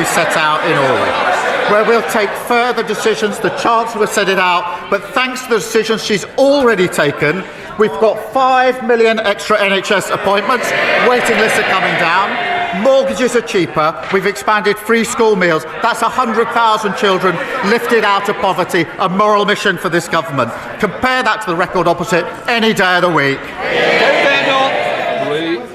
we set out in August, where we'll take further decisions. The Chancellor set it out, but thanks to the decisions she's already taken, we've got 5 million extra NHS appointments, waiting lists are coming down, mortgages are cheaper, we've expanded free school meals. That's 100,000 children lifted out of poverty, a moral mission for this government. Compare that to the record opposite any day of the week.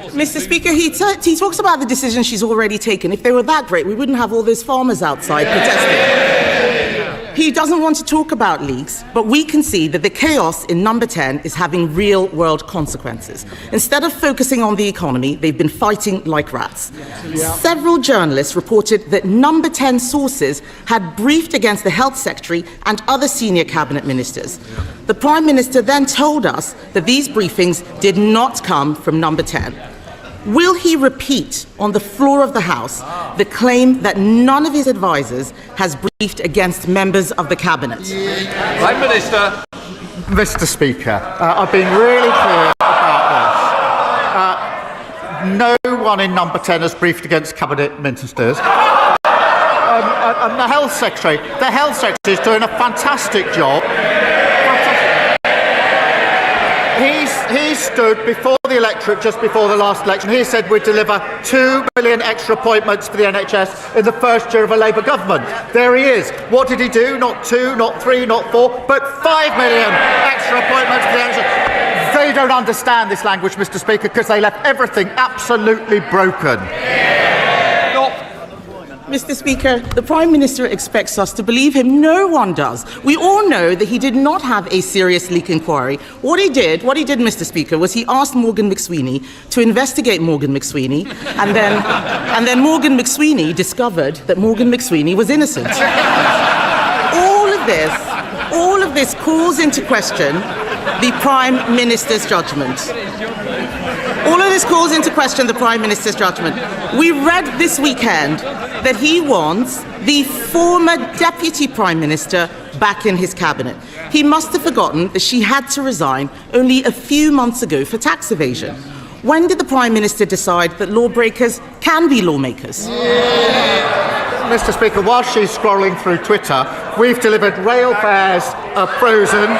Mr. Speaker, he talks about the decisions she's already taken. If they were that great, we wouldn't have all those farmers outside protesting. He doesn't want to talk about leaks, but we can see that the chaos in Number 10 is having real-world consequences. Instead of focusing on the economy, they've been fighting like rats. Several journalists reported that Number 10 sources had briefed against the Health Secretary and other senior cabinet ministers. The Prime Minister then told us that these briefings did not come from Number 10. Will he repeat on the floor of the House the claim that none of his advisers has briefed against members of the Cabinet? Prime Minister. Mr. Speaker, I've been really clear about this. No one in Number 10 has briefed against Cabinet ministers. And the Health Secretary is doing a fantastic job. He stood before the electorate just before the last election. He said we'd deliver 2 million extra appointments for the NHS in the first year of a Labour government. There he is. What did he do? Not 2, not 3, not 4, but 5 million extra appointments for the NHS. They don't understand this language, Mr. Speaker, because they left everything absolutely broken. Mr. Speaker, the Prime Minister expects us to believe him. No one does. We all know that he did not have a serious leak inquiry. What he did, Mr. Speaker, was he asked Morgan McSweeney to investigate Morgan McSweeney, and then Morgan McSweeney discovered that Morgan McSweeney was innocent. All of this calls into question the Prime Minister's judgment. All of this calls into question the Prime Minister's judgment. We read this weekend that he wants the former Deputy Prime Minister back in his cabinet. He must have forgotten that she had to resign only a few months ago for tax evasion. When did the Prime Minister decide that lawbreakers can be lawmakers? Mr. Speaker, while she's scrolling through Twitter, we've delivered rail fares frozen,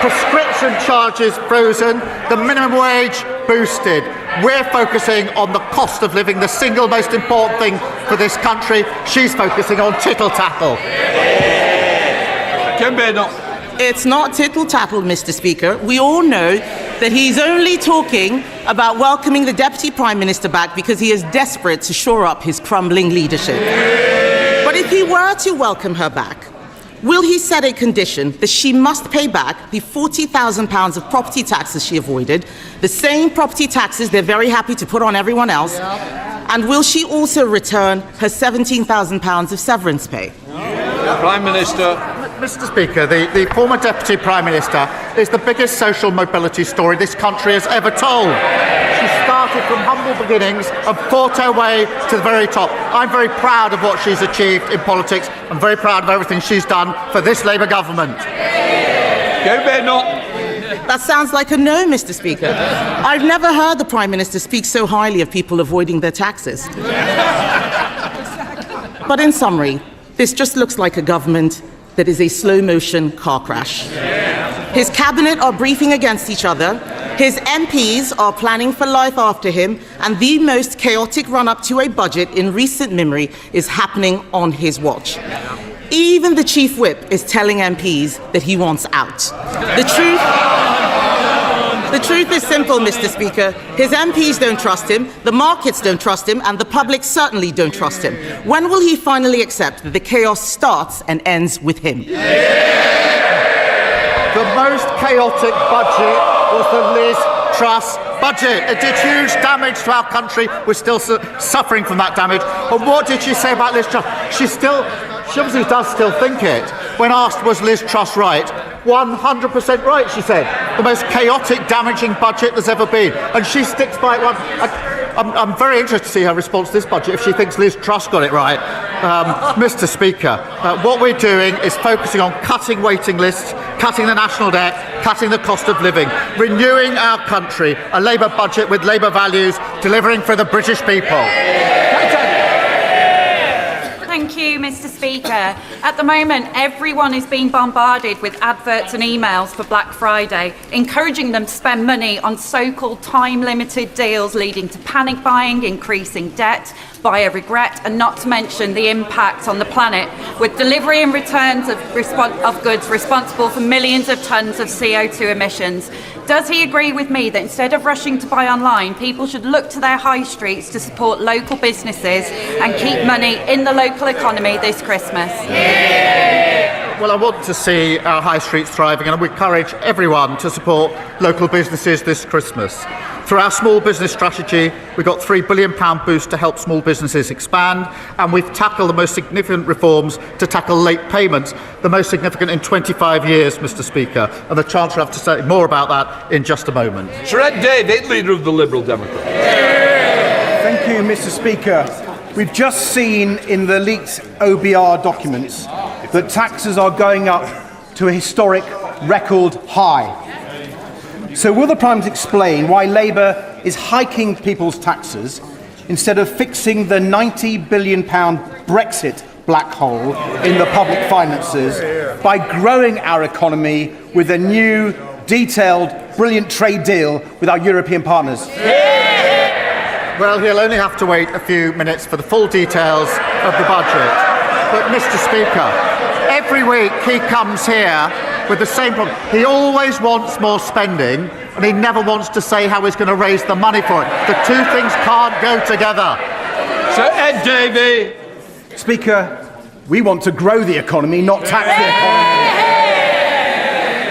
prescription charges frozen, the minimum wage boosted. We're focusing on the cost of living, the single most important thing for this country. She's focusing on tittle-tattle. It's not tittle-tattle, Mr. Speaker. We all know that he's only talking about welcoming the Deputy Prime Minister back because he is desperate to shore up his crumbling leadership. But if he were to welcome her back, will he set a condition that she must pay back the £40,000 of property taxes she avoided, the same property taxes they're very happy to put on everyone else, and will she also return her £17,000 of severance pay? Prime Minister. Mr. Speaker, the former Deputy Prime Minister is the biggest social mobility story this country has ever told. She started from humble beginnings and fought her way to the very top. I'm very proud of what she's achieved in politics. I'm very proud of everything she's done for this Labour government. That sounds like a no, Mr. Speaker. I've never heard the Prime Minister speak so highly of people avoiding their taxes. But in summary, this just looks like a government that is a slow-motion car crash. His cabinet are briefing against each other, his MPs are planning for life after him, and the most chaotic run-up to a budget in recent memory is happening on his watch. Even the Chief Whip is telling MPs that he wants out. The truth is simple, Mr. Speaker. His MPs don't trust him, the markets don't trust him, and the public certainly don't trust him. When will he finally accept that the chaos starts and ends with him? The most chaotic budget was the Liz Truss budget. It did huge damage to our country. We're still suffering from that damage. And what did she say about Liz Truss? She obviously does still think it. When asked, was Liz Truss right? 100% right, she said. The most chaotic, damaging budget there's ever been. And she sticks by it. I'm very interested to see her response to this budget if she thinks Liz Truss got it right. Mr. Speaker, what we're doing is focusing on cutting waiting lists, cutting the national debt, cutting the cost of living, renewing our country, a Labour budget with Labour values, delivering for the British people. Thank you, Mr. Speaker. At the moment, everyone is being bombarded with adverts and emails for Black Friday, encouraging them to spend money on so-called time-limited deals, leading to panic buying, increasing debt, buyer regret, and not to mention the impact on the planet, with delivery and returns of goods responsible for millions of tonnes of CO2 emissions. Does he agree with me that instead of rushing to buy online, people should look to their high streets to support local businesses and keep money in the local economy this Christmas? Well, I want to see our high streets thriving, and we encourage everyone to support local businesses this Christmas. Through our small business strategy, we've got £3 billion boost to help small businesses expand, and we've tackled the most significant reforms to tackle late payments, the most significant in 25 years, Mr. Speaker. And the Chancellor will have to say more about that in just a moment. Sir Ed David, Leader of the Liberal Democrats. Thank you, Mr. Speaker. We've just seen in the leaked OBR documents that taxes are going up to a historic record high. So will the Prime Minister explain why Labour is hiking people's taxes instead of fixing the £90 billion Brexit black hole in the public finances by growing our economy with a new, detailed, brilliant trade deal with our European partners? Well, he'll only have to wait a few minutes for the full details of the budget. But, Mr. Speaker, every week he comes here with the same problem. He always wants more spending, and he never wants to say how he's going to raise the money for it. The two things can't go together. Sir Ed Davey. Speaker, we want to grow the economy, not tax the economy.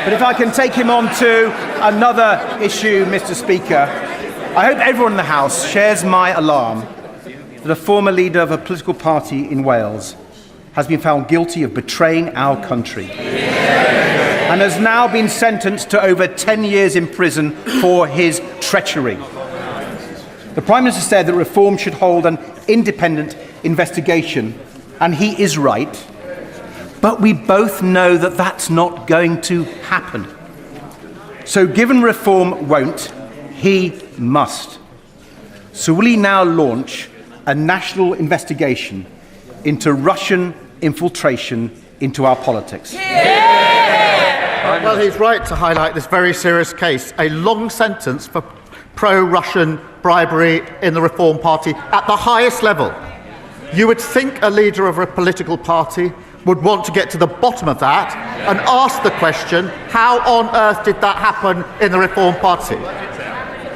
But if I can take him on to another issue, Mr. Speaker, I hope everyone in the House shares my alarm that a former leader of a political party in Wales has been found guilty of betraying our country and has now been sentenced to over 10 years in prison for his treachery. The Prime Minister said that Reform should hold an independent investigation, and he is right, but we both know that that's not going to happen. So given Reform won't, he must. So will he now launch a national investigation into Russian infiltration into our politics? Well, he's right to highlight this very serious case, a long sentence for pro-Russian bribery in the Reform Party at the highest level. You would think a leader of a political party would want to get to the bottom of that and ask the question, how on earth did that happen in the Reform Party?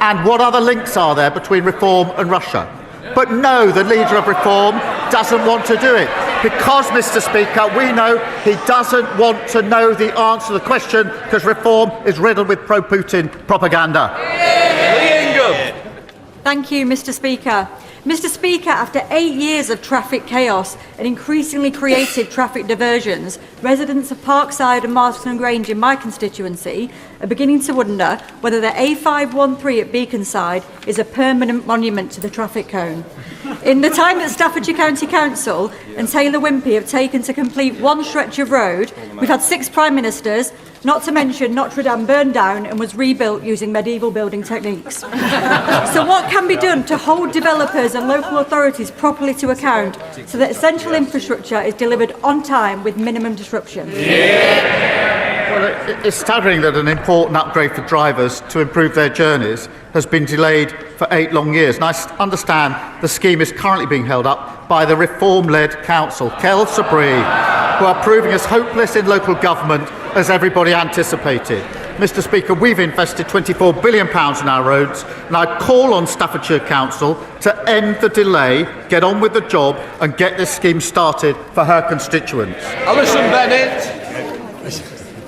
And what other links are there between Reform and Russia? But no, the leader of Reform doesn't want to do it. Because, Mr. Speaker, we know he doesn't want to know the answer to the question because Reform is riddled with pro-Putin propaganda. Thank you, Mr. Speaker. Mr. Speaker, after 8 years of traffic chaos and increasingly creative traffic diversions, residents of Parkside and Marston Grange in my constituency are beginning to wonder whether the A513 at Beaconside is a permanent monument to the traffic cone. In the time that Staffordshire County Council and Taylor Wimpey have taken to complete one stretch of road, we've had 6 Prime Ministers, not to mention Notre Dame burned down and was rebuilt using medieval building techniques. So what can be done to hold developers and local authorities properly to account so that essential infrastructure is delivered on time with minimum disruption? Well, it's staggering that an important upgrade for drivers to improve their journeys has been delayed for 8 long years. And I understand the scheme is currently being held up by the Reform-led council, Kel Sabri, who are proving as hopeless in local government as everybody anticipated. Mr. Speaker, we've invested £24 billion in our roads, and I call on Staffordshire Council to end the delay, get on with the job, and get this scheme started for her constituents. Alison Bennett.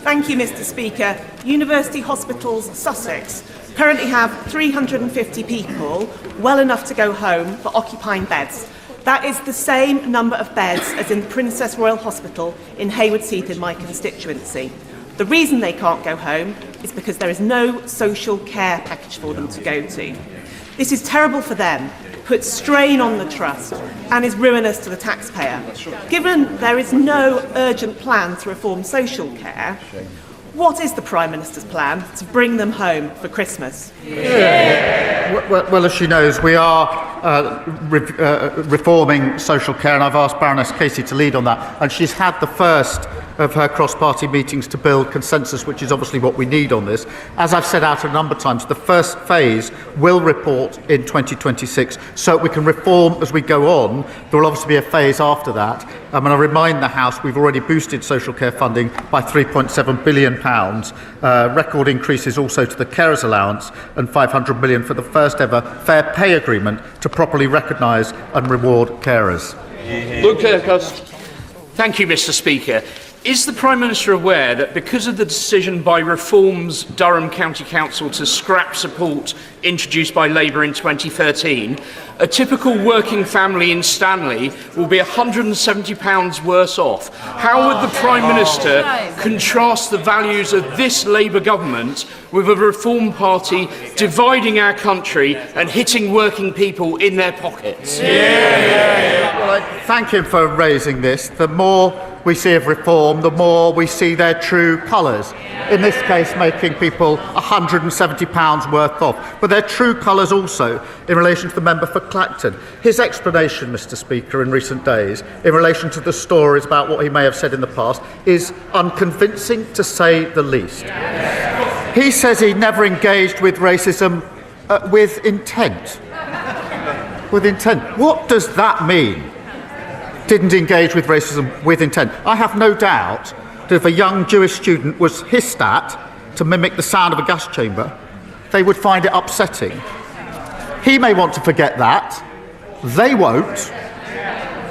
Thank you, Mr. Speaker. University Hospitals Sussex currently have 350 people, well enough to go home, for occupying beds. That is the same number of beds as in the Princess Royal Hospital in Haywards Heath in my constituency. The reason they can't go home is because there is no social care package for them to go to. This is terrible for them, puts strain on the trust, and is ruinous to the taxpayer. Given there is no urgent plan to reform social care, what is the Prime Minister's plan to bring them home for Christmas? Well, as she knows, we are reforming social care, and I've asked Baroness Casey to lead on that. And she's had the first of her cross-party meetings to build consensus, which is obviously what we need on this. As I've set out a number of times, the first phase will report in 2026, so we can reform as we go on. There will obviously be a phase after that. And I remind the House we've already boosted social care funding by £3.7 billion, record increases also to the carers allowance, and £500 million for the first ever fair pay agreement to properly recognise and reward carers. Luke Kirkhurst. Thank you, Mr. Speaker. Is the Prime Minister aware that because of the decision by Reform's Durham County Council to scrap support introduced by Labour in 2013, a typical working family in Stanley will be £170 worse off? How would the Prime Minister contrast the values of this Labour government with a Reform Party dividing our country and hitting working people in their pockets? Well, I thank him for raising this. The more we see of reform, the more we see their true colours. In this case, making people £170 worth off. But their true colours also in relation to the member for Clacton. His explanation, Mr. Speaker, in recent days, in relation to the stories about what he may have said in the past, is unconvincing, to say the least. He says he never engaged with racism with intent. With intent. What does that mean? Didn't engage with racism with intent. I have no doubt that if a young Jewish student was hissed at to mimic the sound of a gas chamber, they would find it upsetting. He may want to forget that. They won't.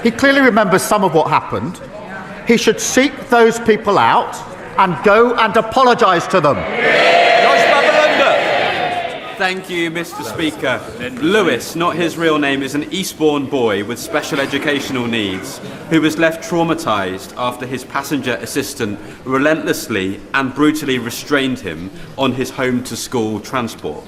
He clearly remembers some of what happened. He should seek those people out and go and apologise to them. Thank you, Mr. Speaker. Lewis, not his real name, is an Eastbourne boy with special educational needs who was left traumatised after his passenger assistant relentlessly and brutally restrained him on his home-to-school transport.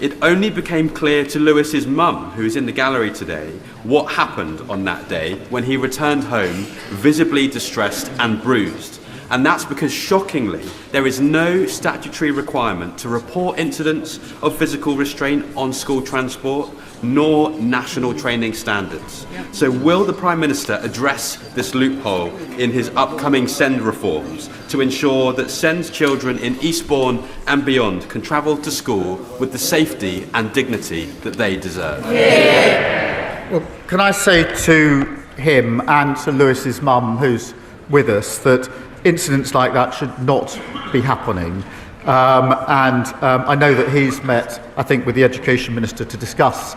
It only became clear to Lewis's mum, who is in the gallery today, what happened on that day when he returned home visibly distressed and bruised. And that's because, shockingly, there is no statutory requirement to report incidents of physical restraint on school transport, nor national training standards. So will the Prime Minister address this loophole in his upcoming SEND reforms to ensure that SEND children in Eastbourne and beyond can travel to school with the safety and dignity that they deserve? Well, can I say to him and to Lewis's mum, who's with us, that incidents like that should not be happening. I know that he's met, I think, with the Education Minister to discuss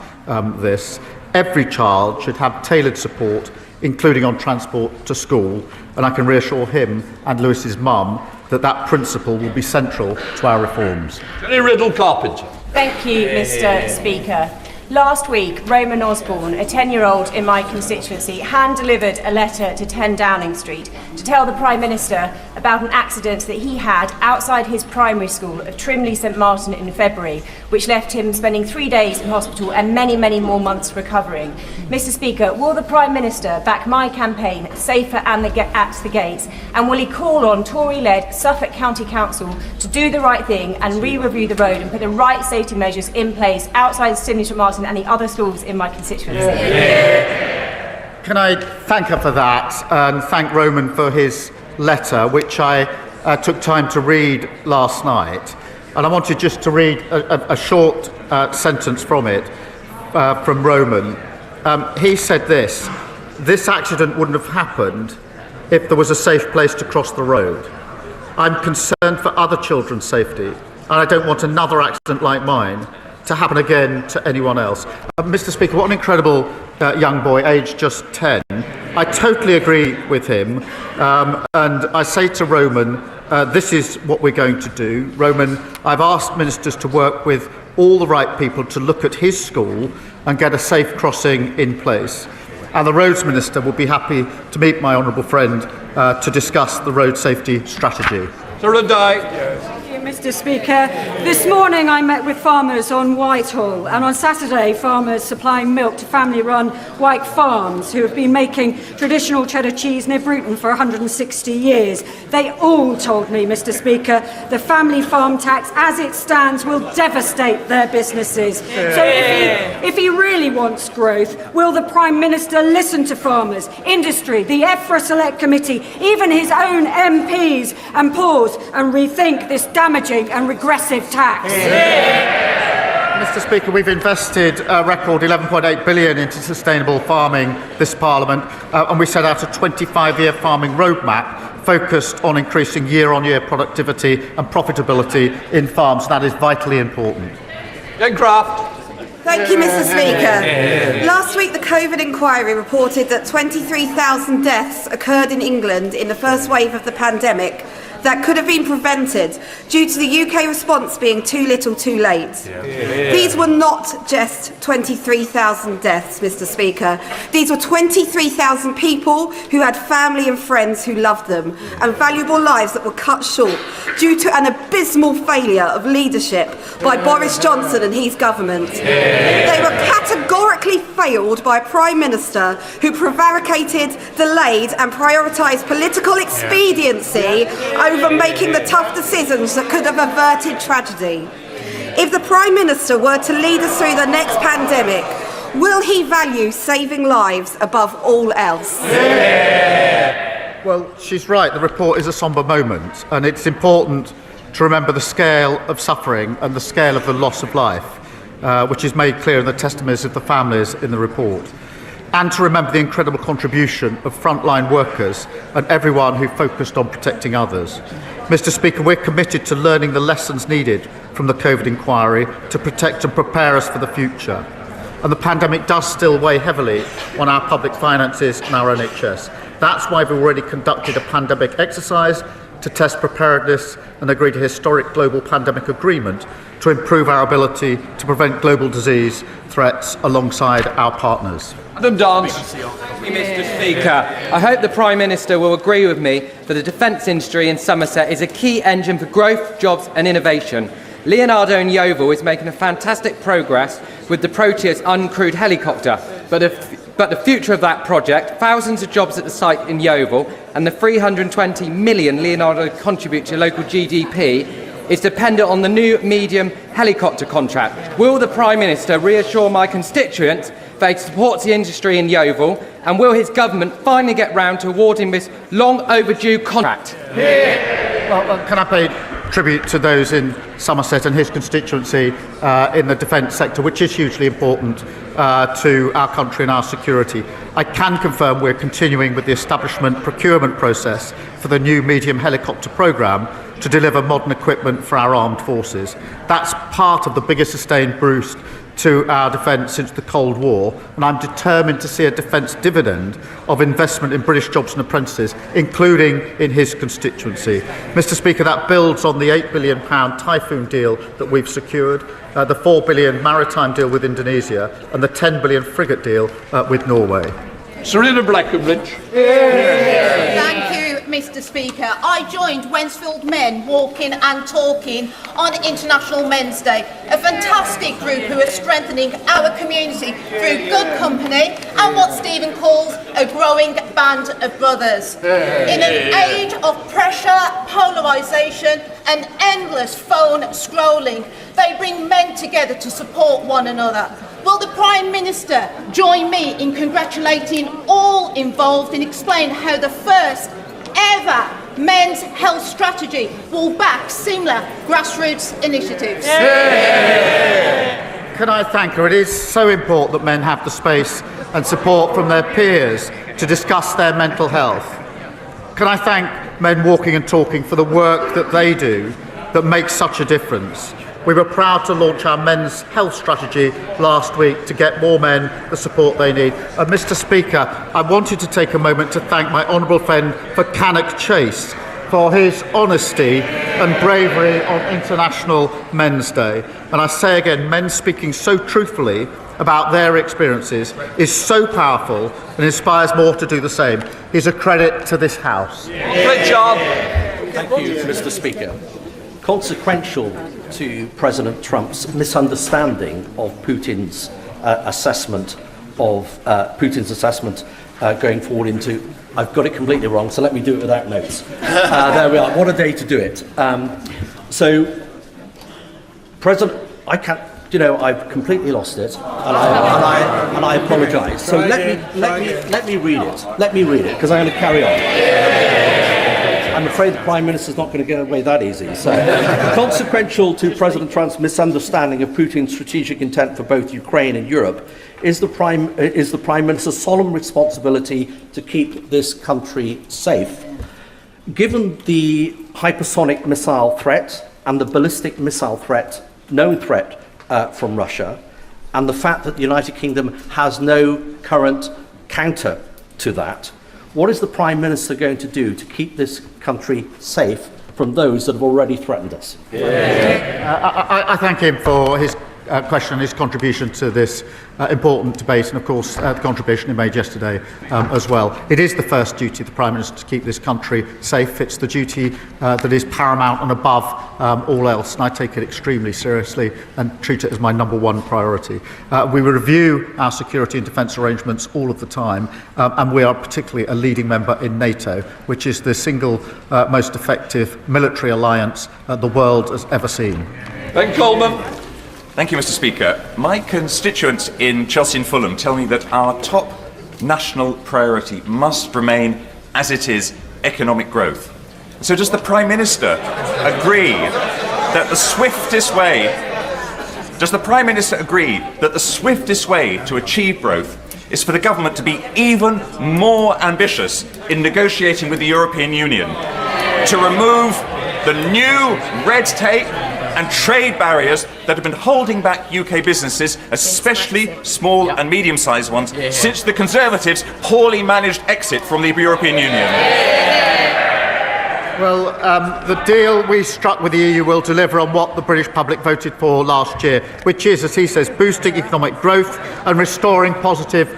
this. Every child should have tailored support, including on transport to school, and I can reassure him and Lewis's mum that that principle will be central to our reforms. Jenny Riddle-Carpenter. Thank you, Mr. Speaker. Last week, Roman Osborne, a 10-year-old in my constituency, hand-delivered a letter to 10 Downing Street to tell the Prime Minister about an accident that he had outside his primary school of Trimley St Martin in February, which left him spending 3 days in hospital and many, many more months recovering. Mr. Speaker, will the Prime Minister back my campaign, Safer and at the Gates, and will he call on Tory-led Suffolk County Council to do the right thing and re-review the road and put the right safety measures in place outside Trimley St Martin and the other schools in my constituency? Can I thank her for that and thank Roman for his letter, which I took time to read last night. And I wanted just to read a short sentence from it, from Roman. He said this accident wouldn't have happened if there was a safe place to cross the road. I'm concerned for other children's safety, and I don't want another accident like mine to happen again to anyone else. Mr. Speaker, what an incredible young boy, aged just 10. I totally agree with him, and I say to Roman, this is what we're going to do. Roman, I've asked ministers to work with all the right people to look at his school and get a safe crossing in place. And the Roads Minister will be happy to meet my honourable friend to discuss the road safety strategy. Sarah Dyke. Thank you, Mr. Speaker. This morning I met with farmers on Whitehall, and on Saturday farmers supplying milk to family-run White Farms who have been making traditional cheddar cheese near Bruton for 160 years. They all told me, Mr. Speaker, the family farm tax as it stands will devastate their businesses. So if he really wants growth, will the Prime Minister listen to farmers, industry, the EFRA Select Committee, even his own MPs, and pause and rethink this damaging and regressive tax? Mr. Speaker, we've invested a record £11.8 billion into sustainable farming this Parliament, and we set out a 25-year farming roadmap focused on increasing year-on-year productivity and profitability in farms. That is vitally important. Jen Craft. Thank you, Mr. Speaker. Last week, the COVID inquiry reported that 23,000 deaths occurred in England in the first wave of the pandemic that could have been prevented due to the UK response being too little too late. These were not just 23,000 deaths, Mr. Speaker. These were 23,000 people who had family and friends who loved them, and valuable lives that were cut short due to an abysmal failure of leadership by Boris Johnson and his government. They were categorically failed by a Prime Minister who prevaricated, delayed and prioritised political expediency over making the tough decisions that could have averted tragedy. If the Prime Minister were to lead us through the next pandemic, will he value saving lives above all else? Well, she's right. The report is a sombre moment, and it's important to remember the scale of suffering and the scale of the loss of life, which is made clear in the testimonies of the families in the report, and to remember the incredible contribution of frontline workers and everyone who focused on protecting others. Mr. Speaker, we're committed to learning the lessons needed from the COVID inquiry to protect and prepare us for the future. And the pandemic does still weigh heavily on our public finances and our NHS. That's why we've already conducted a pandemic exercise to test preparedness and agreed a historic global pandemic agreement to improve our ability to prevent global disease threats alongside our partners. Adam Dance. Mr. Speaker, I hope the Prime Minister will agree with me that the defence industry in Somerset is a key engine for growth, jobs and innovation. Leonardo in Yeovil is making a fantastic progress with the Proteus uncrewed helicopter, but the future of that project, thousands of jobs at the site in Yeovil and the 320 million Leonardo contribute to local GDP is dependent on the new medium helicopter contract. Will the Prime Minister reassure my constituents that he supports the industry in Yeovil, and will his government finally get round to awarding this long overdue contract? Well, can I pay tribute to those in Somerset and his constituency in the defence sector, which is hugely important to our country and our security. I can confirm we're continuing with the establishment procurement process for the new medium helicopter programme to deliver modern equipment for our armed forces. That's part of the biggest sustained boost to our defence since the Cold War, and I'm determined to see a defence dividend of investment in British jobs and apprentices, including in his constituency. Mr. Speaker, that builds on the £8 billion Typhoon deal that we've secured, the £4 billion maritime deal with Indonesia, and the £10 billion frigate deal with Norway. Serena Blackenbridge. Thank you, Mr. Speaker. I joined Wensfield Men walking and talking on International Men's Day, a fantastic group who are strengthening our community through good company and what Stephen calls a growing band of brothers. In an age of pressure, polarisation and endless phone scrolling, they bring men together to support one another. Will the Prime Minister join me in congratulating all involved and explain how the first ever men's health strategy will back similar grassroots initiatives? Can I thank her? It is so important that men have the space and support from their peers to discuss their mental health. Can I thank Men Walking and Talking for the work that they do that makes such a difference? We were proud to launch our men's health strategy last week to get more men the support they need. And Mr. Speaker, I wanted to take a moment to thank my honourable friend for Cannock Chase for his honesty and bravery on International Men's Day. And I say again, men speaking so truthfully about their experiences is so powerful and inspires more to do the same. He's a credit to this House. Richard. Thank you, Mr. Speaker. consequential to President Trump's misunderstanding of Putin's assessment going forward into. I've got it completely wrong, so let me do it without notes. There we are. What a day to do it. So, President, I can't. I've completely lost it, and I apologise. So let me read it. Let me read it because I'm going to carry on. I'm afraid the Prime Minister's not going to get away that easy. So, consequential to President Trump's misunderstanding of Putin's strategic intent for both Ukraine and Europe is the Prime Minister's solemn responsibility to keep this country safe. Given the hypersonic missile threat and the ballistic missile threat, known threat from Russia, and the fact that the United Kingdom has no current counter to that, what is the Prime Minister going to do to keep this country safe from those that have already threatened us? I thank him for his question and his contribution to this important debate, and of course the contribution he made yesterday as well. It is the first duty of the Prime Minister to keep this country safe. It's the duty that is paramount and above all else, and I take it extremely seriously and treat it as my number one priority. We review our security and defence arrangements all of the time, and we are particularly a leading member in NATO, which is the single most effective military alliance the world has ever seen. Ben Coleman. Thank you, Mr. Speaker. My constituents in Chelsea and Fulham tell me that our top national priority must remain, as it is, economic growth. So does the Prime Minister agree that the swiftest way to achieve growth is for the government to be even more ambitious in negotiating with the European Union to remove the new red tape and trade barriers that have been holding back UK businesses, especially small and medium-sized ones, since the Conservatives' poorly managed exit from the European Union? Well, the deal we struck with the EU will deliver on what the British public voted for last year, which is, as he says, boosting economic growth and restoring positive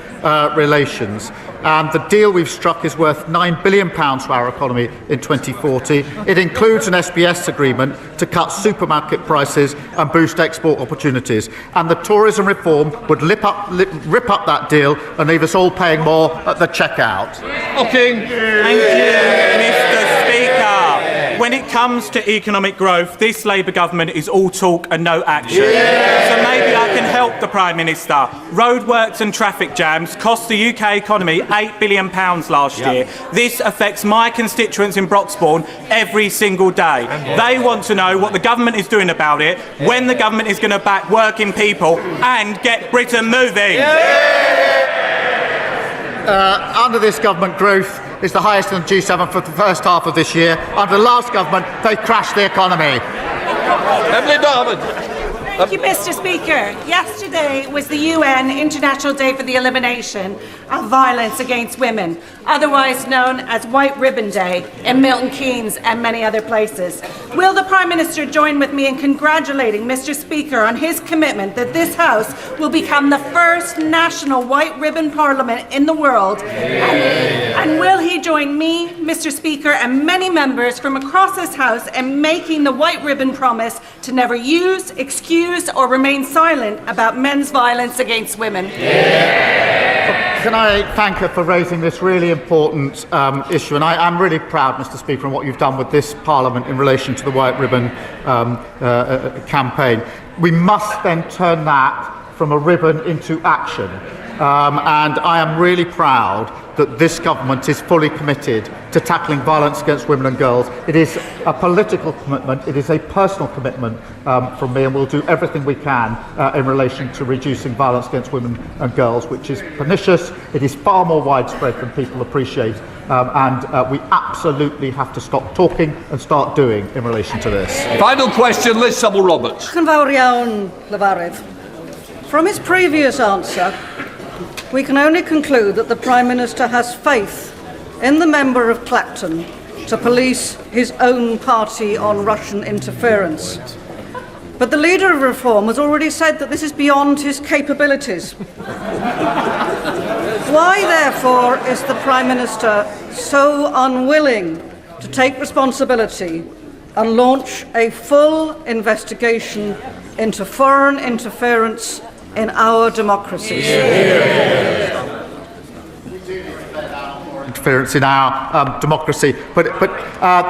relations. And the deal we've struck is worth £9 billion to our economy in 2040. It includes an SBS agreement to cut supermarket prices and boost export opportunities. And the tourism reform would rip up that deal and leave us all paying more at the checkout. Okay. Thank you, Mr. Speaker. When it comes to economic growth, this Labour government is all talk and no action. So maybe I can help the Prime Minister. Roadworks and traffic jams cost the UK economy £8 billion last year. This affects my constituents in Broxbourne every single day. They want to know what the government is doing about it, when the government is going to back working people and get Britain moving. Under this government, growth is the highest in the G7 for the first half of this year. Under the last government, they crashed the economy. Emily Darwin. Thank you, Mr. Speaker. Yesterday was the UN International Day for the Elimination of Violence Against Women, otherwise known as White Ribbon Day in Milton Keynes and many other places. Will the Prime Minister join with me in congratulating Mr. Speaker on his commitment that this House will become the first national White Ribbon Parliament in the world? And will he join me, Mr. Speaker, and many members from across this House in making the White Ribbon promise to never use, excuse, or remain silent about men's violence against women? Can I thank her for raising this really important issue? And I'm really proud, Mr. Speaker, on what you've done with this Parliament in relation to the White Ribbon campaign. We must then turn that from a ribbon into action. And I am really proud that this government is fully committed to tackling violence against women and girls. It is a political commitment, it is a personal commitment from me, and we'll do everything we can in relation to reducing violence against women and girls, which is pernicious, it is far more widespread than people appreciate, and we absolutely have to stop talking and start doing in relation to this. Final question, Liz Subble-Roberts. From his previous answer, we can only conclude that the Prime Minister has faith in the member of Clacton to police his own party on Russian interference. But the leader of Reform has already said that this is beyond his capabilities. Why, therefore, is the Prime Minister so unwilling to take responsibility and launch a full investigation into foreign interference in our democracies. Interference in our democracy, but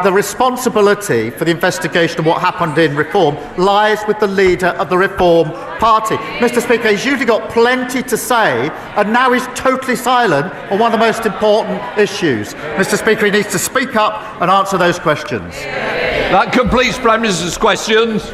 the responsibility for the investigation of what happened in Reform lies with the leader of the Reform Party. Mr. Speaker, he's usually got plenty to say, and now he's totally silent on one of the most important issues. Mr. Speaker, he needs to speak up and answer those questions. That completes Prime Minister's questions.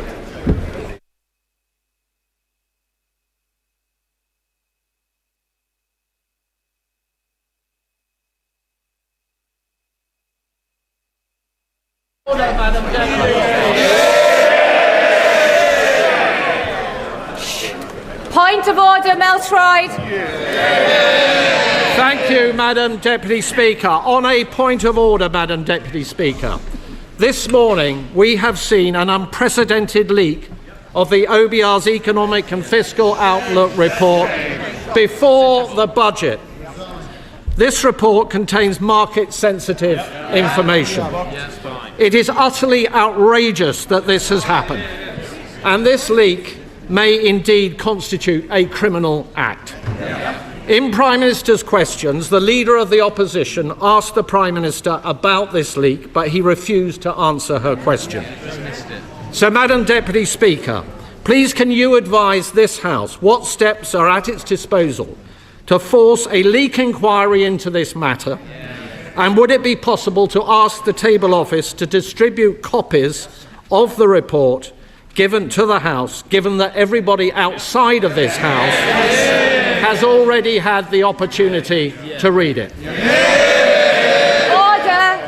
Point of order, Melstride. Thank you, Madam Deputy Speaker. On a point of order, Madam Deputy Speaker, this morning we have seen an unprecedented leak of the OBR's Economic and Fiscal Outlook report before the budget. This report contains market-sensitive information. It is utterly outrageous that this has happened, and this leak may indeed constitute a criminal act. In Prime Minister's questions, the Leader of the Opposition asked the Prime Minister about this leak, but he refused to answer her question. So, Madam Deputy Speaker, please can you advise this House what steps are at its disposal to force a leak inquiry into this matter? And would it be possible to ask the Table Office to distribute copies of the report given to the House, given that everybody outside of this House has already had the opportunity to read it? Order!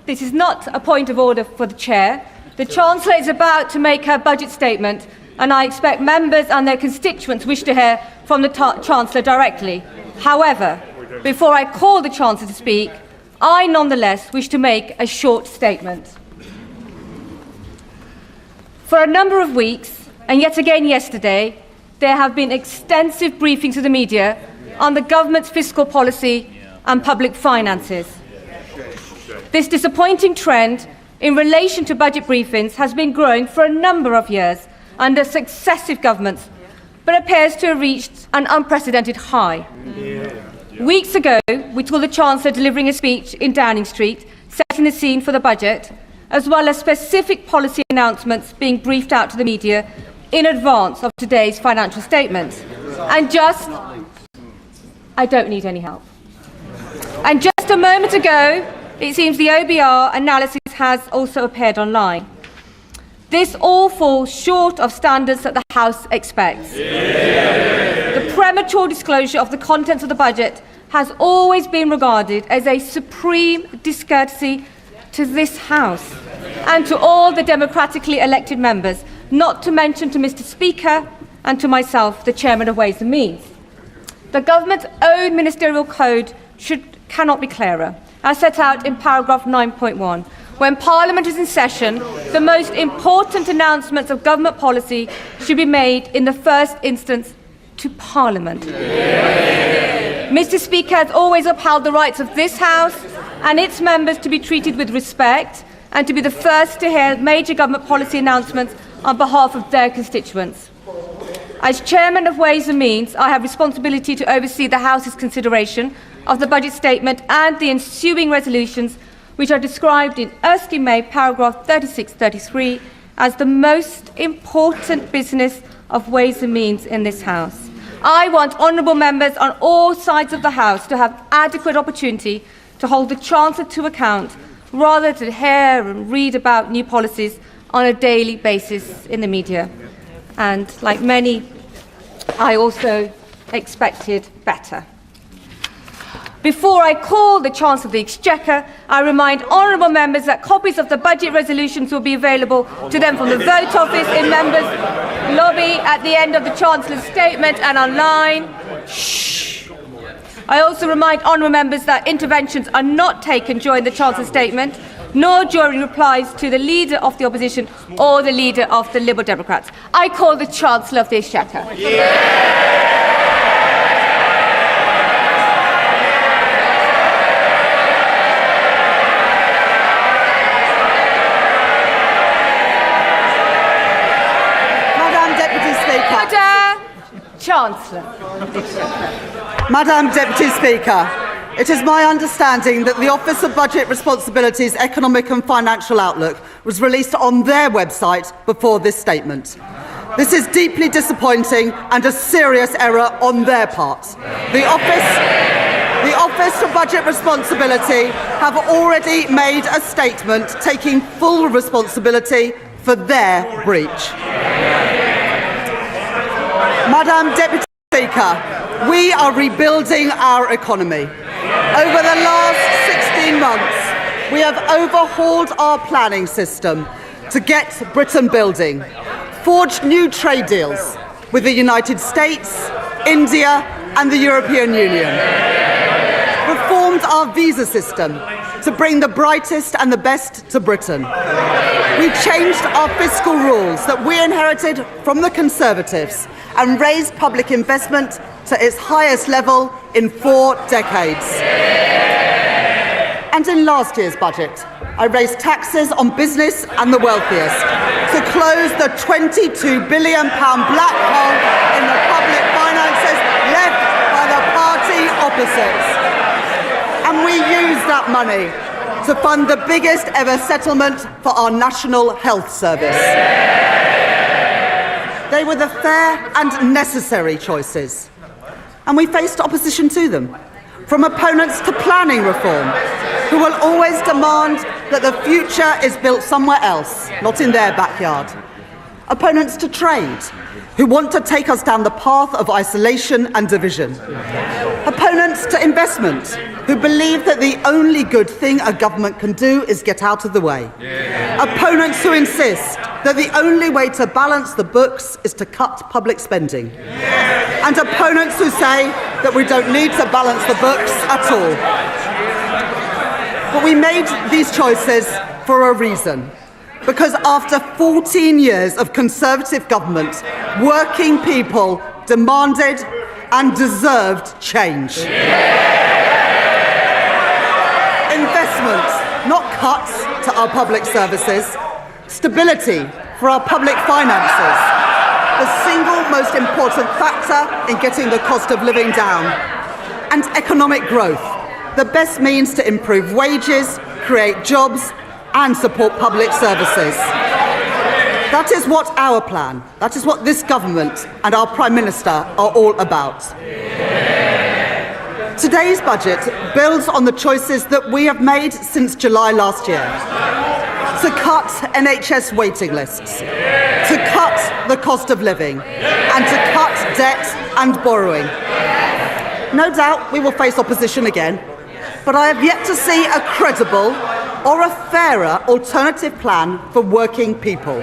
This is not a point of order for the Chair. The Chancellor is about to make her budget statement, and I expect members and their constituents wish to hear from the Chancellor directly. However, before I call the Chancellor to speak, I nonetheless wish to make a short statement. For a number of weeks, and yet again yesterday, there have been extensive briefings to the media on the government's fiscal policy and public finances. This disappointing trend in relation to budget briefings has been growing for a number of years under successive governments, but appears to have reached an unprecedented high. Weeks ago, we saw the Chancellor delivering a speech in Downing Street, setting the scene for the budget, as well as specific policy announcements being briefed out to the media in advance of today's financial statements. I don't need any help. And just a moment ago, it seems the OBR analysis has also appeared online. This all falls short of standards that the House expects. The premature disclosure of the contents of the budget has always been regarded as a supreme discourtesy to this House and to all the democratically elected members, not to mention to Mr. Speaker and to myself, the Chairman of Ways and Means. The government's own ministerial code cannot be clearer, as set out in paragraph 9.1. When Parliament is in session, the most important announcements of government policy should be made in the first instance to Parliament. Mr. Speaker has always upheld the rights of this House and its members to be treated with respect and to be the first to hear major government policy announcements on behalf of their constituents. As Chairman of Ways and Means, I have responsibility to oversee the House's consideration of the budget statement and the ensuing resolutions, which are described in Erskine May paragraph 36-33 as the most important business of Ways and Means in this House. I want honourable members on all sides of the House to have adequate opportunity to hold the Chancellor to account, rather than hear and read about new policies on a daily basis in the media. And like many, I also expected better. Before I call the Chancellor of the Exchequer, I remind honourable members that copies of the budget resolutions will be available to them from the vote office in members' lobby at the end of the Chancellor's statement and online. Shh. I also remind honourable members that interventions are not taken during the Chancellor's statement, nor during replies to the Leader of the Opposition or the Leader of the Liberal Democrats. I call the Chancellor of the Exchequer. Chancellor. Madam Deputy Speaker, it is my understanding that the Office of Budget Responsibility's Economic and Financial Outlook was released on their website before this statement. This is deeply disappointing and a serious error on their part. The Office for Budget Responsibility have already made a statement taking full responsibility for their breach. Madam Deputy Speaker, we are rebuilding our economy. Over the last 16 months, we have overhauled our planning system to get Britain building, forged new trade deals with the United States, India and the European Union, reformed our visa system to bring the brightest and the best to Britain. We changed our fiscal rules that we inherited from the Conservatives and raised public investment to its highest level in 4 decades. And in last year's budget, I raised taxes on business and the wealthiest to close the £22 billion black hole in the public finances left by the party opposites. And we used that money to fund the biggest ever settlement for our National Health Service. They were the fair and necessary choices. And we faced opposition to them, from opponents to planning reform, who will always demand that the future is built somewhere else, not in their backyard. Opponents to trade, who want to take us down the path of isolation and division. Opponents to investment, who believe that the only good thing a government can do is get out of the way. Opponents who insist that the only way to balance the books is to cut public spending. And opponents who say that we don't need to balance the books at all. But we made these choices for a reason. Because after 14 years of Conservative government, working people demanded and deserved change. Investment, not cuts to our public services. Stability for our public finances. The single most important factor in getting the cost of living down. And economic growth, the best means to improve wages, create jobs, and support public services. That is what our plan, that is what this government and our Prime Minister are all about. Today's budget builds on the choices that we have made since July last year. To cut NHS waiting lists, to cut the cost of living, and to cut debt and borrowing. No doubt we will face opposition again, but I have yet to see a credible or a fairer alternative plan for working people.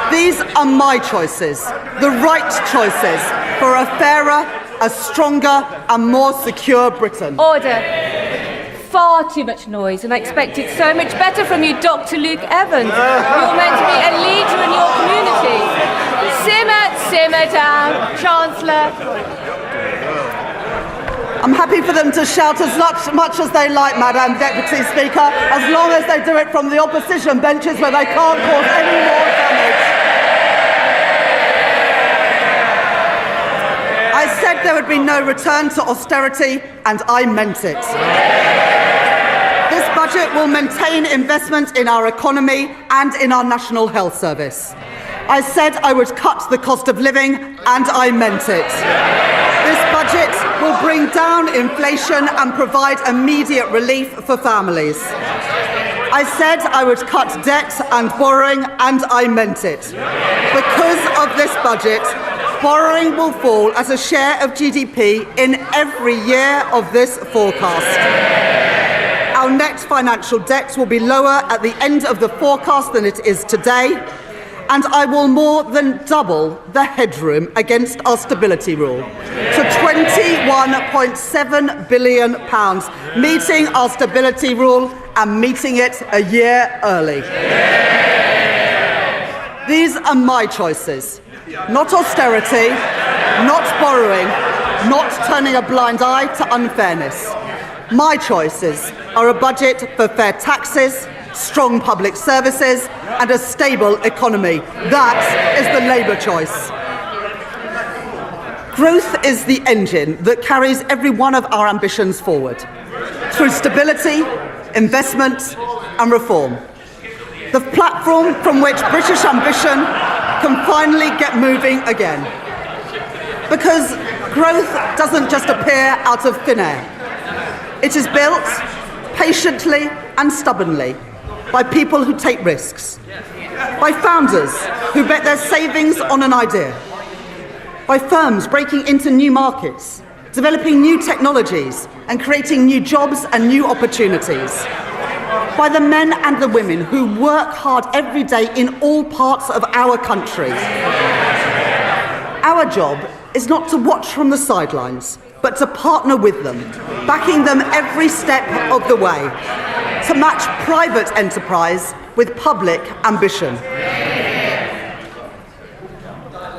These are my choices, the right choices for a fairer, a stronger and more secure Britain. Order. Far too much noise, and I expected so much better from you, Dr. Luke Evans. You're meant to be a leader in your community. Simmer down, Chancellor. I'm happy for them to shout as much as they like, Madam Deputy Speaker, as long as they do it from the opposition benches where they can't cause any more damage. I said there would be no return to austerity, and I meant it. This budget will maintain investment in our economy and in our National Health Service. I said I would cut the cost of living, and I meant it. This budget will bring down inflation and provide immediate relief for families. I said I would cut debt and borrowing, and I meant it. Because of this budget, borrowing will fall as a share of GDP in every year of this forecast. Our net financial debt will be lower at the end of the forecast than it is today, and I will more than double the headroom against our stability rule to £21.7 billion, meeting our stability rule and meeting it a year early. These are my choices, not austerity, not borrowing, not turning a blind eye to unfairness. My choices are a budget for fair taxes, strong public services and a stable economy. That is the Labour choice. Growth is the engine that carries every one of our ambitions forward, through stability, investment and reform. The platform from which British ambition can finally get moving again. Because growth doesn't just appear out of thin air. It is built patiently and stubbornly by people who take risks, by founders who bet their savings on an idea, by firms breaking into new markets, developing new technologies and creating new jobs and new opportunities, by the men and the women who work hard every day in all parts of our country. Our job is not to watch from the sidelines, but to partner with them, backing them every step of the way, to match private enterprise with public ambition.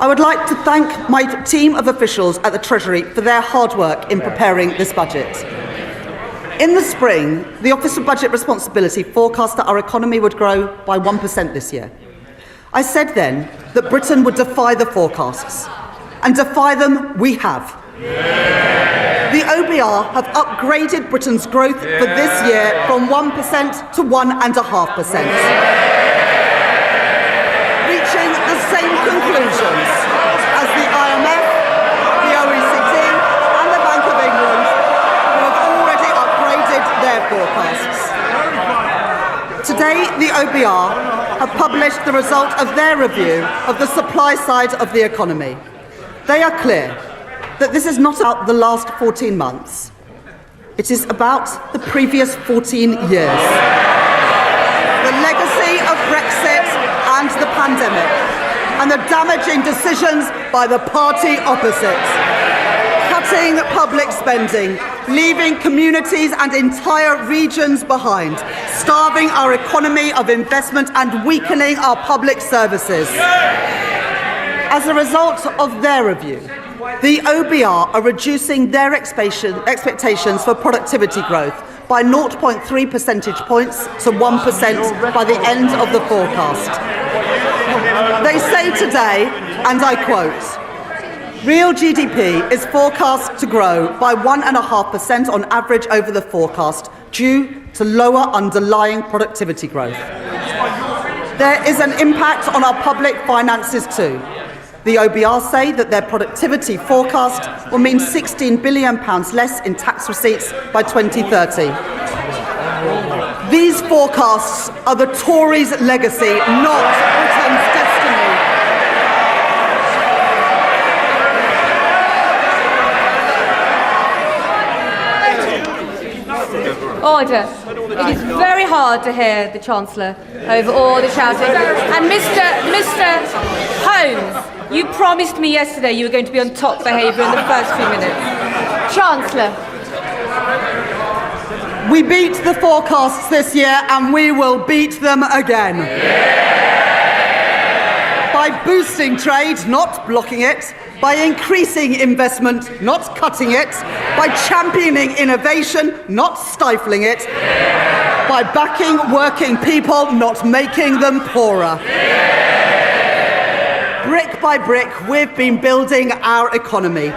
I would like to thank my team of officials at the Treasury for their hard work in preparing this budget. In the spring, the Office of Budget Responsibility forecast that our economy would grow by 1% this year. I said then that Britain would defy the forecasts, and defy them we have. The OBR have upgraded Britain's growth for this year from 1% to 1.5%. Reaching the same conclusions as the IMF, the OECD and the Bank of England, who have already upgraded their forecasts. Today, the OBR have published the result of their review of the supply side of the economy. They are clear that this is not about the last 14 months. It is about the previous 14 years. The legacy of Brexit and the pandemic, and the damaging decisions by the party opposite. Cutting public spending, leaving communities and entire regions behind, starving our economy of investment and weakening our public services. As a result of their review, the OBR are reducing their expectations for productivity growth by 0.3 percentage points to 1% by the end of the forecast. They say today, and I quote, real GDP is forecast to grow by 1.5% on average over the forecast due to lower underlying productivity growth. There is an impact on our public finances too. The OBR say that their productivity forecast will mean £16 billion less in tax receipts by 2030. These forecasts are the Tories' legacy, not Britain's destiny. Order. It is very hard to hear the Chancellor over all the shouting. And Mr. Holmes, you promised me yesterday you were going to be on top behaviour in the first few minutes. Chancellor. We beat the forecasts this year and we will beat them again. By boosting trade, not blocking it. By increasing investment, not cutting it. By championing innovation, not stifling it. By backing working people, not making them poorer. Brick by brick, we've been building our economy.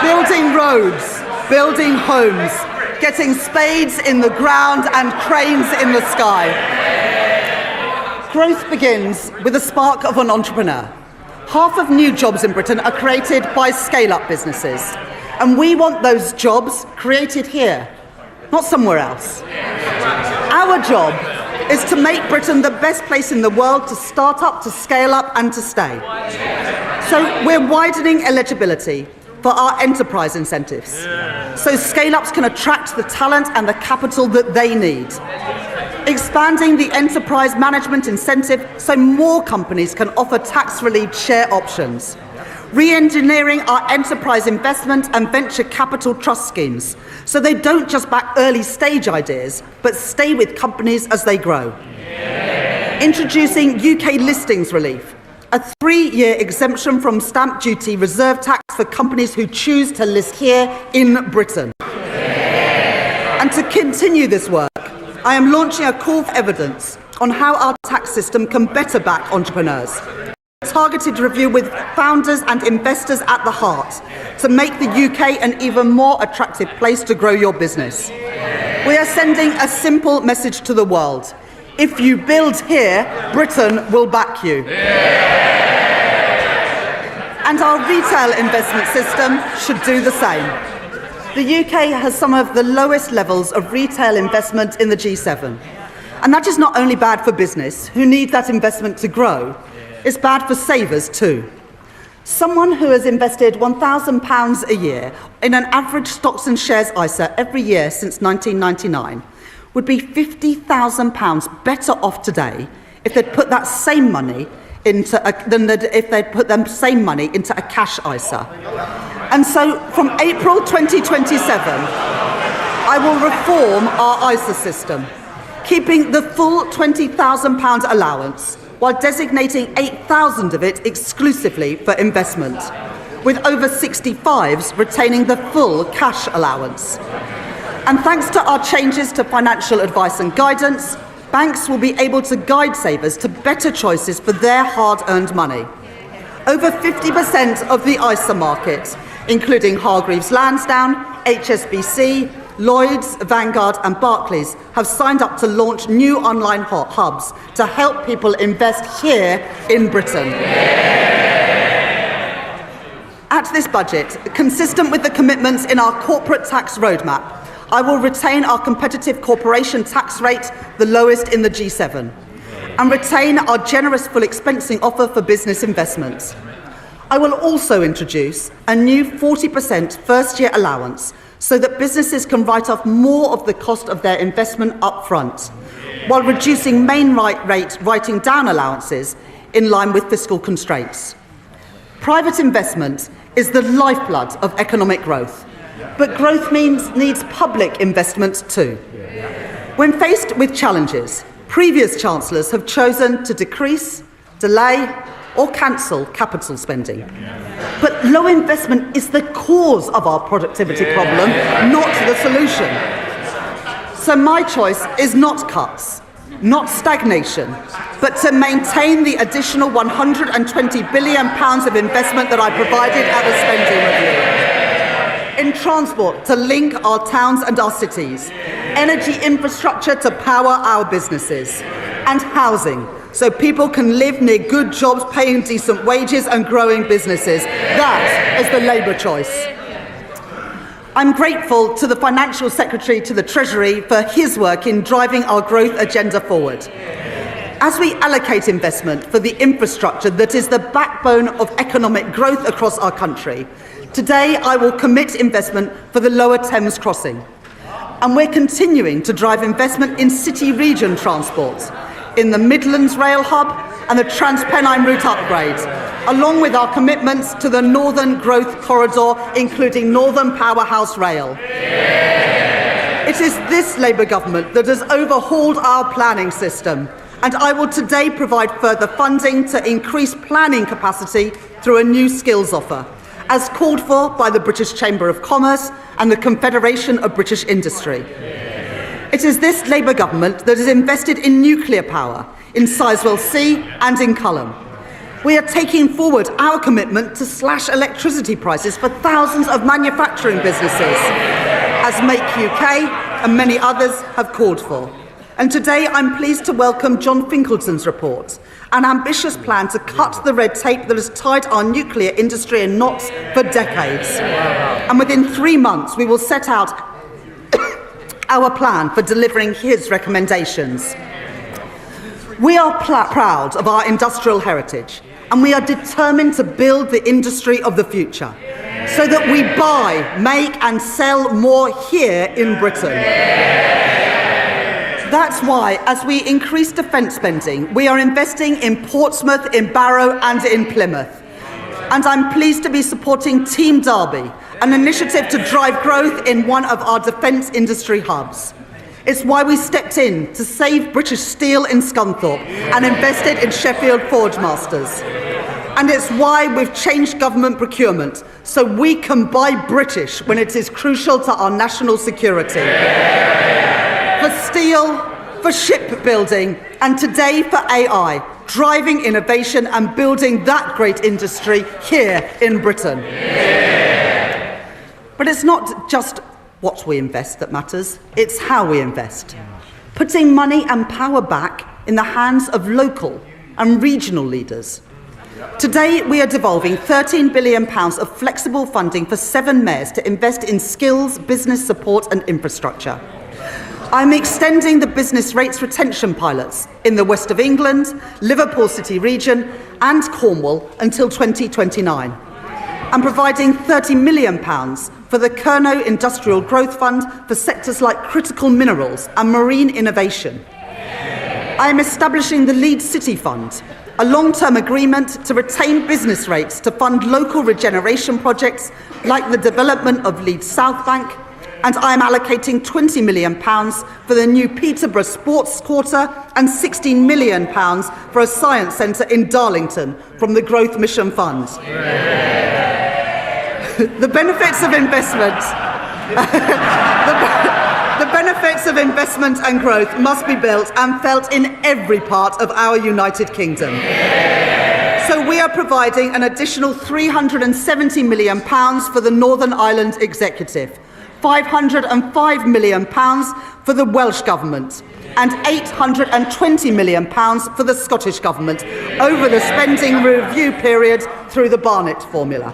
Building roads, building homes, getting spades in the ground and cranes in the sky. Growth begins with the spark of an entrepreneur. Half of new jobs in Britain are created by scale-up businesses. And we want those jobs created here, not somewhere else. Our job is to make Britain the best place in the world to start up, to scale up and to stay. So we're widening eligibility for our enterprise incentives, so scale-ups can attract the talent and the capital that they need. Expanding the enterprise management incentive so more companies can offer tax-relieved share options. Re-engineering our enterprise investment and venture capital trust schemes so they don't just back early-stage ideas, but stay with companies as they grow. Introducing UK listings relief, a 3-year exemption from stamp duty reserve tax for companies who choose to list here in Britain. And to continue this work, I am launching a call for evidence on how our tax system can better back entrepreneurs. targeted review with founders and investors at the heart to make the UK an even more attractive place to grow your business. We are sending a simple message to the world. If you build here, Britain will back you. And our retail investment system should do the same. The UK has some of the lowest levels of retail investment in the G7. And that is not only bad for business, who need that investment to grow, it's bad for savers too. Someone who has invested £1,000 a year in an average stocks and shares ISA every year since 1999 would be £50,000 better off today if they'd put that same money into if they'd put the same money into a cash ISA. And so from April 2027, I will reform our ISA system, keeping the full £20,000 allowance while designating 8,000 of it exclusively for investment, with over 65s retaining the full cash allowance. And thanks to our changes to financial advice and guidance, banks will be able to guide savers to better choices for their hard-earned money. Over 50% of the ISA market, including Hargreaves Lansdown, HSBC, Lloyds, Vanguard and Barclays, have signed up to launch new online hubs to help people invest here in Britain. At this budget, consistent with the commitments in our corporate tax roadmap, I will retain our competitive corporation tax rate, the lowest in the G7, and retain our generous full expensing offer for business investments. I will also introduce a new 40% first-year allowance so that businesses can write off more of the cost of their investment up front, while reducing main rate writing down allowances in line with fiscal constraints. Private investment is the lifeblood of economic growth, but growth needs public investment too. When faced with challenges, previous chancellors have chosen to decrease, delay, or cancel capital spending. But low investment is the cause of our productivity problem, not the solution. So my choice is not cuts, not stagnation, but to maintain the additional £120 billion of investment that I provided at the spending review. In transport, to link our towns and our cities, energy infrastructure to power our businesses, and housing, so people can live near good jobs, paying decent wages and growing businesses. That is the Labour choice. I'm grateful to the Financial Secretary to the Treasury for his work in driving our growth agenda forward. As we allocate investment for the infrastructure that is the backbone of economic growth across our country, today I will commit investment for the Lower Thames Crossing. And we're continuing to drive investment in city-region transport, in the Midlands Rail Hub and the Transpennine route upgrade, along with our commitments to the Northern Growth Corridor, including Northern Powerhouse Rail. It is this Labour government that has overhauled our planning system, and I will today provide further funding to increase planning capacity through a new skills offer, as called for by the British Chamber of Commerce and the Confederation of British Industry. It is this Labour government that has invested in nuclear power, in Sizewell C and in Culham. We are taking forward our commitment to slash electricity prices for thousands of manufacturing businesses, as Make UK and many others have called for. And today I'm pleased to welcome John Finkelton's report, an ambitious plan to cut the red tape that has tied our nuclear industry in knots for decades. And within 3 months we will set out our plan for delivering his recommendations. We are proud of our industrial heritage, and we are determined to build the industry of the future so that we buy, make and sell more here in Britain. That's why, as we increase defence spending, we are investing in Portsmouth, in Barrow and in Plymouth. And I'm pleased to be supporting Team Derby, an initiative to drive growth in one of our defence industry hubs. It's why we stepped in to save British Steel in Scunthorpe and invested in Sheffield Forgemasters. And it's why we've changed government procurement so we can buy British when it is crucial to our national security. For steel, for shipbuilding, and today for AI, driving innovation and building that great industry here in Britain. But it's not just what we invest that matters, it's how we invest. Putting money and power back in the hands of local and regional leaders. Today, we are devolving £13 billion of flexible funding for 7 mayors to invest in skills, business support and infrastructure. I'm extending the business rates retention pilots in the West of England, Liverpool City region and Cornwall until 2029. I'm providing £30 million for the Kernow Industrial Growth Fund for sectors like critical minerals and marine innovation. I am establishing the Leeds City Fund, a long-term agreement to retain business rates to fund local regeneration projects like the development of Leeds South Bank, and I am allocating £20 million for the new Peterborough Sports Quarter and £16 million for a science centre in Darlington from the Growth Mission Fund. The benefits of investment the benefits of investment and growth must be built and felt in every part of our United Kingdom. So we are providing an additional £370 million for the Northern Ireland Executive, £505 million for the Welsh Government and £820 million for the Scottish Government over the spending review period through the Barnett formula.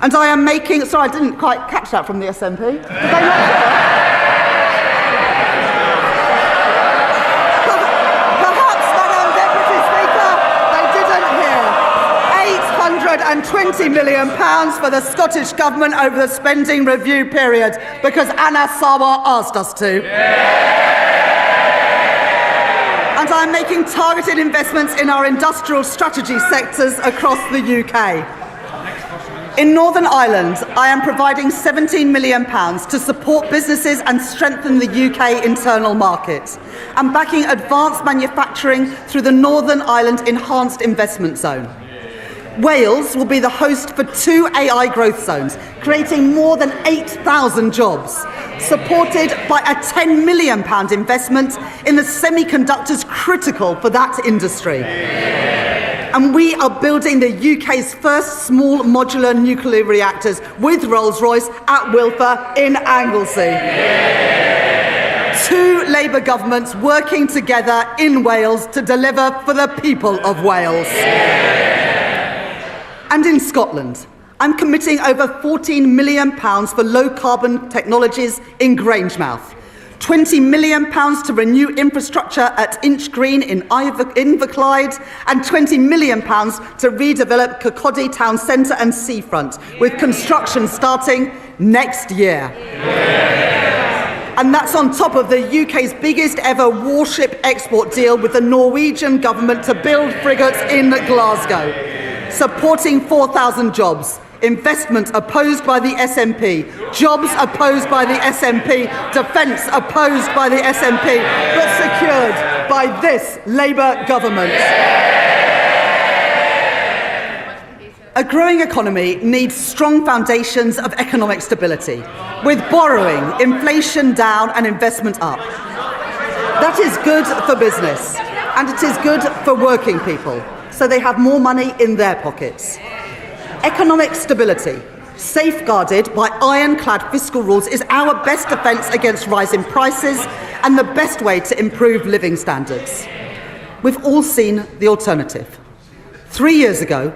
And I am making... Sorry, I didn't quite catch that from the SNP. Did they not? Perhaps, Madam Deputy Speaker, they didn't hear. £820 million for the Scottish Government over the spending review period because Anna Sawa asked us to. And I'm making targeted investments in our industrial strategy sectors across the UK. In Northern Ireland, I am providing £17 million to support businesses and strengthen the UK internal market, and backing advanced manufacturing through the Northern Ireland Enhanced Investment Zone. Wales will be the host for 2 AI growth zones, creating more than 8,000 jobs, supported by a £10 million investment in the semiconductors critical for that industry. And we are building the UK's first small modular nuclear reactors with Rolls-Royce at Wilfer in Anglesey. 2 Labour governments working together in Wales to deliver for the people of Wales. And in Scotland, I'm committing over £14 million for low-carbon technologies in Grangemouth, £20 million to renew infrastructure at Inchgreen in Inverclyde, and £20 million to redevelop Kirkcaldy Town Centre and Seafront, with construction starting next year. And that's on top of the UK's biggest ever warship export deal with the Norwegian government to build frigates in Glasgow, supporting 4,000 jobs. Investment opposed by the SNP, jobs opposed by the SNP, defence opposed by the SNP, but secured by this Labour government. A growing economy needs strong foundations of economic stability, with borrowing, inflation down and investment up. That is good for business, and it is good for working people, so they have more money in their pockets. Economic stability, safeguarded by ironclad fiscal rules, is our best defence against rising prices and the best way to improve living standards. We've all seen the alternative. 3 years ago,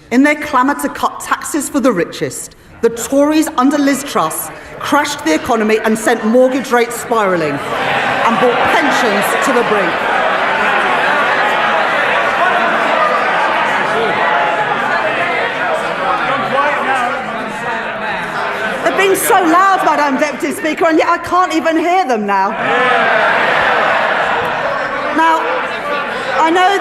in their clamour to cut taxes for the richest, the Tories under Liz Truss crashed the economy and sent mortgage rates spiralling and brought pensions to the brink. Being so loud, Madam Deputy Speaker, and yet I can't even hear them now. Now, I know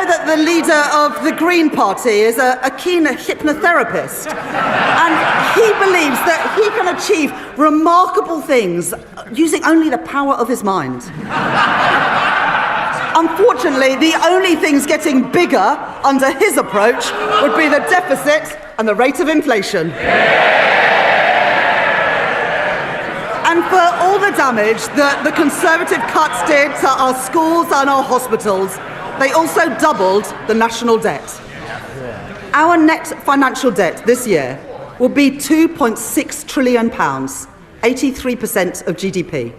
that the leader of the Green Party is a keen hypnotherapist, and he believes that he can achieve remarkable things using only the power of his mind. Unfortunately, the only things getting bigger under his approach would be the deficit and the rate of inflation. And for all the damage that the Conservative cuts did to our schools and our hospitals, They also doubled the national debt. Our net financial debt this year will be £2.6 trillion, 83% of GDP,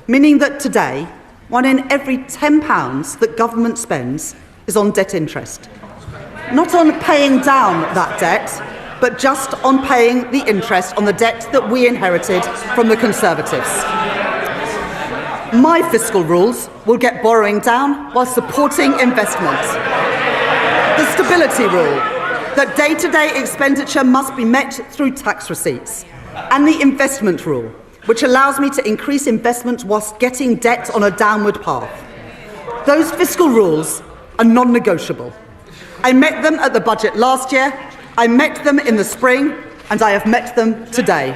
meaning that today, 1 in every £10 that government spends is on debt interest. Not on paying down that debt, but just on paying the interest on the debt that we inherited from the Conservatives. My fiscal rules will get borrowing down while supporting investment. The stability rule, that day-to-day expenditure must be met through tax receipts. And the investment rule, which allows me to increase investment whilst getting debt on a downward path. Those fiscal rules are non-negotiable. I met them at the budget last year, I met them in the spring, and I have met them today.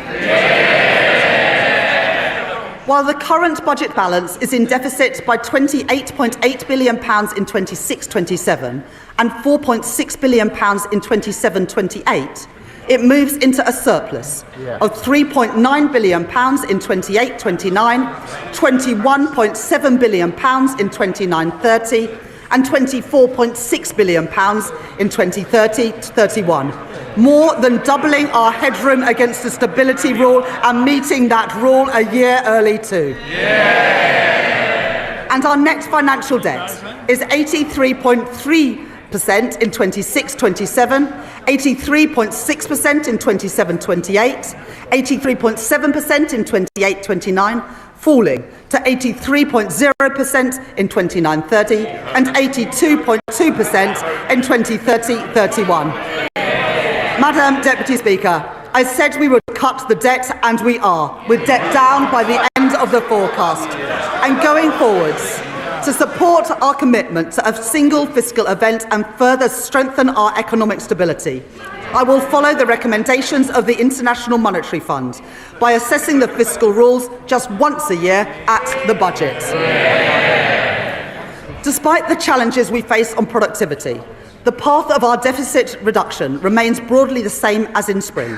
While the current budget balance is in deficit by £28.8 billion in 26-27 and £4.6 billion in 27-28, it moves into a surplus of £3.9 billion in 28-29, £21.7 billion in 29-30, and £24.6 billion in 2030-31. More than doubling our headroom against the stability rule and meeting that rule a year early too. And our net financial debt is 83.3% in 26-27, 83.6% in 27-28, 83.7% in 28-29, falling to 83.0% in 29-30 and 82.2% in 2030-31. Madam Deputy Speaker, I said we would cut the debt, and we are, with debt down by the end of the forecast. And going forwards, to support our commitment to a single fiscal event and further strengthen our economic stability, I will follow the recommendations of the International Monetary Fund by assessing the fiscal rules just once a year at the budget. Despite the challenges we face on productivity, the path of our deficit reduction remains broadly the same as in spring.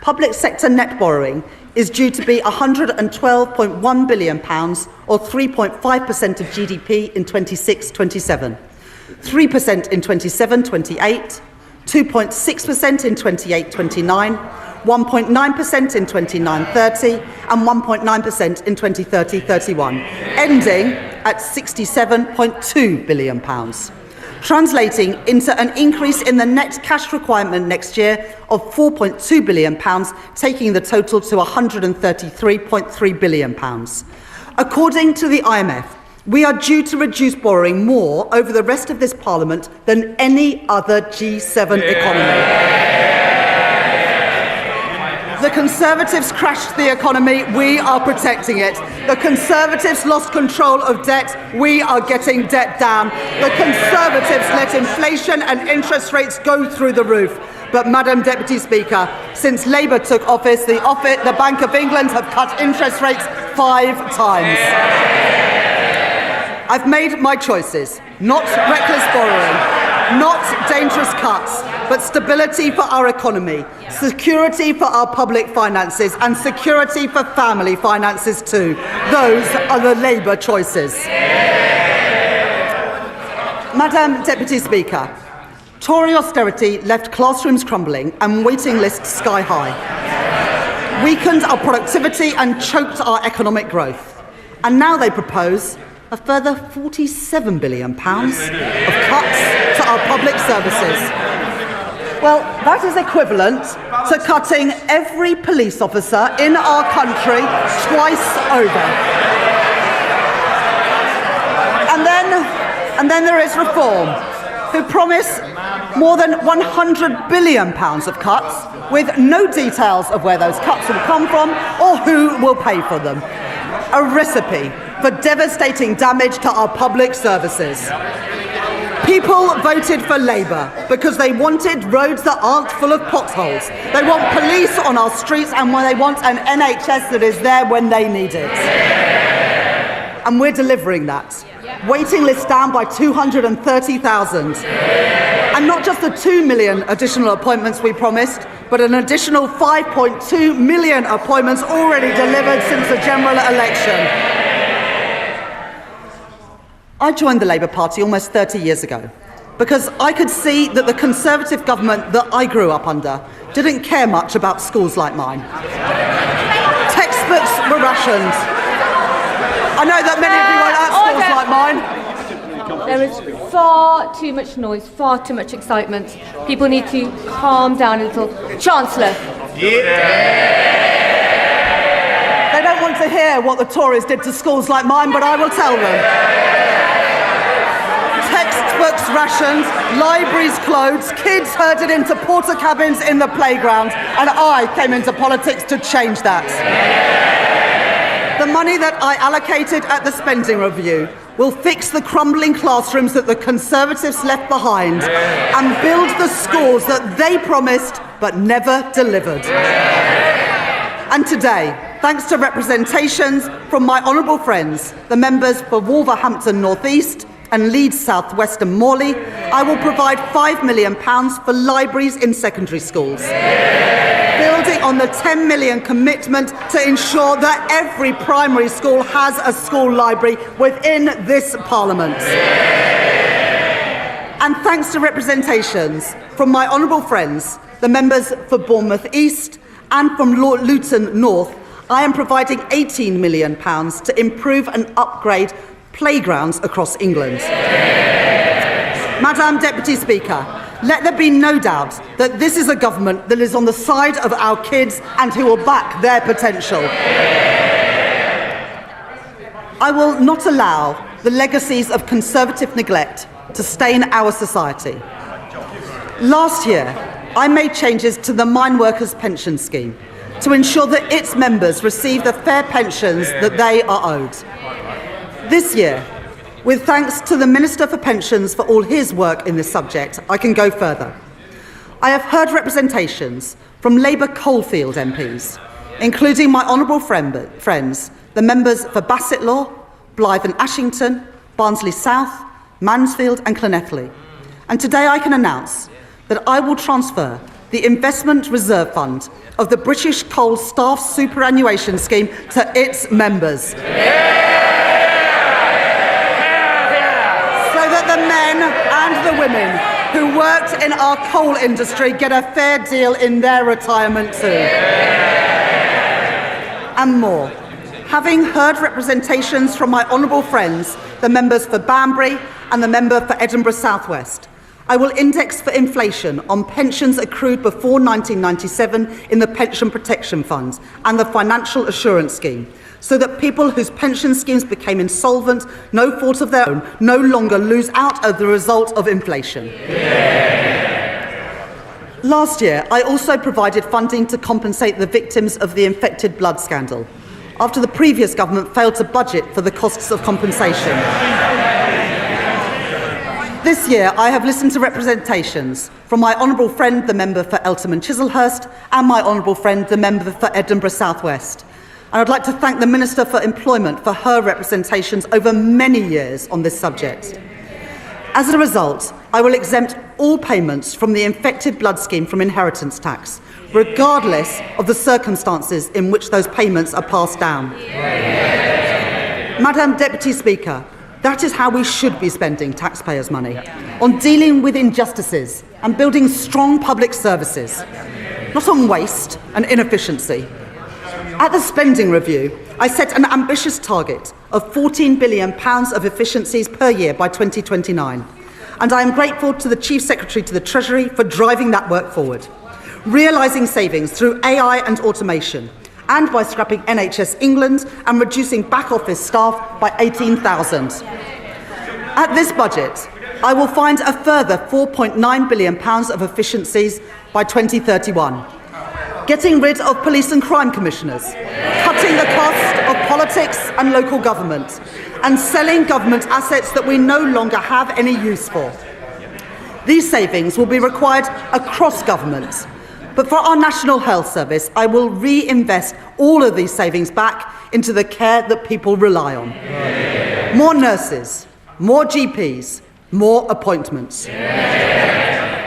Public sector net borrowing is due to be £112.1 billion, or 3.5% of GDP in 26-27, 3% in 27-28, 2.6% in 28-29, 1.9% in 29-30, and 1.9% in 2030-31, ending at £67.2 billion, translating into an increase in the net cash requirement next year of £4.2 billion, taking the total to £133.3 billion. According to the IMF, we are due to reduce borrowing more over the rest of this Parliament than any other G7 economy. The Conservatives crashed the economy, we are protecting it. The Conservatives lost control of debt, we are getting debt down. The Conservatives let inflation and interest rates go through the roof. But, Madam Deputy Speaker, since Labour took office, the Bank of England have cut interest rates 5 times. I've made my choices. Not reckless borrowing, not dangerous cuts, but stability for our economy, security for our public finances, and security for family finances too. Those are the Labour choices. Madam Deputy Speaker, Tory austerity left classrooms crumbling and waiting lists sky high, weakened our productivity and choked our economic growth. And now they propose a further £47 billion of cuts to our public services. Well, that is equivalent to cutting every police officer in our country twice over. And then there is Reform, who promise more than £100 billion of cuts with no details of where those cuts will come from or who will pay for them. A recipe for devastating damage to our public services. People voted for Labour because they wanted roads that aren't full of potholes. They want police on our streets, and they want an NHS that is there when they need it. And we're delivering that. Waiting lists down by 230,000. And not just the 2 million additional appointments we promised, but an additional 5.2 million appointments already delivered since the general election. I joined the Labour Party almost 30 years ago because I could see that the Conservative government that I grew up under didn't care much about schools like mine. Textbooks were rationed. I know that many of you weren't at schools like mine. There is far too much noise, far too much excitement. People need to calm down a little. Chancellor. They don't want to hear what the Tories did to schools like mine, but I will tell them. Textbooks rationed, libraries closed, kids herded into porter cabins in the playground, and I came into politics to change that. The money that I allocated at the spending review will fix the crumbling classrooms that the Conservatives left behind and build the schools that they promised but never delivered. And today, thanks to representations from my honourable friends, the members for Wolverhampton North East and Leeds South West and Morley, I will provide £5 million for libraries in secondary schools, building on the £10 million commitment to ensure that every primary school has a school library within this Parliament. And thanks to representations from my honourable friends, the members for Bournemouth East and from Luton North, I am providing £18 million to improve and upgrade playgrounds across England. Madam Deputy Speaker, let there be no doubt that this is a government that is on the side of our kids and who will back their potential. I will not allow the legacies of Conservative neglect to stain our society. Last year, I made changes to the Mine Workers Pension Scheme to ensure that its members receive the fair pensions that they are owed. This year, with thanks to the Minister for Pensions for all his work in this subject, I can go further. I have heard representations from Labour Coalfield MPs, including my honourable friends, the members for Bassetlaw, Blythe and Ashington, Barnsley South, Mansfield and Llanelli. And today I can announce that I will transfer the Investment Reserve Fund of the British Coal Staff Superannuation Scheme to its members. The men and the women who worked in our coal industry get a fair deal in their retirement too. And more. Having heard representations from my honourable friends, the members for Banbury and the member for Edinburgh South West, I will index for inflation on pensions accrued before 1997 in the Pension Protection Fund and the Financial Assurance Scheme, so that people whose pension schemes became insolvent, no fault of their own, no longer lose out as the result of inflation. Last year, I also provided funding to compensate the victims of the infected blood scandal, after the previous government failed to budget for the costs of compensation. This year, I have listened to representations from my honourable friend, the member for Eltham and Chislehurst, and my honourable friend, the member for Edinburgh South West. And I'd like to thank the Minister for Employment for her representations over many years on this subject. As a result, I will exempt all payments from the infected blood scheme from inheritance tax, regardless of the circumstances in which those payments are passed down. Madam Deputy Speaker, that is how we should be spending taxpayers' money, on dealing with injustices and building strong public services, not on waste and inefficiency. At the spending review, I set an ambitious target of £14 billion of efficiencies per year by 2029, and I am grateful to the Chief Secretary to the Treasury for driving that work forward, realising savings through AI and automation, and by scrapping NHS England and reducing back-office staff by 18,000. At this budget, I will find a further £4.9 billion of efficiencies by 2031. Getting rid of police and crime commissioners, cutting the cost of politics and local government, and selling government assets that we no longer have any use for. These savings will be required across government, but for our National Health Service, I will reinvest all of these savings back into the care that people rely on. More nurses, more GPs, more appointments.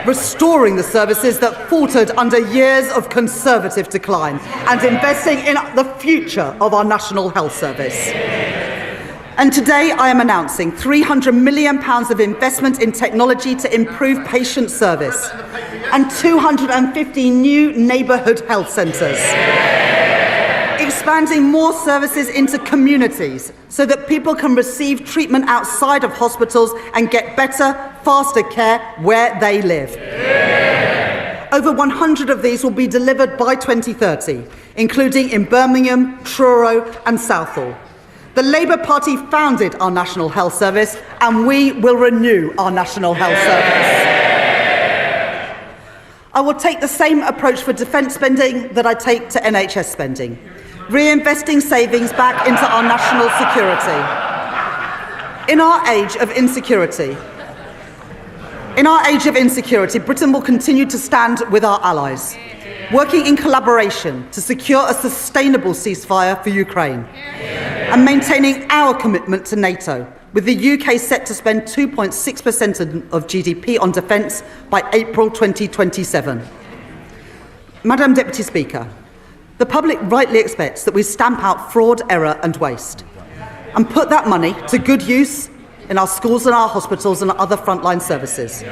Restoring the services that faltered under years of Conservative decline and investing in the future of our National Health Service. And today I am announcing £300 million of investment in technology to improve patient service and 250 new neighbourhood health centres. Expanding more services into communities so that people can receive treatment outside of hospitals and get better, faster care where they live. Over 100 of these will be delivered by 2030, including in Birmingham, Truro and Southall. The Labour Party founded our National Health Service, and we will renew our National Health Service. I will take the same approach for defence spending that I take to NHS spending, reinvesting savings back into our national security. In our age of insecurity, Britain will continue to stand with our allies, working in collaboration to secure a sustainable ceasefire for Ukraine and maintaining our commitment to NATO, with the UK set to spend 2.6% of GDP on defence by April 2027. Madam Deputy Speaker, the public rightly expects that we stamp out fraud, error and waste and put that money to good use in our schools and our hospitals and other frontline services.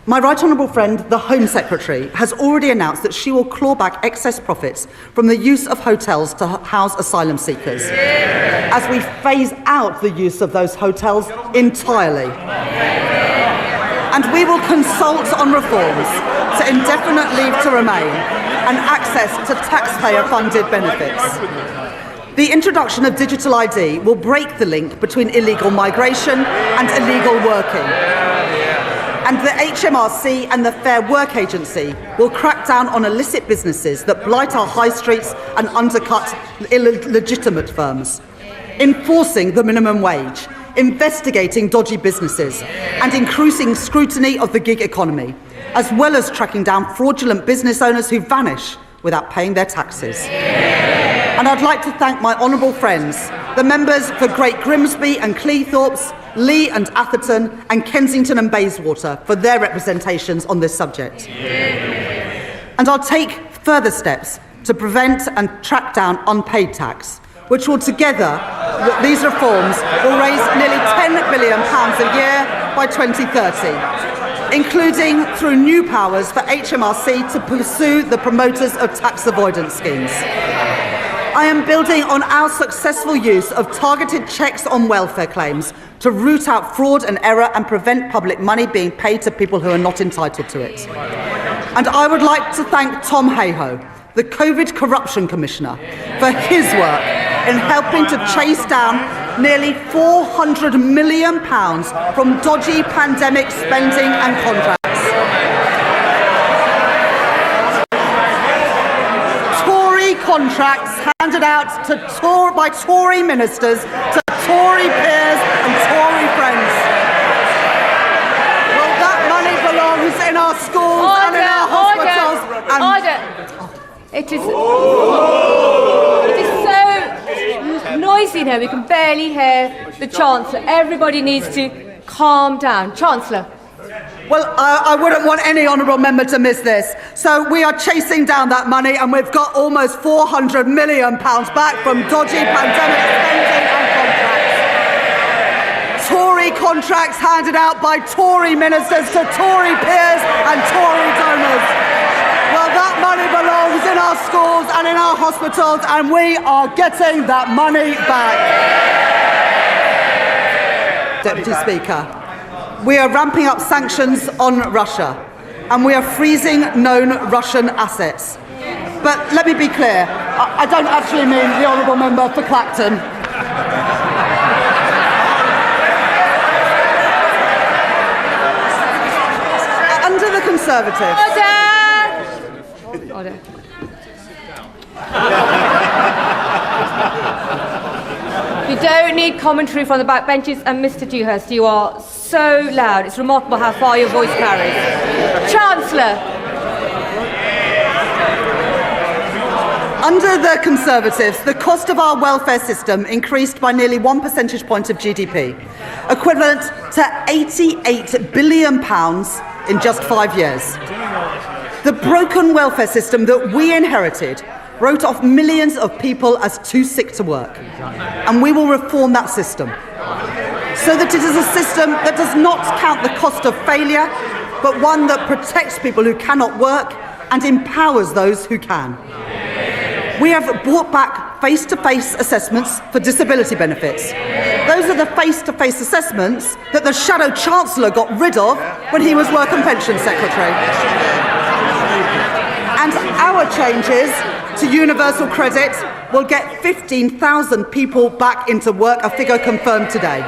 My right honourable friend, the Home Secretary, has already announced that she will claw back excess profits from the use of hotels to house asylum seekers, as we phase out the use of those hotels entirely. And we will consult on reforms to indefinite leave to remain and access to taxpayer-funded benefits. The introduction of digital ID will break the link between illegal migration and illegal working. And the HMRC and the Fair Work Agency will crack down on illicit businesses that blight our high streets and undercut illegitimate firms, enforcing the minimum wage, investigating dodgy businesses, and increasing scrutiny of the gig economy, as well as tracking down fraudulent business owners who vanish without paying their taxes. And I'd like to thank my honourable friends, the members for Great Grimsby and Cleethorpes, Lee and Atherton, and Kensington and Bayswater for their representations on this subject. And I'll take further steps to prevent and track down unpaid tax, which will together, these reforms will raise nearly £10 billion a year by 2030, including through new powers for HMRC to pursue the promoters of tax avoidance schemes. I am building on our successful use of targeted checks on welfare claims to root out fraud and error and prevent public money being paid to people who are not entitled to it. And I would like to thank Tom Hayhoe, the COVID Corruption Commissioner, for his work in helping to chase down nearly £400 million from dodgy pandemic spending and contracts. Contracts handed out by Tory ministers to Tory peers and Tory friends. Well, that money belongs in our schools and in our hospitals. It is so noisy now, we can barely hear the Chancellor. Everybody needs to calm down. Chancellor. Well, I wouldn't want any honourable member to miss this. So we are chasing down that money, and we've got almost £400 million back from dodgy pandemic spending and contracts. Tory contracts handed out by Tory ministers to Tory peers and Tory donors. Well, that money belongs in our schools and in our hospitals, and we are getting that money back. Deputy Speaker. We are ramping up sanctions on Russia, and we are freezing known Russian assets. But let me be clear, I don't actually mean the honourable member for Clacton. Under the Conservatives... Order. You don't need commentary from the backbenches, and Mr. Dewhurst, you are so loud. It's remarkable how far your voice carries. Chancellor. Under the Conservatives, the cost of our welfare system increased by nearly 1 percentage point of GDP, equivalent to £88 billion in just 5 years. The broken welfare system that we inherited wrote off millions of people as too sick to work. And we will reform that system so that it is a system that does not count the cost of failure, but one that protects people who cannot work and empowers those who can. We have brought back face-to-face assessments for disability benefits. Those are the face-to-face assessments that the Shadow Chancellor got rid of when he was Work and Pension Secretary. And our changes to universal credit will get 15,000 people back into work, a figure confirmed today.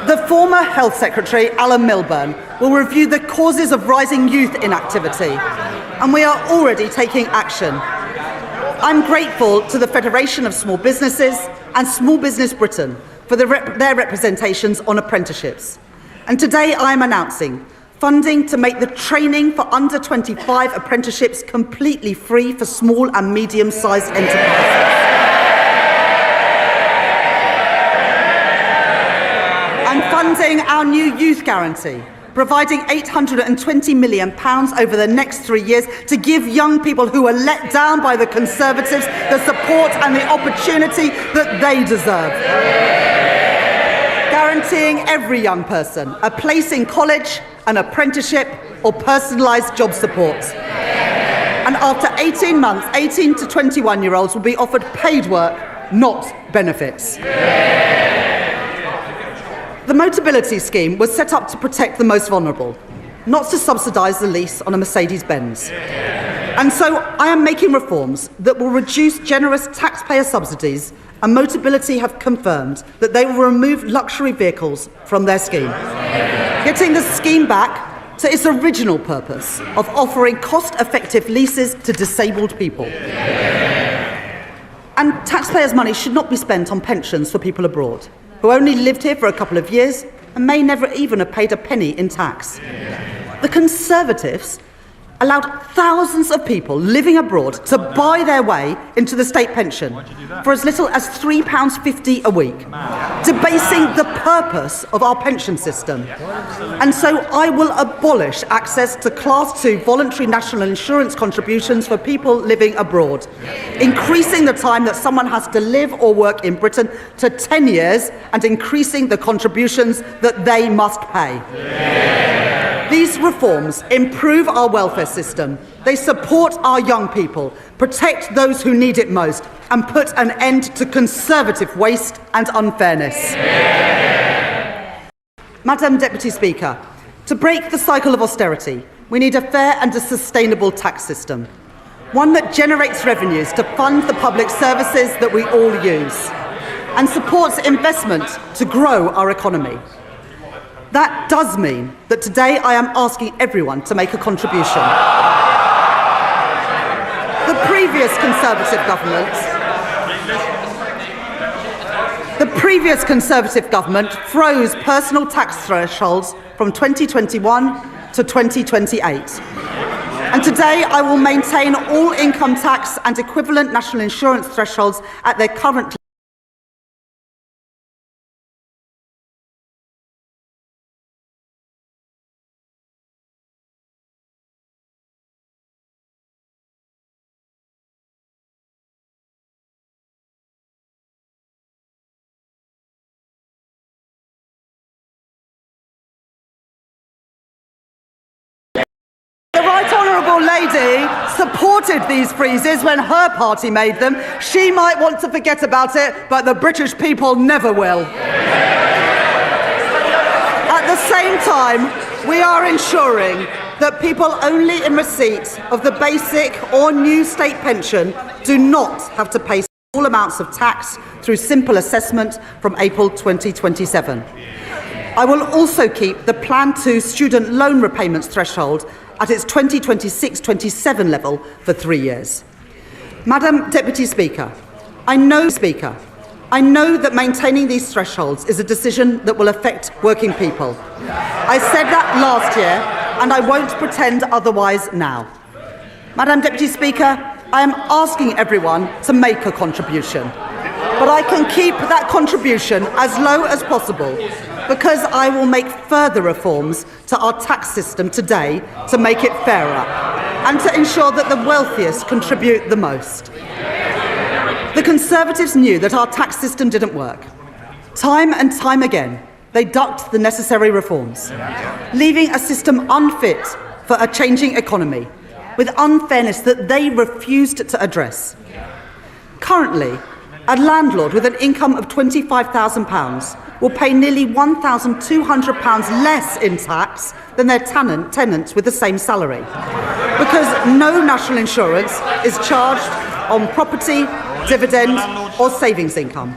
The former Health Secretary, Alan Milburn, will review the causes of rising youth inactivity, and we are already taking action. I'm grateful to the Federation of Small Businesses and Small Business Britain for their representations on apprenticeships. And today I am announcing funding to make the training for under 25 apprenticeships completely free for small and medium-sized enterprises. And funding our new youth guarantee, providing £820 million over the next 3 years to give young people who are let down by the Conservatives the support and the opportunity that they deserve. Guaranteeing every young person a place in college, an apprenticeship or personalised job support. And after 18 months, 18 to 21-year-olds will be offered paid work, not benefits. The Motability Scheme was set up to protect the most vulnerable, not to subsidise the lease on a Mercedes-Benz. And so I am making reforms that will reduce generous taxpayer subsidies, and Motability have confirmed that they will remove luxury vehicles from their scheme, getting the scheme back to its original purpose of offering cost-effective leases to disabled people. And taxpayers' money should not be spent on pensions for people abroad, who only lived here for a couple of years and may never even have paid a penny in tax. The Conservatives allowed thousands of people living abroad to buy their way into the state pension for as little as £3.50 a week, debasing the purpose of our pension system. And so I will abolish access to Class 2 voluntary national insurance contributions for people living abroad, increasing the time that someone has to live or work in Britain to 10 years and increasing the contributions that they must pay. These reforms improve our welfare system, they support our young people, protect those who need it most, and put an end to Conservative waste and unfairness. Madam Deputy Speaker, to break the cycle of austerity, we need a fair and a sustainable tax system, one that generates revenues to fund the public services that we all use, and supports investment to grow our economy. That does mean that today I am asking everyone to make a contribution. The previous Conservative government froze personal tax thresholds from 2021 to 2028. And today I will maintain all income tax and equivalent national insurance thresholds at their current lady supported these freezes when her party made them. She might want to forget about it, but the British people never will. At the same time, we are ensuring that people only in receipt of the basic or new state pension do not have to pay small amounts of tax through simple assessment from April 2027. I will also keep the Plan 2 student loan repayments threshold at its 2026-27 level for 3 years. Madam Deputy Speaker, I know that maintaining these thresholds is a decision that will affect working people. I said that last year, and I won't pretend otherwise now. Madam Deputy Speaker, I am asking everyone to make a contribution, but I can keep that contribution as low as possible because I will make further reforms to our tax system today to make it fairer. and to ensure that the wealthiest contribute the most. The Conservatives knew that our tax system didn't work. Time and time again, they ducked the necessary reforms, leaving a system unfit for a changing economy, with unfairness that they refused to address. Currently, a landlord with an income of £25,000 will pay nearly £1,200 less in tax than their tenants with the same salary, because no national insurance is charged on property, dividend or savings income.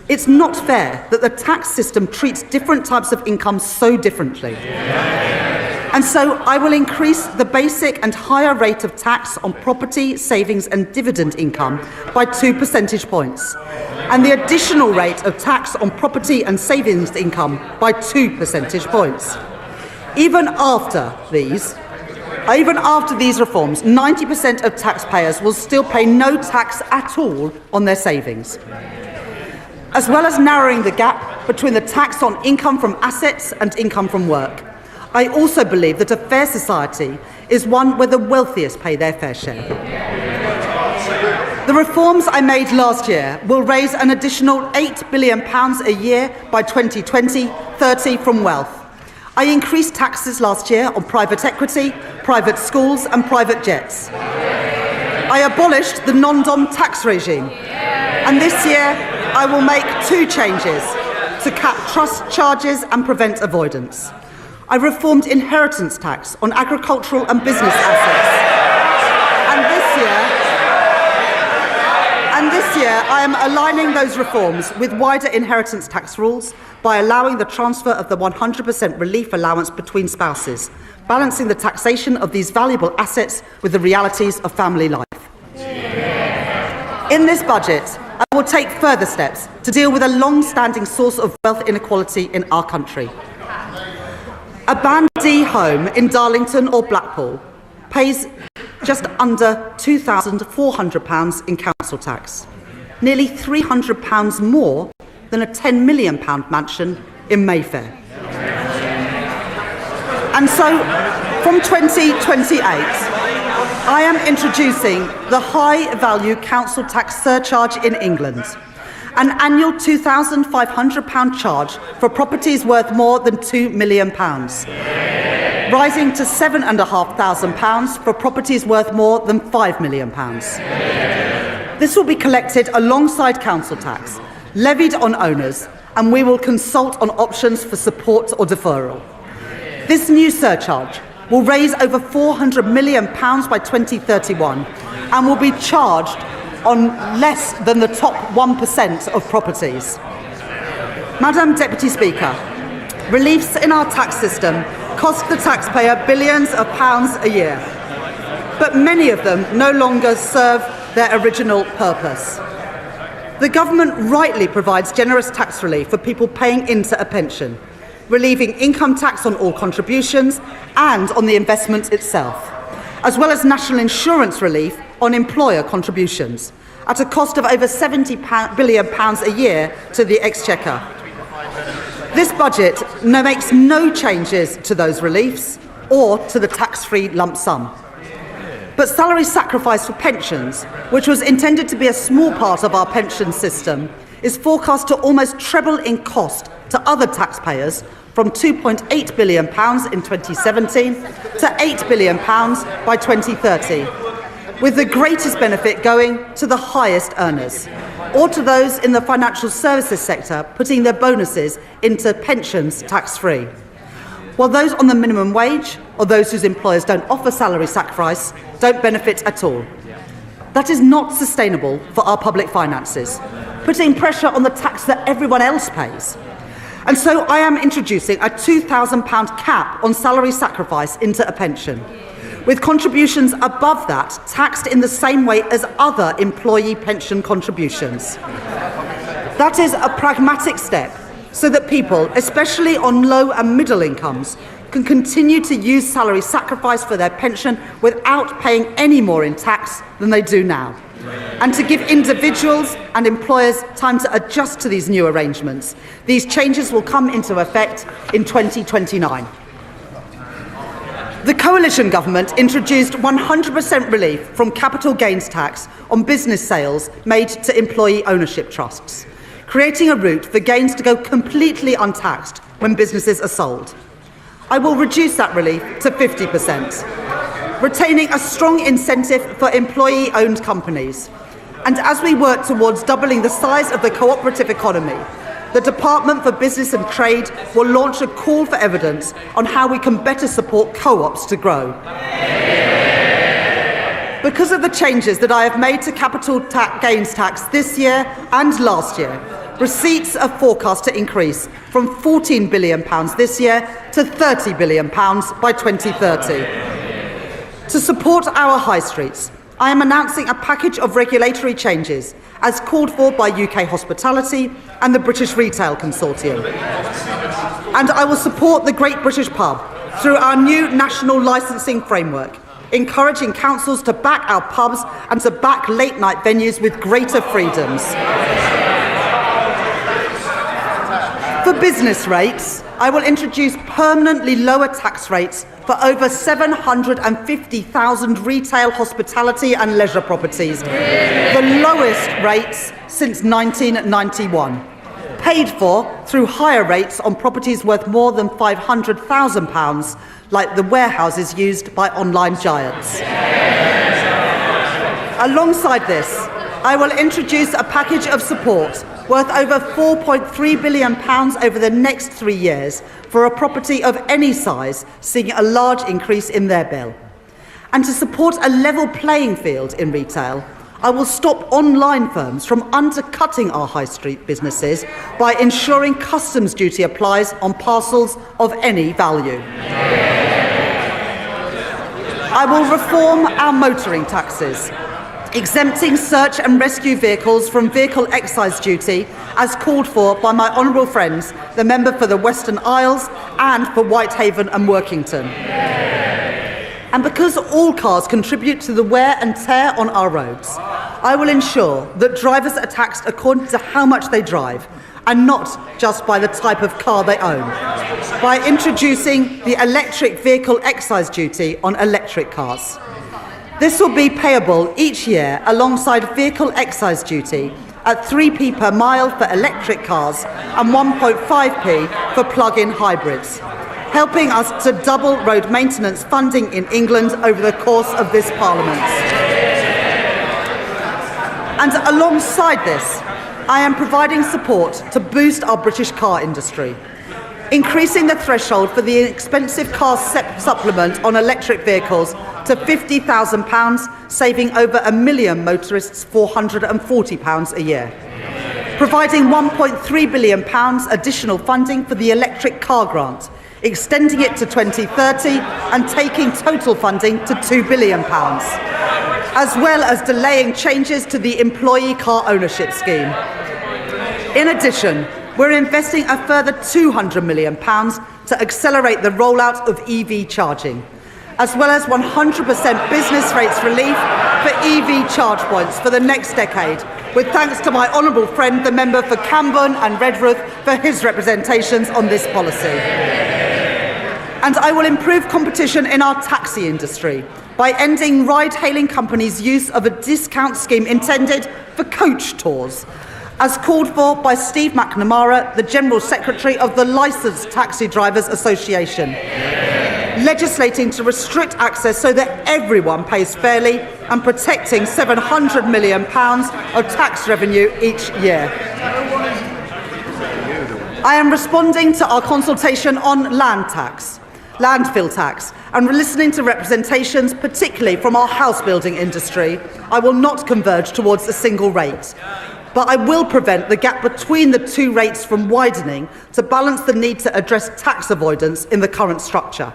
It's not fair that the tax system treats different types of income so differently. And so I will increase the basic and higher rate of tax on property, savings and dividend income by 2 percentage points, and the additional rate of tax on property and savings income by 2 percentage points. Even after these reforms, 90% of taxpayers will still pay no tax at all on their savings. As well as narrowing the gap between the tax on income from assets and income from work, I also believe that a fair society is one where the wealthiest pay their fair share. The reforms I made last year will raise an additional £8 billion a year by 2020-30 from wealth. I increased taxes last year on private equity, private schools and private jets. I abolished the non-dom tax regime. And this year, I will make 2 changes to cap trust charges and prevent avoidance. I reformed inheritance tax on agricultural and business assets. And this year, I am aligning those reforms with wider inheritance tax rules by allowing the transfer of the 100% relief allowance between spouses, balancing the taxation of these valuable assets with the realities of family life. In this budget, I will take further steps to deal with a long-standing source of wealth inequality in our country. A Band D home in Darlington or Blackpool pays just under £2,400 in council tax, nearly £300 more than a £10 million mansion in Mayfair. And so, from 2028, I am introducing the high-value council tax surcharge in England, an annual £2,500 charge for properties worth more than £2 million, rising to £7,500 for properties worth more than £5 million. This will be collected alongside council tax, levied on owners, and we will consult on options for support or deferral. This new surcharge will raise over £400 million by 2031 and will be charged on less than the top 1% of properties. Madam Deputy Speaker, reliefs in our tax system cost the taxpayer billions of pounds a year, but many of them no longer serve their original purpose. The government rightly provides generous tax relief for people paying into a pension, relieving income tax on all contributions and on the investment itself, as well as national insurance relief on employer contributions, at a cost of over £70 billion a year to the Exchequer. This budget makes no changes to those reliefs or to the tax-free lump sum. But salary sacrifice for pensions, which was intended to be a small part of our pension system, is forecast to almost treble in cost to other taxpayers, from £2.8 billion in 2017 to £8 billion by 2030, with the greatest benefit going to the highest earners, or to those in the financial services sector putting their bonuses into pensions tax-free, while those on the minimum wage or those whose employers don't offer salary sacrifice don't benefit at all. That is not sustainable for our public finances, putting pressure on the tax that everyone else pays. And so I am introducing a £2,000 cap on salary sacrifice into a pension, with contributions above that taxed in the same way as other employee pension contributions. That is a pragmatic step so that people, especially on low and middle incomes, can continue to use salary sacrifice for their pension without paying any more in tax than they do now, and to give individuals and employers time to adjust to these new arrangements. These changes will come into effect in 2029. The coalition government introduced 100% relief from capital gains tax on business sales made to employee ownership trusts, creating a route for gains to go completely untaxed when businesses are sold. I will reduce that relief to 50%, retaining a strong incentive for employee-owned companies. And as we work towards doubling the size of the cooperative economy, the Department for Business and Trade will launch a call for evidence on how we can better support co-ops to grow. Because of the changes that I have made to capital gains tax this year and last year, receipts are forecast to increase from £14 billion this year to £30 billion by 2030. To support our high streets, I am announcing a package of regulatory changes as called for by UK Hospitality and the British Retail Consortium. And I will support the Great British Pub through our new national licensing framework, encouraging councils to back our pubs and to back late-night venues with greater freedoms. For business rates, I will introduce permanently lower tax rates for over 750,000 retail, hospitality and leisure properties, the lowest rates since 1991, paid for through higher rates on properties worth more than £500,000, like the warehouses used by online giants. Alongside this, I will introduce a package of support worth over £4.3 billion over the next 3 years for a property of any size seeing a large increase in their bill. And to support a level playing field in retail, I will stop online firms from undercutting our high street businesses by ensuring customs duty applies on parcels of any value. I will reform our motoring taxes, exempting search and rescue vehicles from vehicle excise duty as called for by my honourable friends, the member for the Western Isles and for Whitehaven and Workington. And because all cars contribute to the wear and tear on our roads, I will ensure that drivers are taxed according to how much they drive and not just by the type of car they own, by introducing the electric vehicle excise duty on electric cars. This will be payable each year alongside vehicle excise duty at 3p per mile for electric cars and 1.5p for plug-in hybrids, helping us to double road maintenance funding in England over the course of this Parliament. And alongside this, I am providing support to boost our British car industry, increasing the threshold for the expensive car supplement on electric vehicles to £50,000, saving over 1 million motorists £440 a year. Providing £1.3 billion additional funding for the electric car grant, extending it to 2030 and taking total funding to £2 billion, as well as delaying changes to the employee car ownership scheme. In addition, we're investing a further £200 million to accelerate the rollout of EV charging, as well as 100% business rates relief for EV charge points for the next decade, with thanks to my honourable friend, the member for Camborne and Redruth, for his representations on this policy. And I will improve competition in our taxi industry by ending ride-hailing companies' use of a discount scheme intended for coach tours, as called for by Steve McNamara, the General Secretary of the Licensed Taxi Drivers Association, legislating to restrict access so that everyone pays fairly and protecting £700 million of tax revenue each year. I am responding to our consultation on landfill tax, and listening to representations, particularly from our house building industry. I will not converge towards a single rate, but I will prevent the gap between the two rates from widening to balance the need to address tax avoidance in the current structure.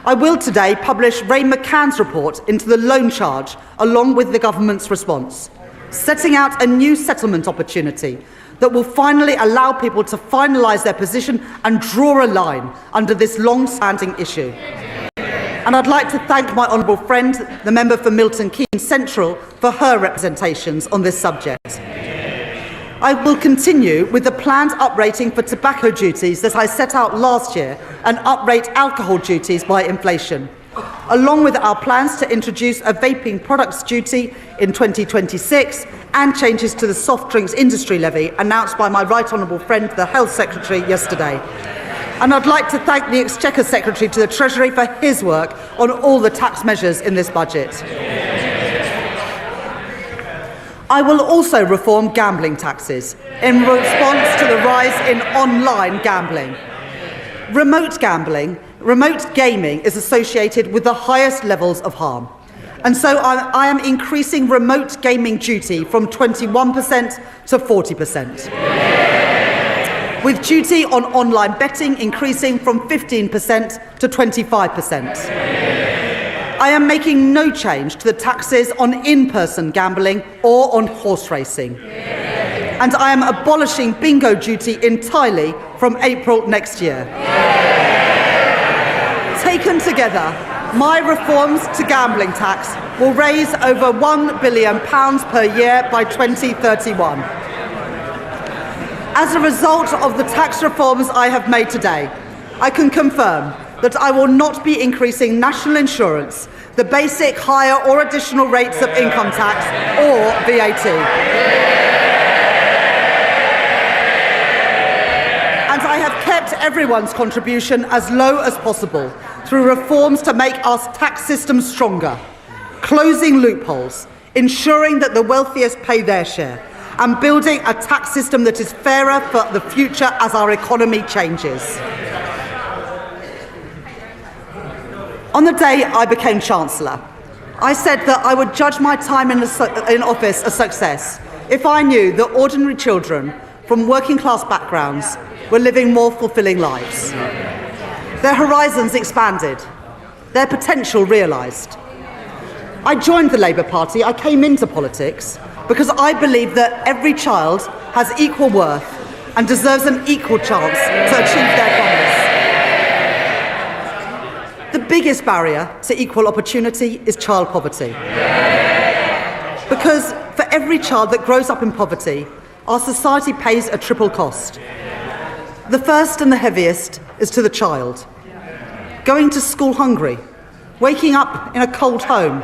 I will today publish Ray McCann's report into the loan charge along with the government's response, setting out a new settlement opportunity that will finally allow people to finalise their position and draw a line under this long-standing issue. And I'd like to thank my honourable friend, the member for Milton Keynes Central, for her representations on this subject. I will continue with the planned uprating for tobacco duties that I set out last year and uprate alcohol duties by inflation, along with our plans to introduce a vaping products duty in 2026 and changes to the soft drinks industry levy announced by my right honourable friend, the Health Secretary, yesterday. And I'd like to thank the Exchequer Secretary to the Treasury for his work on all the tax measures in this budget. I will also reform gambling taxes in response to the rise in online gambling. Remote gaming is associated with the highest levels of harm. And so I am increasing remote gaming duty from 21% to 40%. With duty on online betting increasing from 15% to 25%. I am making no change to the taxes on in-person gambling or on horse racing. And I am abolishing bingo duty entirely from April next year. Taken together, my reforms to gambling tax will raise over £1 billion per year by 2031. As a result of the tax reforms I have made today, I can confirm that I will not be increasing national insurance, the basic, higher or additional rates of income tax or VAT. And I have kept everyone's contribution as low as possible through reforms to make our tax system stronger, closing loopholes, ensuring that the wealthiest pay their share, and building a tax system that is fairer for the future as our economy changes. On the day I became Chancellor, I said that I would judge my time in office a success if I knew that ordinary children from working class backgrounds were living more fulfilling lives. Their horizons expanded, their potential realised. I joined the Labour Party, I came into politics because I believe that every child has equal worth and deserves an equal chance to achieve their promise. The biggest barrier to equal opportunity is child poverty. Because for every child that grows up in poverty, our society pays a triple cost. The first and the heaviest is to the child. Going to school hungry, waking up in a cold home,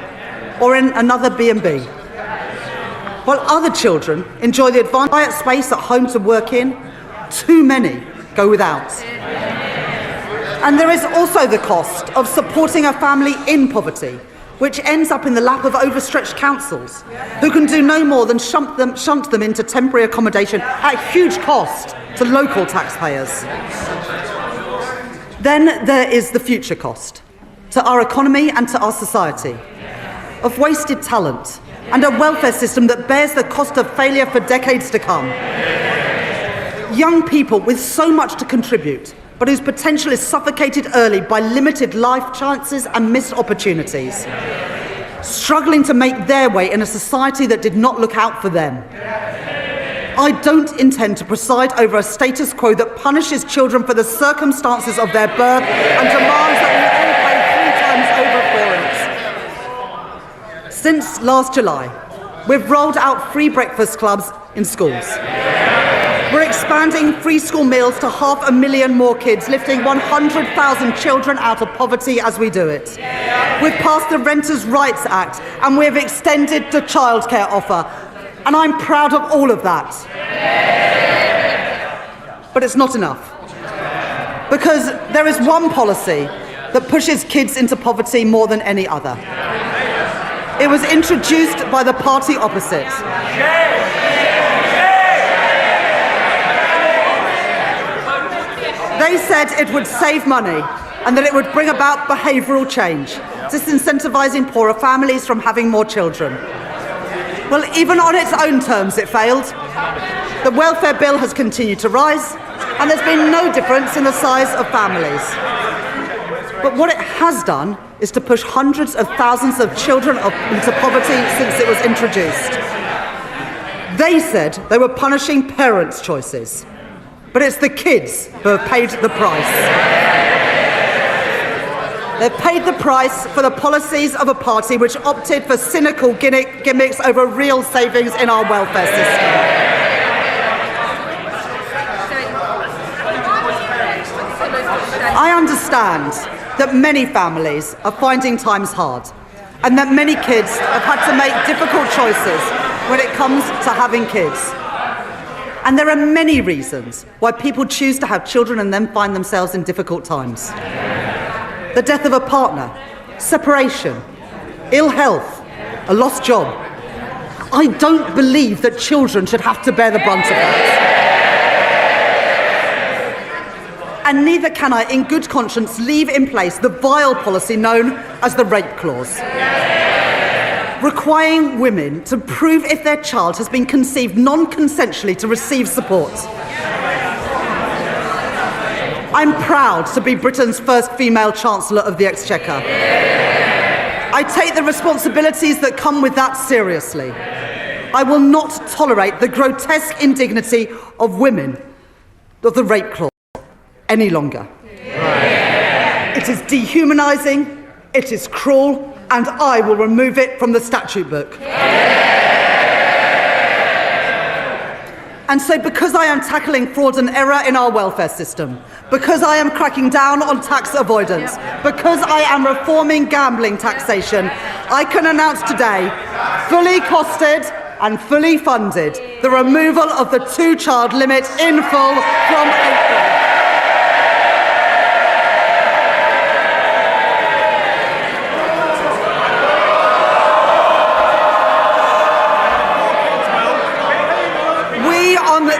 or in another B&B. While other children enjoy the advanced quiet space at home to work in, too many go without. And there is also the cost of supporting a family in poverty, which ends up in the lap of overstretched councils, who can do no more than shunt them into temporary accommodation at huge cost to local taxpayers. Then there is the future cost, to our economy and to our society, of wasted talent and a welfare system that bears the cost of failure for decades to come. Young people with so much to contribute, but whose potential is suffocated early by limited life chances and missed opportunities, struggling to make their way in a society that did not look out for them. I don't intend to preside over a status quo that punishes children for the circumstances of their birth and demands that we all pay 3 times over for it. Since last July, we've rolled out free breakfast clubs in schools. We're expanding free school meals to 500,000 more kids, lifting 100,000 children out of poverty as we do it. We've passed the Renters' Rights Act and we've extended the childcare offer. And I'm proud of all of that. But it's not enough. Because there is one policy that pushes kids into poverty more than any other. It was introduced by the party opposite. They said it would save money and that it would bring about behavioural change, disincentivising poorer families from having more children. Well, even on its own terms, it failed. The welfare bill has continued to rise, and there's been no difference in the size of families. But what it has done is to push hundreds of thousands of children into poverty since it was introduced. They said they were punishing parents' choices, but it's the kids who have paid the price. They've paid the price for the policies of a party which opted for cynical gimmicks over real savings in our welfare system. understand that many families are finding times hard and that many kids have had to make difficult choices when it comes to having kids. And there are many reasons why people choose to have children and then find themselves in difficult times. The death of a partner, separation, ill health, a lost job. I don't believe that children should have to bear the brunt of that. And neither can I, in good conscience, leave in place the vile policy known as the rape clause, requiring women to prove if their child has been conceived non-consensually to receive support. I'm proud to be Britain's first female Chancellor of the Exchequer. I take the responsibilities that come with that seriously. I will not tolerate the grotesque indignity of women of the rape clause any longer. It is dehumanising, it is cruel, and I will remove it from the statute book. And so because I am tackling fraud and error in our welfare system, because I am cracking down on tax avoidance, because I am reforming gambling taxation, I can announce today, fully costed and fully funded, the removal of the two-child limit in full from April.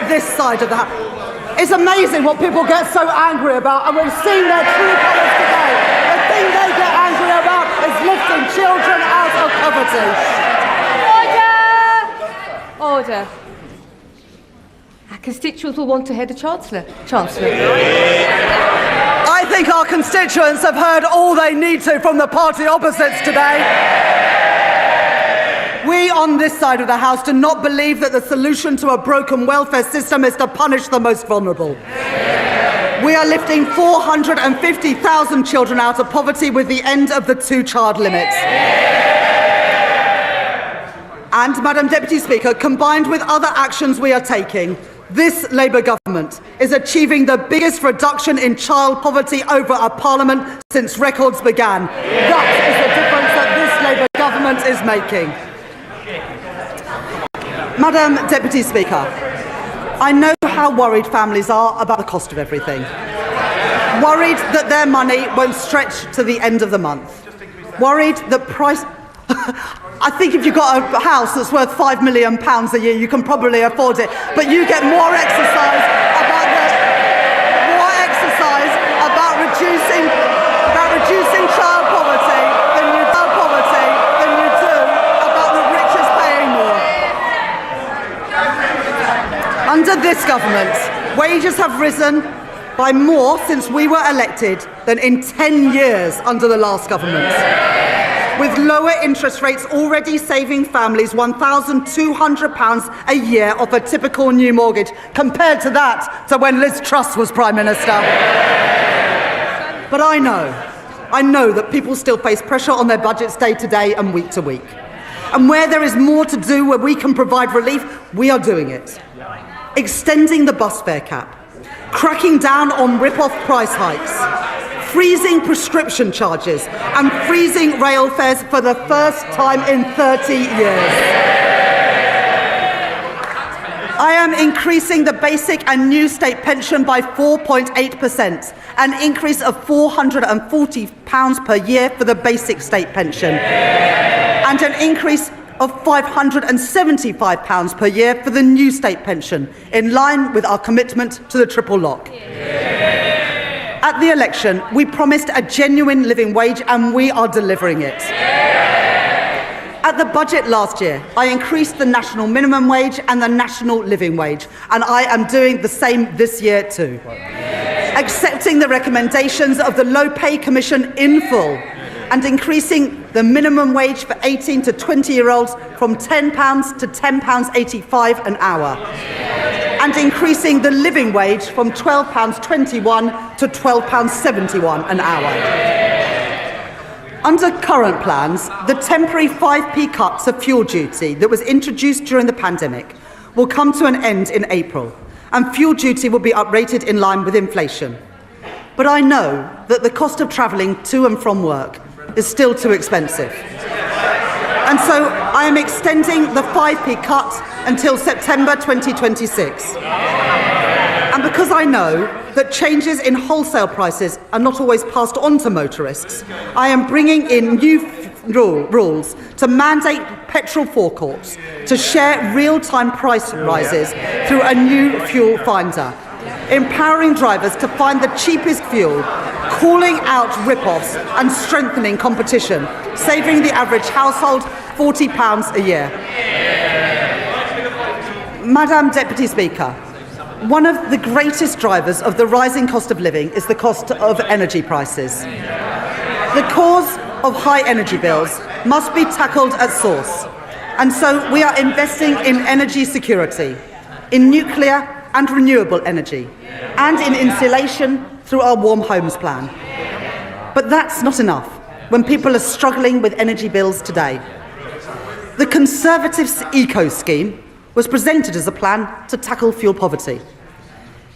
This side of the house. It's amazing what people get so angry about, and we've seen their true colours today. The thing they get angry about is lifting children out of poverty. Order! Order. Our constituents will want to hear the Chancellor. Chancellor. I think our constituents have heard all they need to from the party opposites today. We on this side of the House do not believe that the solution to a broken welfare system is to punish the most vulnerable. We are lifting 450,000 children out of poverty with the end of the two-child limit. And, Madam Deputy Speaker, combined with other actions we are taking, this Labour government is achieving the biggest reduction in child poverty over a parliament since records began. That is the difference that this Labour government is making. Madam Deputy Speaker, I know how worried families are about the cost of everything. Worried that their money won't stretch to the end of the month. Worried that price... I think if you've got a house that's worth £5 million a year, you can probably afford it. But you get more exercise about reducing child poverty than you do about the richest paying more. Under this government, wages have risen by more since we were elected than in 10 years under the last government. With lower interest rates already saving families £1,200 a year off a typical new mortgage, compared to that to when Liz Truss was Prime Minister. But I know that people still face pressure on their budgets day to day and week to week. And where there is more to do, where we can provide relief, we are doing it. Extending the bus fare cap, cracking down on rip-off price hikes, freezing prescription charges and freezing rail fares for the first time in 30 years. I am increasing the basic and new state pension by 4.8%, an increase of £440 per year for the basic state pension, and an increase of £575 per year for the new state pension, in line with our commitment to the triple lock. At the election, we promised a genuine living wage, and we are delivering it. At the budget last year, I increased the national minimum wage and the national living wage, and I am doing the same this year too. Accepting the recommendations of the Low Pay Commission in full, and increasing the minimum wage for 18 to 20-year-olds from £10 to £10.85 an hour, and increasing the living wage from £12.21 to £12.71 an hour. Under current plans, the temporary 5p cut to fuel duty that was introduced during the pandemic will come to an end in April, and fuel duty will be uprated in line with inflation. But I know that the cost of travelling to and from work is still too expensive. And so I am extending the 5p cut until September 2026. And because I know that changes in wholesale prices are not always passed on to motorists, I am bringing in new rules to mandate petrol forecourts to share real-time price rises through a new fuel finder, empowering drivers to find the cheapest fuel, calling out rip-offs and strengthening competition, saving the average household £40 a year. Madam Deputy Speaker, one of the greatest drivers of the rising cost of living is the cost of energy prices. The cause of high energy bills must be tackled at source, and so we are investing in energy security, in nuclear and renewable energy, and in insulation through our Warm Homes Plan. But that's not enough when people are struggling with energy bills today. The Conservatives' Eco Scheme was presented as a plan to tackle fuel poverty.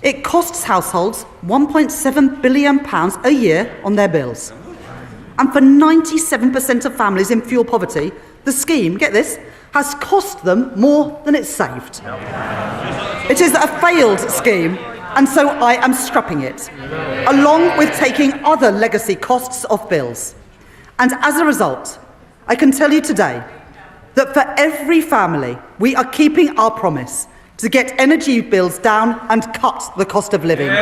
It costs households £1.7 billion a year on their bills. And for 97% of families in fuel poverty, the scheme, get this, has cost them more than it's saved. It is a failed scheme, and so I am scrapping it, along with taking other legacy costs off bills. And as a result, I can tell you today that for every family, we are keeping our promise to get energy bills down and cut the cost of living.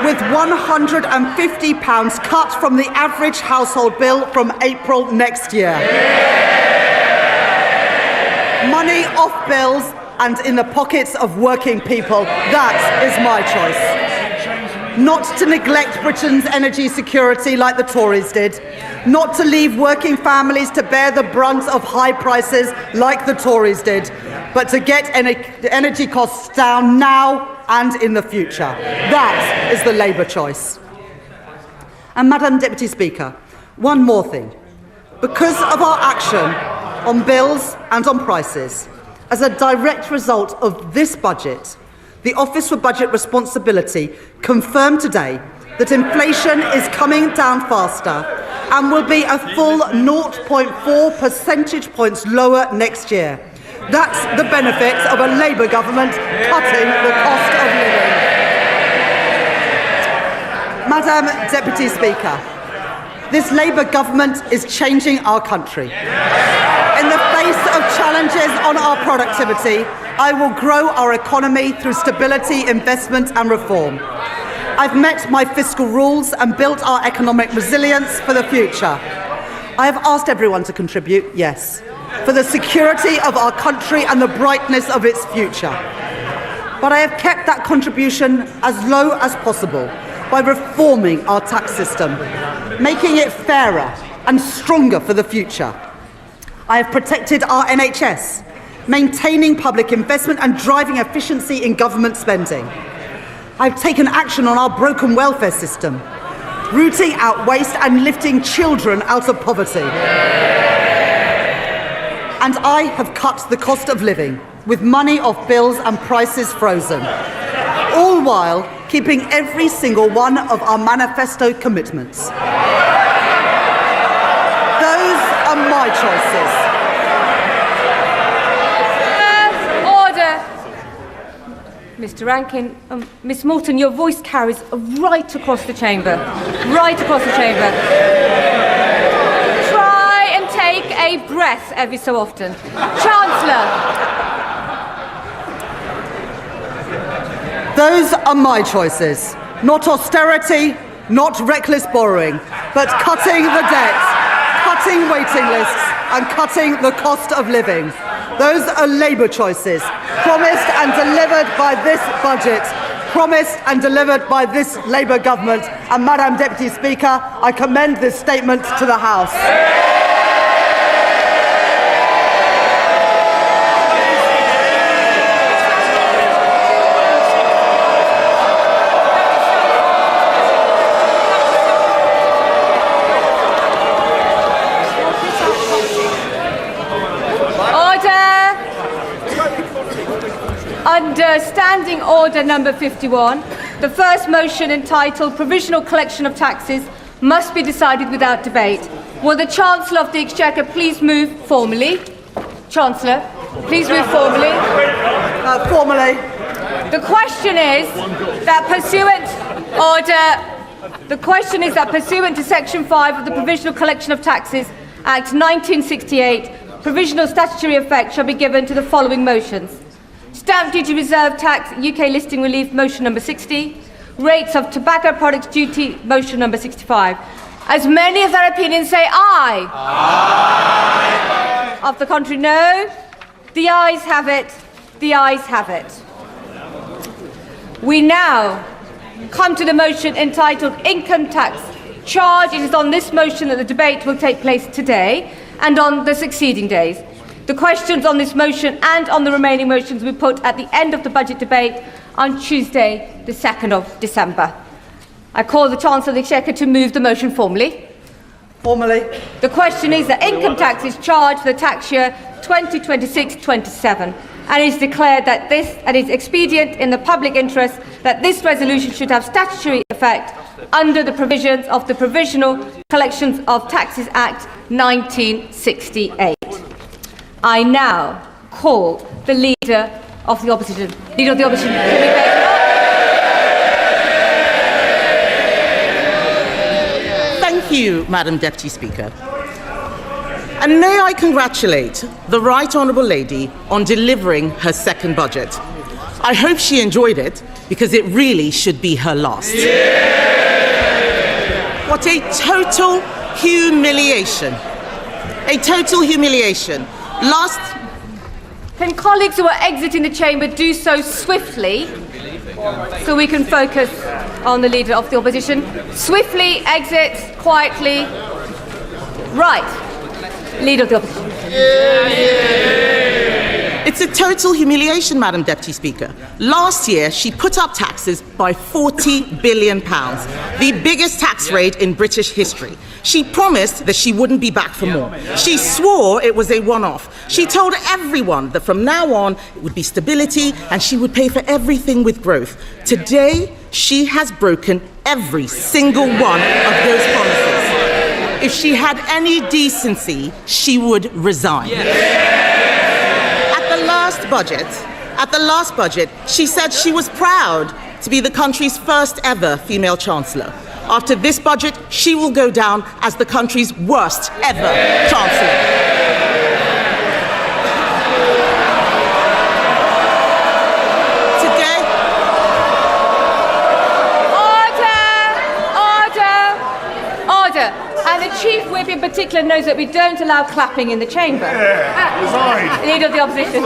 With £150 cut from the average household bill from April next year. Money off bills and in the pockets of working people, that is my choice. Not to neglect Britain's energy security like the Tories did. Not to leave working families to bear the brunt of high prices like the Tories did, but to get energy costs down now and in the future. That is the Labour choice. And Madam Deputy Speaker, one more thing. Because of our action on bills and on prices, as a direct result of this budget, the Office for Budget Responsibility confirmed today that inflation is coming down faster and will be a full 0.4 percentage points lower next year. That's the benefit of a Labour government cutting the cost of living. Madam Deputy Speaker, this Labour government is changing our country. In the face of challenges on our productivity, I will grow our economy through stability, investment and reform. I've met my fiscal rules and built our economic resilience for the future. I have asked everyone to contribute, yes, for the security of our country and the brightness of its future. But I have kept that contribution as low as possible by reforming our tax system, making it fairer and stronger for the future. I have protected our NHS, maintaining public investment and driving efficiency in government spending. I've taken action on our broken welfare system, rooting out waste and lifting children out of poverty. And I have cut the cost of living, with money off bills and prices frozen, all while keeping every single one of our manifesto commitments. Those are my choices. Mr. Rankin, Miss Morton, your voice carries right across the chamber. Right across the chamber. Try and take a breath every so often. Chancellor. Those are my choices. Not austerity, not reckless borrowing, but cutting the debt, cutting waiting lists, and cutting the cost of living. Those are Labour choices, promised and delivered by this budget, promised and delivered by this Labour government. And Madam Deputy Speaker, I commend this statement to the House. Under Standing Order number 51, The first motion, entitled Provisional Collection of Taxes, must be decided without debate. Will the Chancellor of the Exchequer please move formally? Chancellor, please move formally. Formally. The question is that pursuant to Section 5 of the Provisional Collection of Taxes Act 1968, provisional statutory effect shall be given to the following motions. Stamp duty reserve tax, UK listing relief, motion number 60. Rates of tobacco products duty, motion number 65. As many of their opinions say aye. Aye. Of the contrary, no. The ayes have it. The ayes have it. We now come to the motion entitled Income Tax Charge. It is on this motion that the debate will take place today and on the succeeding days. The questions on this motion and on the remaining motions will be put at the end of the budget debate on Tuesday, the 2nd of December. I call the Chancellor of the Exchequer to move the motion formally. Formally. The question is that income tax is charged for the tax year 2026-27, and it is declared that it is expedient in the public interest that this resolution should have statutory effect under the provisions of the Provisional Collections of Taxes Act 1968. I now call the Leader of the Opposition. Leader of the Opposition. Thank you, Madam Deputy Speaker. And may I congratulate the Right Honourable Lady on delivering her second budget. I hope she enjoyed it, because it really should be her last. Yeah! What a total humiliation. A total humiliation. Can colleagues who are exiting the chamber do so swiftly, so we can focus on the Leader of the Opposition? Swiftly exit, quietly. Right. Leader of the Opposition. It's a total humiliation, Madam Deputy Speaker. Last year, she put up taxes by £40 billion, the biggest tax rate in British history. She promised that she wouldn't be back for more. She swore it was a one-off. She told everyone that from now on, it would be stability and she would pay for everything with growth. Today, she has broken every single one of those promises. If she had any decency, she would resign. At the last budget, she said she was proud to be the country's first ever female Chancellor. After this budget, she will go down as the country's worst ever Chancellor. Order. And the Chief Whip in particular knows that we don't allow clapping in the chamber. Resign. Leader of the Opposition.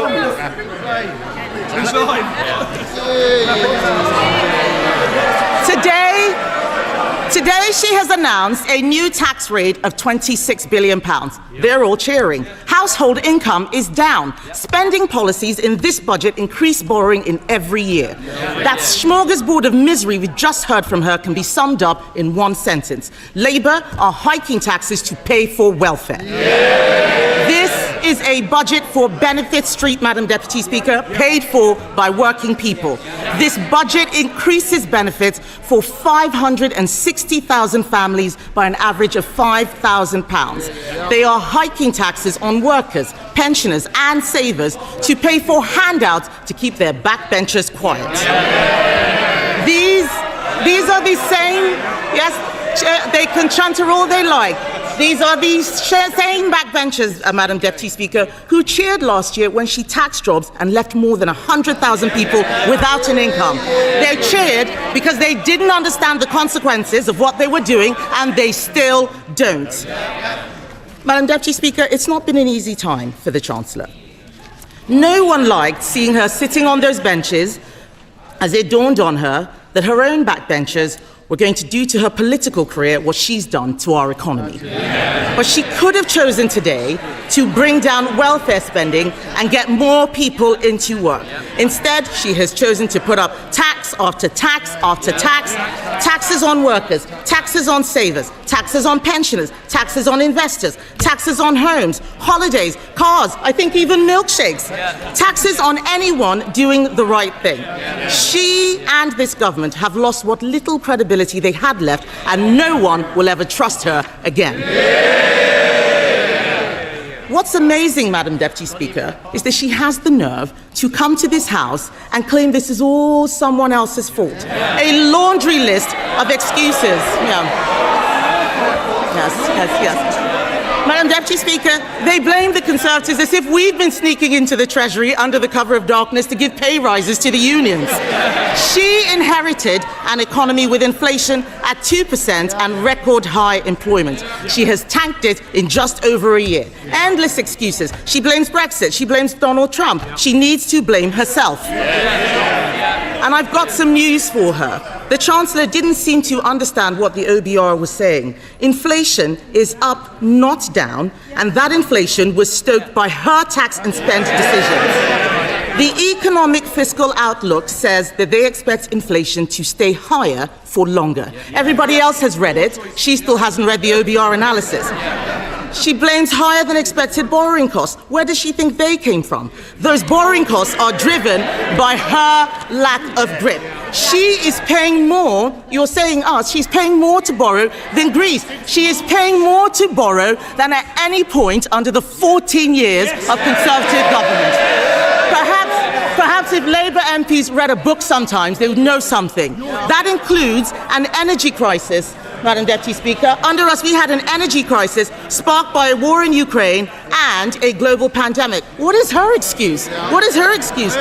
Today she has announced a new tax rate of £26 billion. They're all cheering. Household income is down. Spending policies in this budget increase borrowing in every year. That smorgasbord of misery we just heard from her can be summed up in one sentence. Labour are hiking taxes to pay for welfare. This is a budget for Benefit Street, Madam Deputy Speaker, paid for by working people. This budget increases benefits for 560,000 families by an average of £5,000. They are hiking taxes on workers, pensioners and savers to pay for handouts to keep their backbenchers quiet. These are the same, yes, they can chanter all they like. These are the same backbenchers, Madam Deputy Speaker, who cheered last year when she taxed jobs and left more than 100,000 people without an income. They cheered because they didn't understand the consequences of what they were doing, and they still don't. Madam Deputy Speaker, it's not been an easy time for the Chancellor. No one liked seeing her sitting on those benches as it dawned on her that her own backbenchers were going to do to her political career what she's done to our economy. But she could have chosen today to bring down welfare spending and get more people into work. Instead, she has chosen to put up tax tax after tax after tax. Taxes on workers, taxes on savers, taxes on pensioners, taxes on investors, taxes on homes, holidays, cars, I think even milkshakes. Taxes on anyone doing the right thing. She and this government have lost what little credibility they had left, and no one will ever trust her again. What's amazing, Madam Deputy Speaker, is that she has the nerve to come to this House and claim this is all someone else's fault. A laundry list of excuses. Yeah. Yes. Madam Deputy Speaker, they blame the Conservatives as if we've been sneaking into the Treasury under the cover of darkness to give pay rises to the unions. She inherited an economy with inflation at 2% and record high employment. She has tanked it in just over a year. Endless excuses. She blames Brexit. She blames Donald Trump. She needs to blame herself. And I've got some news for her. The Chancellor didn't seem to understand what the OBR was saying. Inflation is up, not down, and that inflation was stoked by her tax and spend decisions. The economic fiscal outlook says that they expect inflation to stay higher for longer. Everybody else has read it. She still hasn't read the OBR analysis. She blames higher than expected borrowing costs. Where does she think they came from? Those borrowing costs are driven by her lack of grip. She is paying more, you're saying us, she's paying more to borrow than Greece. She is paying more to borrow than at any point under the 14 years of Conservative government. Perhaps if Labour MPs read a book sometimes, they would know something. That includes an energy crisis, Madam Deputy Speaker. Under us, we had an energy crisis sparked by a war in Ukraine and a global pandemic. What is her excuse? What is her excuse?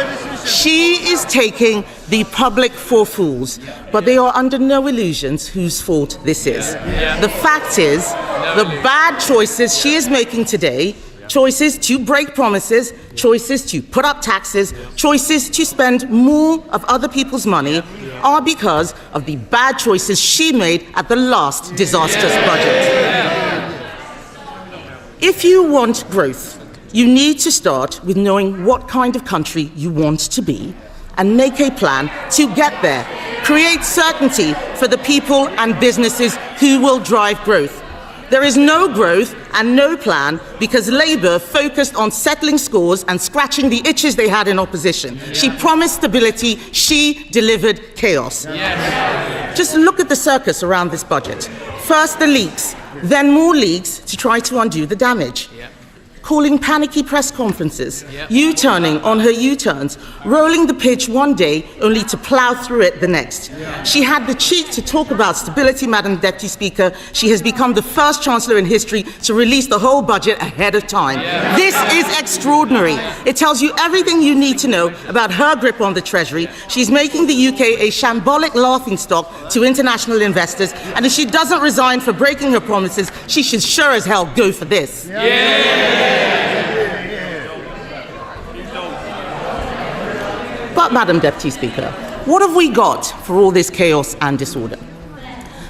She is taking the public for fools, but they are under no illusions whose fault this is. The fact is, the bad choices she is making today, choices to break promises, choices to put up taxes, choices to spend more of other people's money, are because of the bad choices she made at the last disastrous budget. If you want growth, you need to start with knowing what kind of country you want to be and make a plan to get there. Create certainty for the people and businesses who will drive growth. There is no growth and no plan because Labour focused on settling scores and scratching the itches they had in opposition. She promised stability, she delivered chaos. Just look at the circus around this budget. First the leaks, then more leaks to try to undo the damage. Calling panicky press conferences, U-turning on her U-turns, rolling the pitch one day only to plough through it the next. She had the cheek to talk about stability, Madam Deputy Speaker. She has become the first Chancellor in history to release the whole budget ahead of time. This is extraordinary. It tells you everything you need to know about her grip on the Treasury. She's making the UK a shambolic laughingstock to international investors, and if she doesn't resign for breaking her promises, she should sure as hell go for this. But, Madam Deputy Speaker, what have we got for all this chaos and disorder?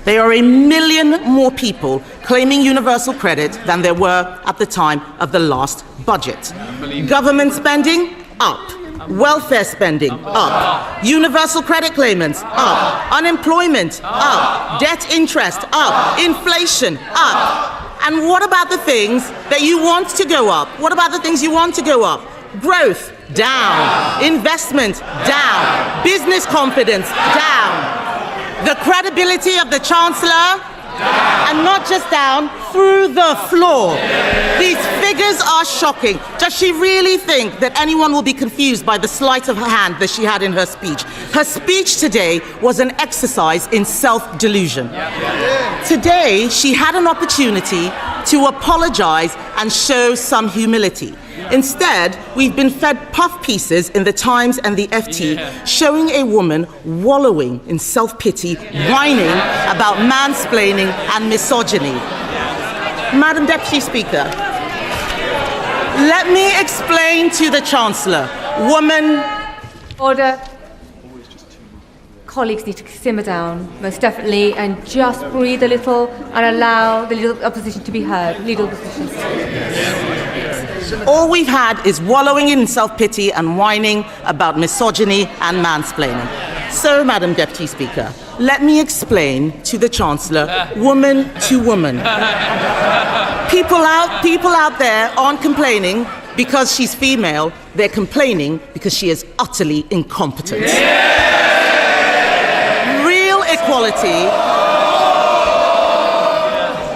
There are 1 million more people claiming universal credit than there were at the time of the last budget. Government spending, up. Welfare spending, up. Universal credit claimants, up. Unemployment, up. Debt interest, up. Inflation, up. And what about the things that you want to go up? What about the things you want to go up? Growth, down. Investment, down. Business confidence, down. The credibility of the Chancellor, and not just down, through the floor. These figures are shocking. Does she really think that anyone will be confused by the sleight of her hand that she had in her speech? Her speech today was an exercise in self-delusion. Today, she had an opportunity to apologize and show some humility. Instead, we've been fed puff pieces in the Times and the FT showing a woman wallowing in self-pity, whining about mansplaining and misogyny. Madam Deputy Speaker, let me explain to the Chancellor. Woman... Order. Colleagues need to simmer down, most definitely, and just breathe a little and allow the leader of the opposition to be heard. Leader of the opposition. All we've had is wallowing in self-pity and whining about misogyny and mansplaining. So, Madam Deputy Speaker, let me explain to the Chancellor, woman to woman. People out there aren't complaining because she's female, they're complaining because she is utterly incompetent.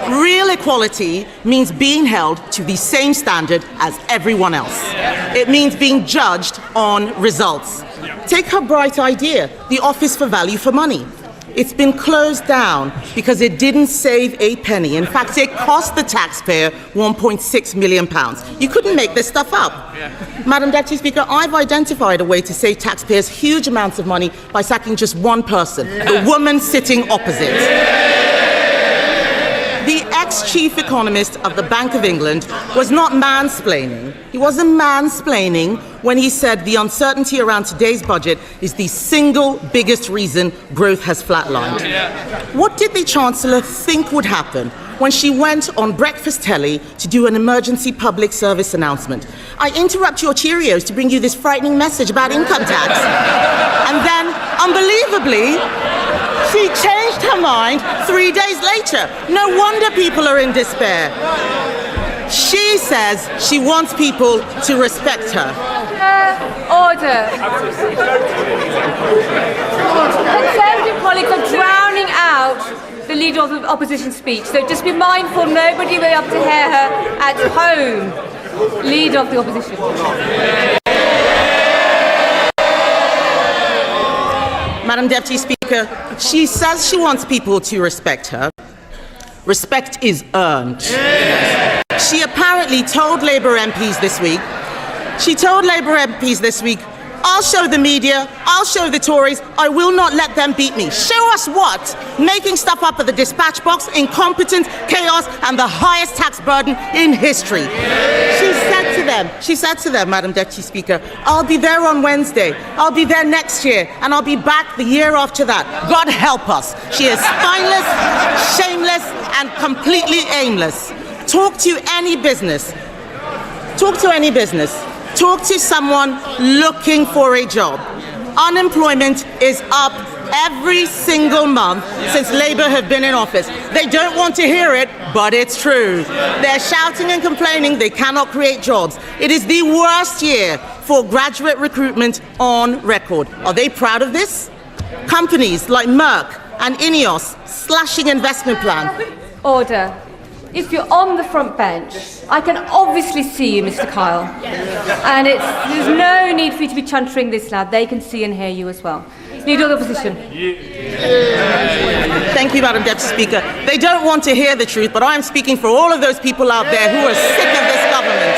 Real equality means being held to the same standard as everyone else. It means being judged on results. Take her bright idea, the Office for Value for Money. It's been closed down because it didn't save a penny. In fact, it cost the taxpayer £1.6 million. You couldn't make this stuff up. Madam Deputy Speaker, I've identified a way to save taxpayers huge amounts of money by sacking just one person, the woman sitting opposite. The ex-chief economist of the Bank of England was not mansplaining. He wasn't mansplaining when he said the uncertainty around today's budget is the single biggest reason growth has flatlined. What did the Chancellor think would happen when she went on breakfast telly to do an emergency public service announcement? I interrupt your Cheerios to bring you this frightening message about income tax. And then, unbelievably, she changed her mind 3 days later. No wonder people are in despair. She says she wants people to respect her. Order. Conservative colleagues are drowning out the Leader of the Opposition speech, so just be mindful nobody will be able to hear her at home. Leader of the Opposition. Madam Deputy Speaker, she says she wants people to respect her. Respect is earned. She apparently told Labour MPs this week, I'll show the media, I'll show the Tories, I will not let them beat me. Show us what? Making stuff up at the dispatch box, incompetence, chaos, and the highest tax burden in history. She said to them, Madam Deputy Speaker, I'll be there on Wednesday, I'll be there next year, and I'll be back the year after that. God help us. She is spineless, shameless, and completely aimless. Talk to any business. Talk to someone looking for a job. Unemployment is up every single month since Labour have been in office. They don't want to hear it, but it's true. They're shouting and complaining they cannot create jobs. It is the worst year for graduate recruitment on record. Are they proud of this? Companies like Merck and Ineos slashing investment plan. Order. If you're on the front bench, I can obviously see you, Mr. Kyle. And there's no need for you to be chuntering this loud. They can see and hear you as well. Leader of the Opposition. Thank you, Madam Deputy Speaker. They don't want to hear the truth, but I'm speaking for all of those people out there who are sick of this government.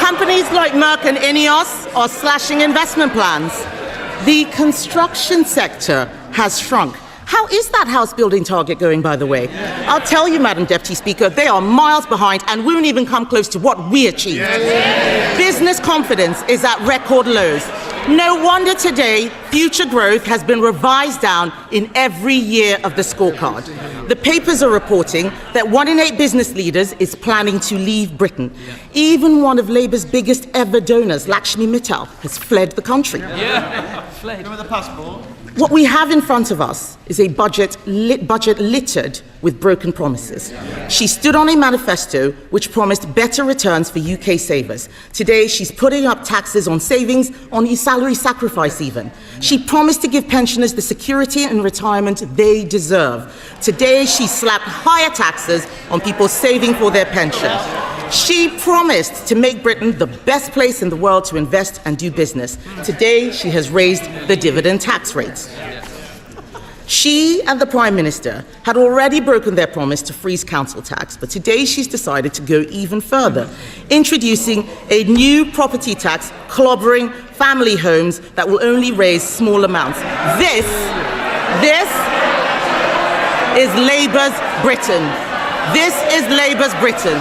Companies like Merck and Ineos are slashing investment plans. The construction sector has shrunk. How is that house building target going, by the way? I'll tell you, Madam Deputy Speaker, they are miles behind and won't even come close to what we achieved. Business confidence is at record lows. No wonder today future growth has been revised down in every year of the scorecard. The papers are reporting that 1 in 8 business leaders is planning to leave Britain. Even one of Labour's biggest ever donors, Lakshmi Mittal, has fled the country. Fled with a passport. What we have in front of us is a budget littered with broken promises. She stood on a manifesto which promised better returns for UK savers. Today, she's putting up taxes on savings, on salary sacrifice even. She promised to give pensioners the security and retirement they deserve. Today, she slapped higher taxes on people saving for their pension. She promised to make Britain the best place in the world to invest and do business. Today, she has raised the dividend tax rates. She and the Prime Minister had already broken their promise to freeze council tax, but today she's decided to go even further, introducing a new property tax clobbering family homes that will only raise small amounts. This is Labour's Britain. This is Labour's Britain.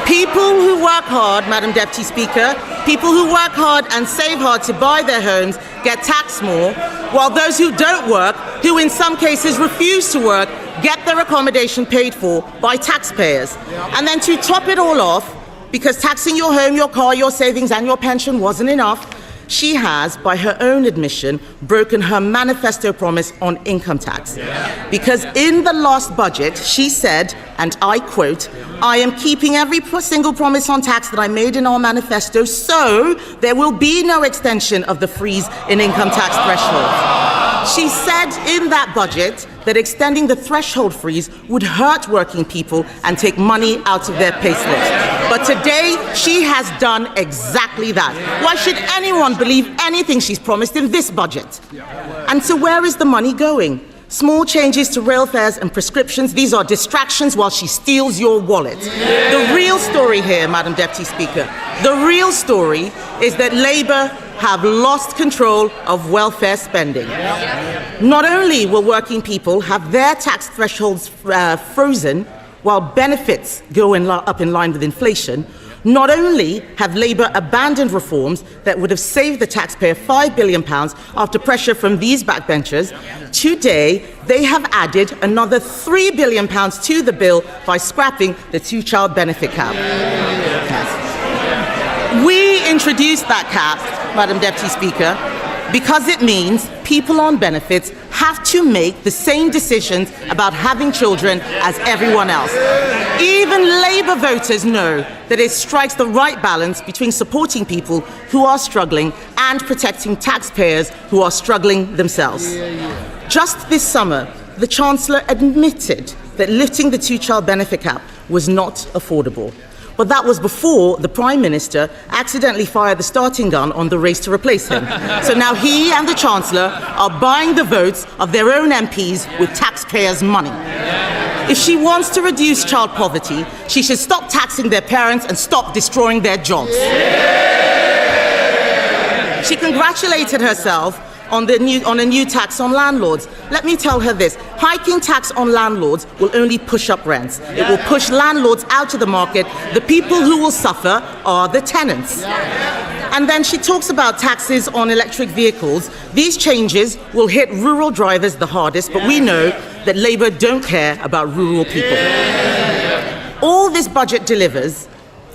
People who work hard, Madam Deputy Speaker, people who work hard and save hard to buy their homes get taxed more, while those who don't work, who in some cases refuse to work, get their accommodation paid for by taxpayers. And then to top it all off, Because taxing your home, your car, your savings, and your pension wasn't enough, she has, by her own admission, broken her manifesto promise on income tax. Because in the last budget, she said, and I quote, "I am keeping every single promise on tax that I made in our manifesto, so there will be no extension of the freeze in income tax thresholds." She said in that budget that extending the threshold freeze would hurt working people and take money out of their payslips. But today, she has done exactly that. Why should anyone believe anything she's promised in this budget? And so where is the money going? Small changes to rail fares and prescriptions, these are distractions while she steals your wallet. The real story here, Madam Deputy Speaker, the real story is that Labour have lost control of welfare spending. Not only will working people have their tax thresholds frozen while benefits go up in line with inflation, not only have Labour abandoned reforms that would have saved the taxpayer £5 billion after pressure from these backbenchers, today they have added another £3 billion to the bill by scrapping the two-child benefit cap. We introduced that cap, Madam Deputy Speaker, because it means people on benefits have to make the same decisions about having children as everyone else. Even Labour voters know that it strikes the right balance between supporting people who are struggling and protecting taxpayers who are struggling themselves. Just this summer, the Chancellor admitted that lifting the two-child benefit cap was not affordable. But that was before the Prime Minister accidentally fired the starting gun on the race to replace him. So now he and the Chancellor are buying the votes of their own MPs with taxpayers' money. If she wants to reduce child poverty, she should stop taxing their parents and stop destroying their jobs. She congratulated herself on a new tax on landlords. Let me tell her this. Hiking tax on landlords will only push up rents. It will push landlords out of the market. The people who will suffer are the tenants. And then she talks about taxes on electric vehicles. These changes will hit rural drivers the hardest, but we know that Labour don't care about rural people. All this budget delivers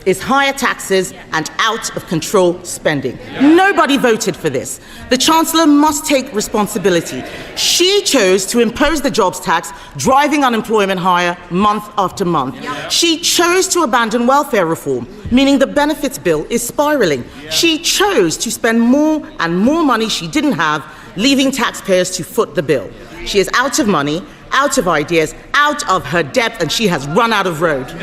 is higher taxes and out-of-control spending. Nobody voted for this. The Chancellor must take responsibility. She chose to impose the jobs tax, driving unemployment higher month after month. She chose to abandon welfare reform, meaning the benefits bill is spiralling. She chose to spend more and more money she didn't have, leaving taxpayers to foot the bill. She is out of money, out of ideas, out of her depth, and she has run out of road.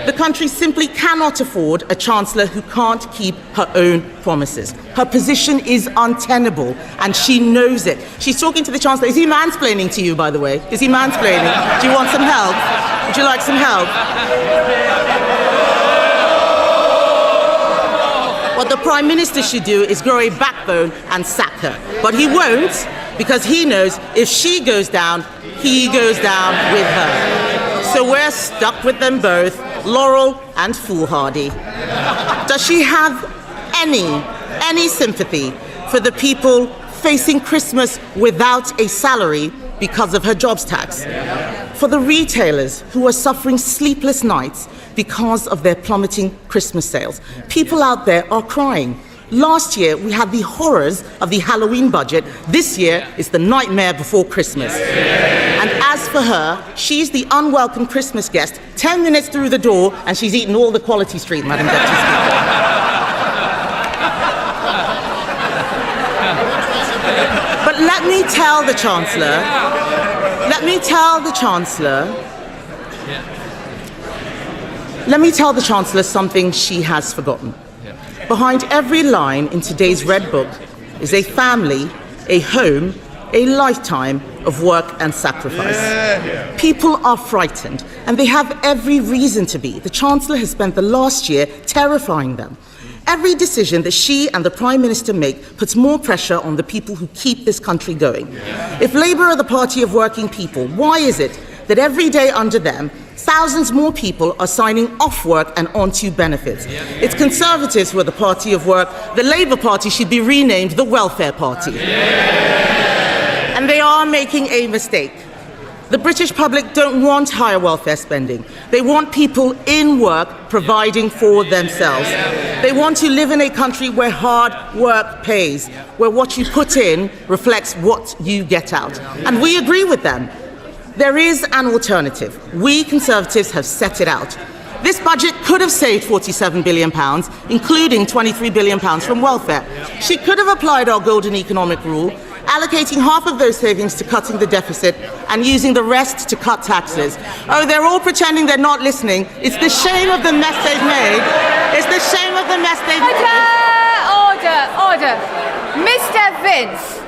The country simply cannot afford a Chancellor who can't keep her own promises. Her position is untenable, and she knows it. She's talking to the Chancellor. Is he mansplaining to you, by the way? Is he mansplaining? Do you want some help? Would you like some help? What the Prime Minister should do is grow a backbone and sack her. But he won't, because he knows if she goes down, he goes down with her. So we're stuck with them both, Laurel and Foolhardy. Does she have any sympathy for the people facing Christmas without a salary because of her jobs tax? For the retailers who are suffering sleepless nights because of their plummeting Christmas sales? People out there are crying. Last year, we had the horrors of the Halloween budget. This year, it's the nightmare before Christmas. And as for her, she's the unwelcome Christmas guest, 10 minutes through the door, and she's eaten all the Quality Street, Madam Deputy Speaker. But let me tell the Chancellor something she has forgotten. Behind every line in today's Red Book is a family, a home, a lifetime of work and sacrifice. People are frightened, and they have every reason to be. The Chancellor has spent the last year terrifying them. Every decision that she and the Prime Minister make puts more pressure on the people who keep this country going. If Labour are the party of working people, why is it that every day under them, thousands more people are signing off work and onto benefits? It's Conservatives who are the party of work. The Labour Party should be renamed the Welfare Party. And they are making a mistake. The British public don't want higher welfare spending. They want people in work providing for themselves. They want to live in a country where hard work pays, where what you put in reflects what you get out. And we agree with them. There is an alternative. We Conservatives have set it out. This budget could have saved £47 billion, including £23 billion from welfare. She could have applied our golden economic rule, allocating half of those savings to cutting the deficit and using the rest to cut taxes. Oh, they're all pretending they're not listening. It's the shame of the mess they've made. It's the shame of the mess they've made. Order. Mr. Vince.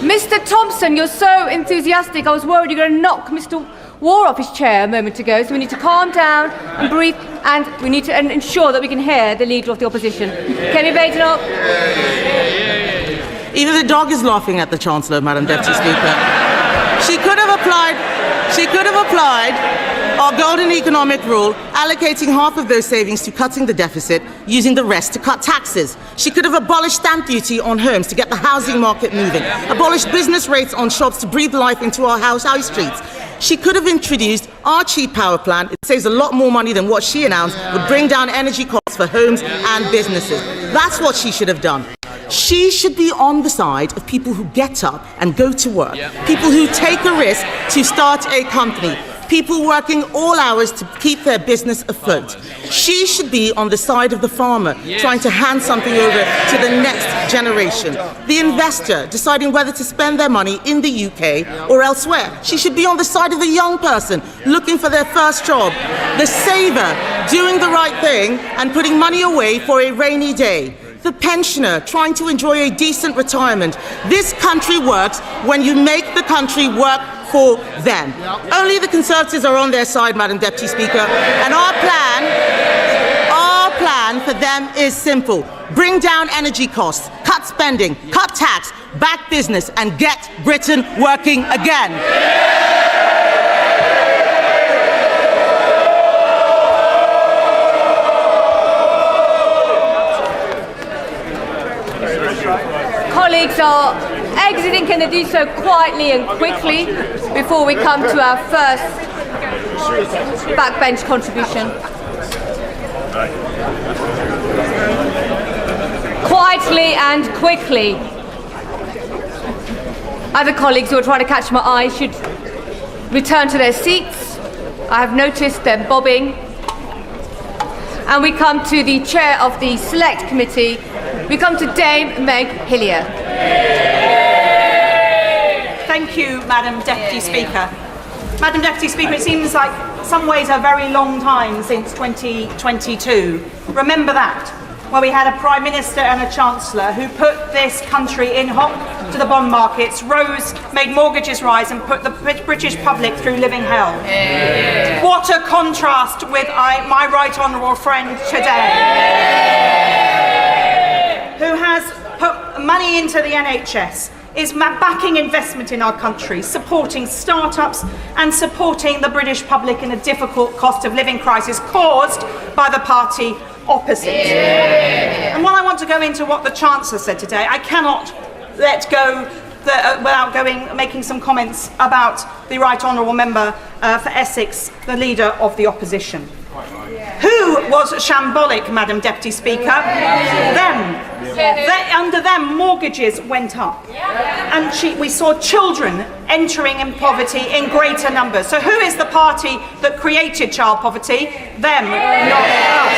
Mr. Thompson, you're so enthusiastic. I was worried you were going to knock Mr. War off his chair a moment ago, so we need to calm down and breathe, and we need to ensure that we can hear the Leader of the Opposition. Can you wait up? Even the dog is laughing at the Chancellor, Madam Deputy Speaker. She could have applied our golden economic rule, allocating half of those savings to cutting the deficit, using the rest to cut taxes. She could have abolished stamp duty on homes to get the housing market moving, abolished business rates on shops to breathe life into our high streets. She could have introduced our cheap power plan. It saves a lot more money than what she announced would bring down energy costs for homes and businesses. That's what she should have done. She should be on the side of people who get up and go to work, people who take a risk to start a company, people working all hours to keep their business afloat. She should be on the side of the farmer, trying to hand something over to the next generation. The investor, deciding whether to spend their money in the UK or elsewhere. She should be on the side of the young person, looking for their first job. The saver, doing the right thing and putting money away for a rainy day. The pensioner, trying to enjoy a decent retirement. This country works when you make the country work for them. Only the Conservatives are on their side, Madam Deputy Speaker, and our plan for them is simple. Bring down energy costs, cut spending, cut tax, back business, and get Britain working again. Colleagues are exiting. Can they do so quietly and quickly before we come to our first backbench contribution? Quietly and quickly. Other colleagues who are trying to catch my eye should return to their seats. I have noticed them bobbing. And we come to the chair of the Select Committee. We come to Dame Meg Hillier. Thank you, Madam Deputy Speaker. Madam Deputy Speaker, it seems like some ways a very long time since 2022. Remember that, where we had a Prime Minister and a Chancellor who put this country in hock to the bond markets, made mortgages rise and put the British public through living hell. What a contrast with my right honourable friend today, who has put money into the NHS, is backing investment in our country, supporting start-ups and supporting the British public in a difficult cost of living crisis caused by the party opposite. And while I want to go into what the Chancellor said today, I cannot let go without making some comments about the Right Honourable Member for Essex, the Leader of the Opposition. Who was shambolic, Madam Deputy Speaker? Them. Under them, mortgages went up. And we saw children entering in poverty in greater numbers. So who is the party that created child poverty? Them, not us.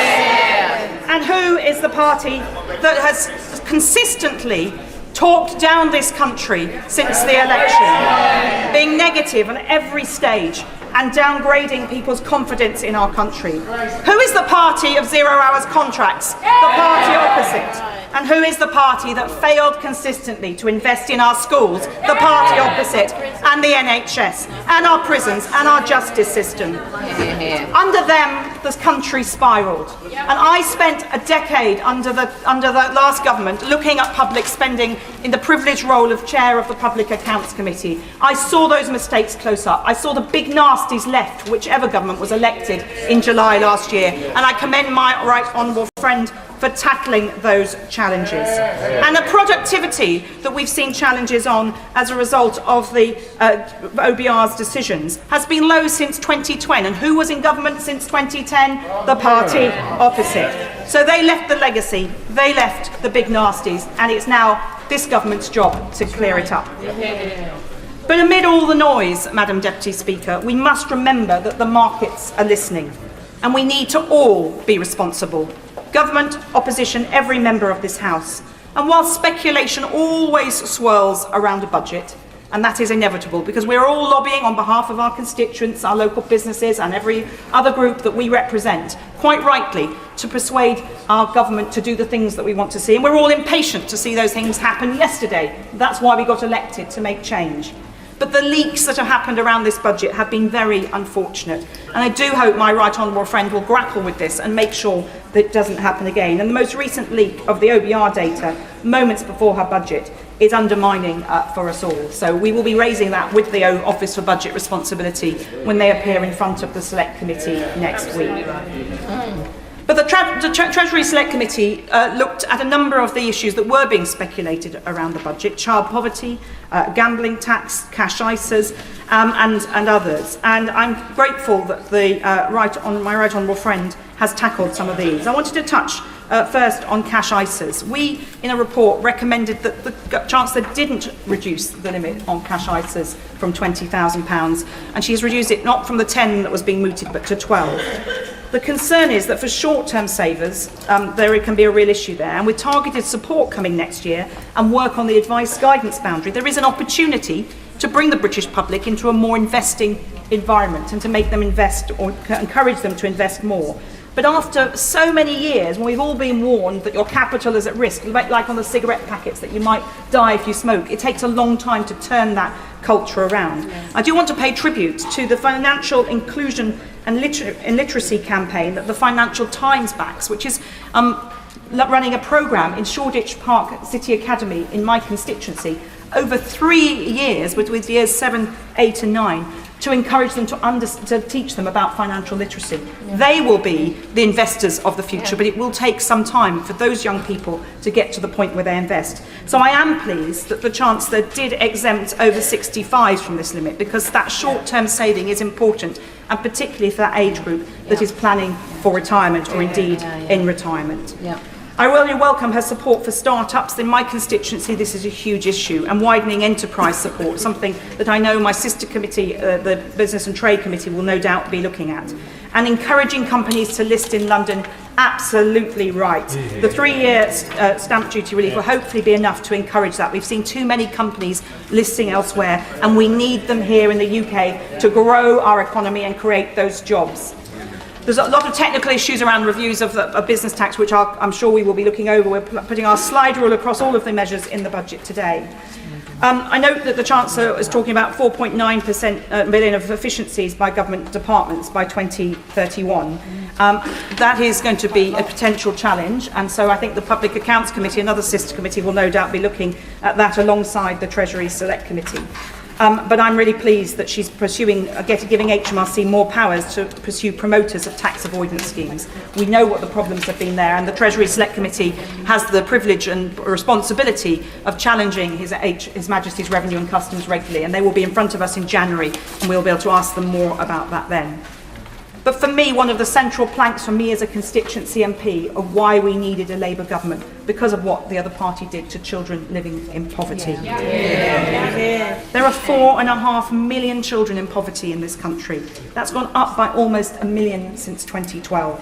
And who is the party that has consistently talked down this country since the election, being negative on every stage and downgrading people's confidence in our country? Who is the party of 0 hours contracts? The party opposite. And who is the party that failed consistently to invest in our schools? The party opposite. And the NHS, and our prisons, and our justice system. Under them, the country spiralled. And I spent a decade under the last government looking at public spending in the privileged role of chair of the Public Accounts Committee. I saw those mistakes close up. I saw the big nasties left, whichever government was elected in July last year. And I commend my right honourable friend for tackling those challenges. And the productivity that we've seen challenges on as a result of the OBR's decisions has been low since 2010. And who was in government since 2010? The party opposite. So they left the legacy, they left the big nasties, and it's now this government's job to clear it up. But amid all the noise, Madam Deputy Speaker, we must remember that the markets are listening, and we need to all be responsible. Government, opposition, every member of this House. And while speculation always swirls around a budget, and that is inevitable because we're all lobbying on behalf of our constituents, our local businesses and every other group that we represent, quite rightly, to persuade our government to do the things that we want to see. And we're all impatient to see those things happen yesterday. That's why we got elected, to make change. But the leaks that have happened around this budget have been very unfortunate. And I do hope my right honourable friend will grapple with this and make sure that it doesn't happen again. And the most recent leak of the OBR data, moments before her budget, is undermining for us all. So we will be raising that with the Office for Budget Responsibility when they appear in front of the Select Committee next week. But the Treasury Select Committee looked at a number of the issues that were being speculated around the budget: child poverty, gambling tax, cash ISAs, and others. And I'm grateful that my right honourable friend has tackled some of these. I wanted to touch first on cash ISAs. We, in a report, recommended that the Chancellor didn't reduce the limit on cash ISAs from £20,000, and she's reduced it not from the 10 that was being mooted, but to 12. The concern is that for short-term savers, there can be a real issue there. And with targeted support coming next year and work on the advice guidance boundary, there is an opportunity to bring the British public into a more investing environment and to make them invest or encourage them to invest more. But after so many years, when we've all been warned that your capital is at risk, like on the cigarette packets that you might die if you smoke, it takes a long time to turn that culture around. I do want to pay tribute to the financial inclusion and literacy campaign that the Financial Times backs, which is running a programme in Shoreditch Park City Academy in my constituency over 3 years, with years 7, 8 and 9, to encourage them to teach them about financial literacy. They will be the investors of the future, but it will take some time for those young people to get to the point where they invest. So I am pleased that the Chancellor did exempt over 65s from this limit, because that short-term saving is important, and particularly for that age group that is planning for retirement or indeed in retirement. I really welcome her support for start-ups. In my constituency, this is a huge issue, and widening enterprise support, something that I know my sister committee, the Business and Trade Committee, will no doubt be looking at. And encouraging companies to list in London, absolutely right. The 3-year stamp duty relief will hopefully be enough to encourage that. We've seen too many companies listing elsewhere, and we need them here in the UK to grow our economy and create those jobs. There's a lot of technical issues around reviews of business tax, which I'm sure we will be looking over. We're putting our slide rule across all of the measures in the budget today. I note that the Chancellor is talking about 4.9% million of efficiencies by government departments by 2031. That is going to be a potential challenge, and so I think the Public Accounts Committee, another sister committee, will no doubt be looking at that alongside the Treasury Select Committee. But I'm really pleased that she's giving HMRC more powers to pursue promoters of tax avoidance schemes. We know what the problems have been there, and the Treasury Select Committee has the privilege and responsibility of challenging His Majesty's Revenue and Customs regularly, and they will be in front of us in January, and we'll be able to ask them more about that then. But for me, one of the central planks for me as a constituency MP of why we needed a Labour government, because of what the other party did to children living in poverty. There are 4.5 million children in poverty in this country. That's gone up by almost 1 million since 2012.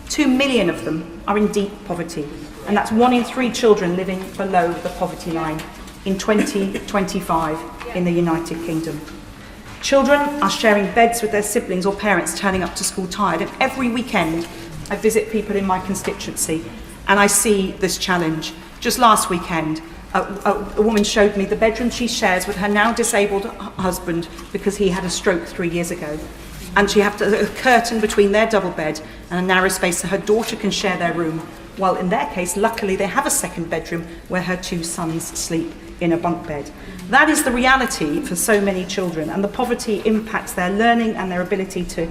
2 million of them are in deep poverty, and that's 1 in 3 children living below the poverty line in 2025 in the United Kingdom. Children are sharing beds with their siblings or parents turning up to school tired. And every weekend, I visit people in my constituency and I see this challenge. Just last weekend, a woman showed me the bedroom she shares with her now disabled husband because he had a stroke 3 years ago. And she has a curtain between their double bed and a narrow space so her daughter can share their room. While in their case, luckily, they have a second bedroom where her 2 sons sleep. in a bunk bed. That is the reality for so many children, and the poverty impacts their learning and their ability to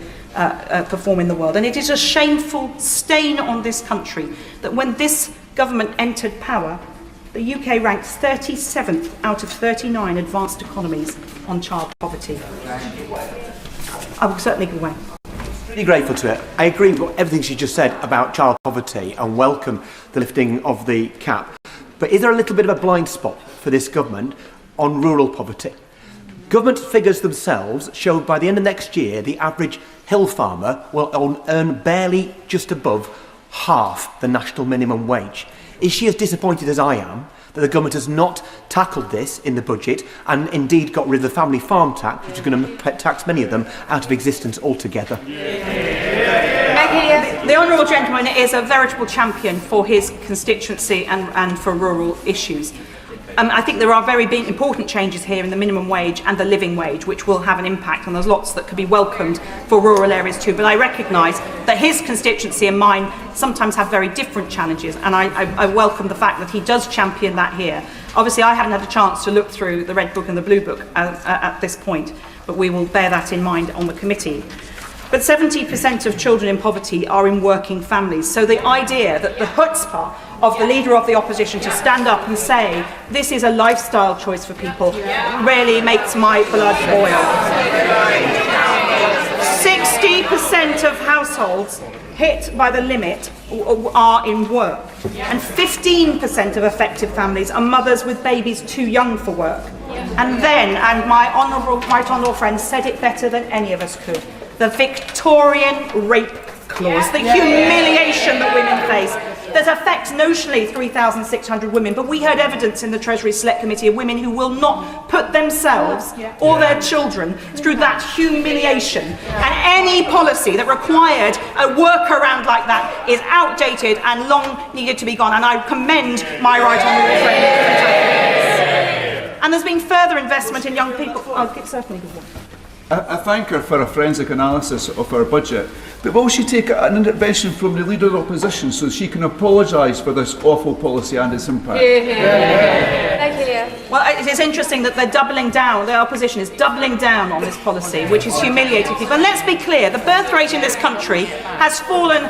perform in the world. And it is a shameful stain on this country that when this government entered power, the UK ranked 37th out of 39 advanced economies on child poverty. I will certainly go away. Really grateful to it. I agree with everything she just said about child poverty and welcome the lifting of the cap. But is there a little bit of a blind spot for this government on rural poverty? Government figures themselves show by the end of next year the average hill farmer will earn barely just above half the national minimum wage. Is she as disappointed as I am that the government has not tackled this in the budget and indeed got rid of the family farm tax, which is going to tax many of them out of existence altogether? The Honourable Gentleman is a veritable champion for his constituency and for rural issues. I think there are very big, important changes here in the minimum wage and the living wage, which will have an impact, and there's lots that could be welcomed for rural areas too. But I recognise that his constituency and mine sometimes have very different challenges, and I welcome the fact that he does champion that here. Obviously, I haven't had a chance to look through the Red Book and the Blue Book at this point, but we will bear that in mind on the committee. But 70% of children in poverty are in working families. So the idea that the chutzpah of the Leader of the Opposition to stand up and say this is a lifestyle choice for people really makes my blood boil. 60% of households hit by the limit are in work, and 15% of affected families are mothers with babies too young for work. And then, and my right honourable friend said it better than any of us could, the Victorian rape clause, the humiliation that women face, that affects notionally 3,600 women, but we heard evidence in the Treasury Select Committee of women who will not put themselves or their children through that humiliation. And any policy that required a workaround like that is outdated and long needed to be gone, and I commend my right honourable friend. And there's been further investment in young people. Certainly. I thank her for a forensic analysis of our budget, but will she take an intervention from the Leader of the Opposition so she can apologise for this awful policy and its impact? Well, it is interesting that they're doubling down, the opposition is doubling down on this policy, which is humiliating people. And let's be clear, the birth rate in this country has fallen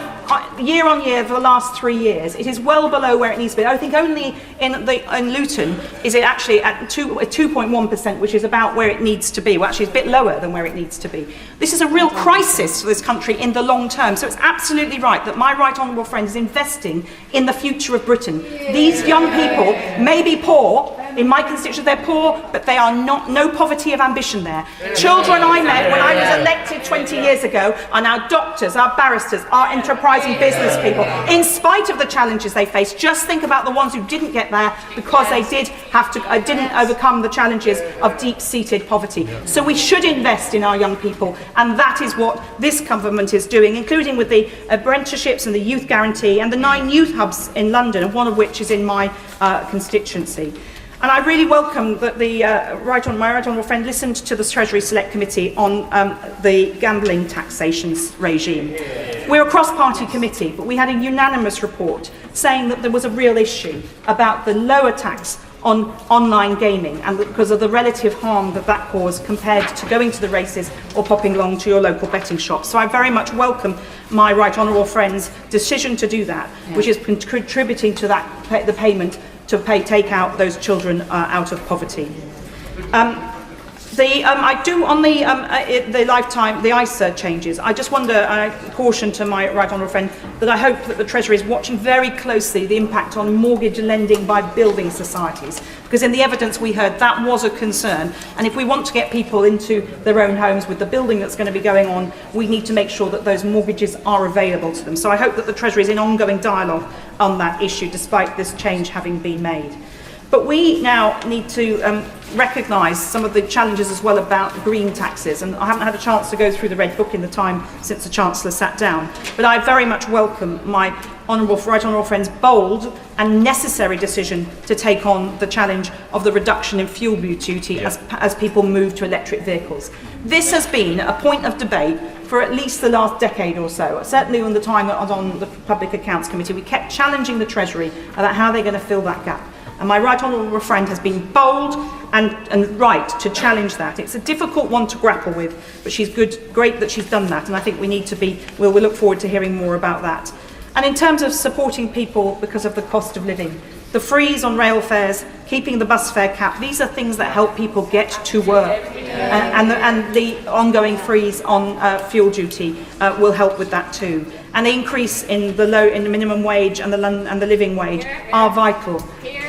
year on year for the last 3 years. It is well below where it needs to be. I think only in Luton is it actually at 2.1%, which is about where it needs to be. Well, actually, it's a bit lower than where it needs to be. This is a real crisis for this country in the long term. So it's absolutely right that my right honourable friend is investing in the future of Britain. These young people may be poor. In my constituency, they're poor, but they are not, no poverty of ambition there. Children I met when I was elected 20 years ago are now doctors, are barristers, are enterprising business people. In spite of the challenges they face, just think about the ones who didn't get there because they didn't overcome the challenges of deep-seated poverty. So we should invest in our young people, and that is what this government is doing, including with the apprenticeships and the youth guarantee and the 9 youth hubs in London, and one of which is in my constituency. And I really welcome that my right honourable friend listened to the Treasury Select Committee on the gambling taxation regime. We're a cross-party committee, but we had a unanimous report saying that there was a real issue about the lower tax on online gaming, and because of the relative harm that that caused compared to going to the races or popping along to your local betting shop. So I very much welcome my right honourable friend's decision to do that, which is contributing to that the payment to take out those children out of poverty. I do on the lifetime, the ISA changes. I just wonder, I caution to my right honourable friend that I hope that the Treasury is watching very closely the impact on mortgage lending by building societies, because in the evidence we heard that was a concern. And if we want to get people into their own homes with the building that's going to be going on, we need to make sure that those mortgages are available to them. So I hope that the Treasury is in ongoing dialogue on that issue, despite this change having been made. But we now need to recognise some of the challenges as well about green taxes, and I haven't had a chance to go through the Red Book in the time since the Chancellor sat down, but I very much welcome my right honourable friend's bold and necessary decision to take on the challenge of the reduction in fuel duty as people move to electric vehicles. This has been a point of debate for at least the last decade or so. Certainly on the time that I was on the Public Accounts Committee, we kept challenging the Treasury about how they're going to fill that gap. And my right honourable friend has been bold and right to challenge that. It's a difficult one to grapple with, but she's great that she's done that, and I think we need to be, we'll look forward to hearing more about that. And in terms of supporting people because of the cost of living, the freeze on rail fares, keeping the bus fare cap, these are things that help people get to work. And the ongoing freeze on fuel duty will help with that too. And the increase in the minimum wage and the living wage are vital.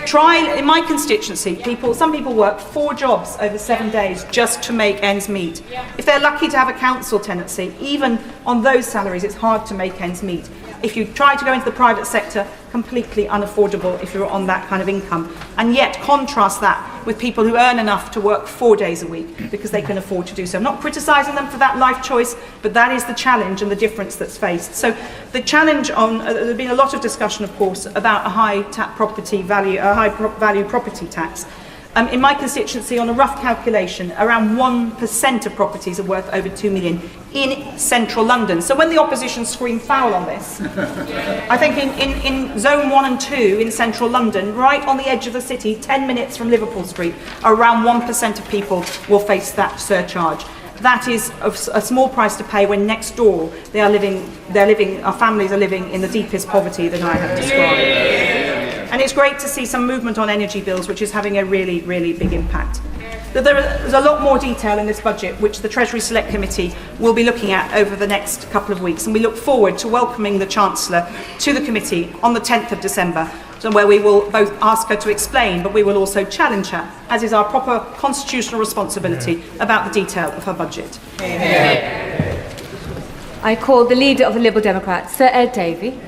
In my constituency, some people work 4 jobs over 7 days just to make ends meet. If they're lucky to have a council tenancy, even on those salaries, it's hard to make ends meet. If you try to go into the private sector, completely unaffordable if you're on that kind of income. And yet contrast that with people who earn enough to work 4 days a week because they can afford to do so. I'm not criticising them for that life choice, but that is the challenge and the difference that's faced. So the challenge on, there's been a lot of discussion, of course, about a high value property tax. In my constituency, on a rough calculation, around 1% of properties are worth over 2 million in central London. So when the opposition scream foul on this, I think in zone 1 and 2 in central London, right on the edge of the city, 10 minutes from Liverpool Street, around 1% of people will face that surcharge. That is a small price to pay when next door our families are living in the deepest poverty that I have described. And it's great to see some movement on energy bills, which is having a really, really big impact. There's a lot more detail in this budget, which the Treasury Select Committee will be looking at over the next couple of weeks. And we look forward to welcoming the Chancellor to the committee on the 10th of December, where we will both ask her to explain, but we will also challenge her, as is our proper constitutional responsibility, about the detail of her budget. I call the Leader of the Liberal Democrats, Sir Ed Davey.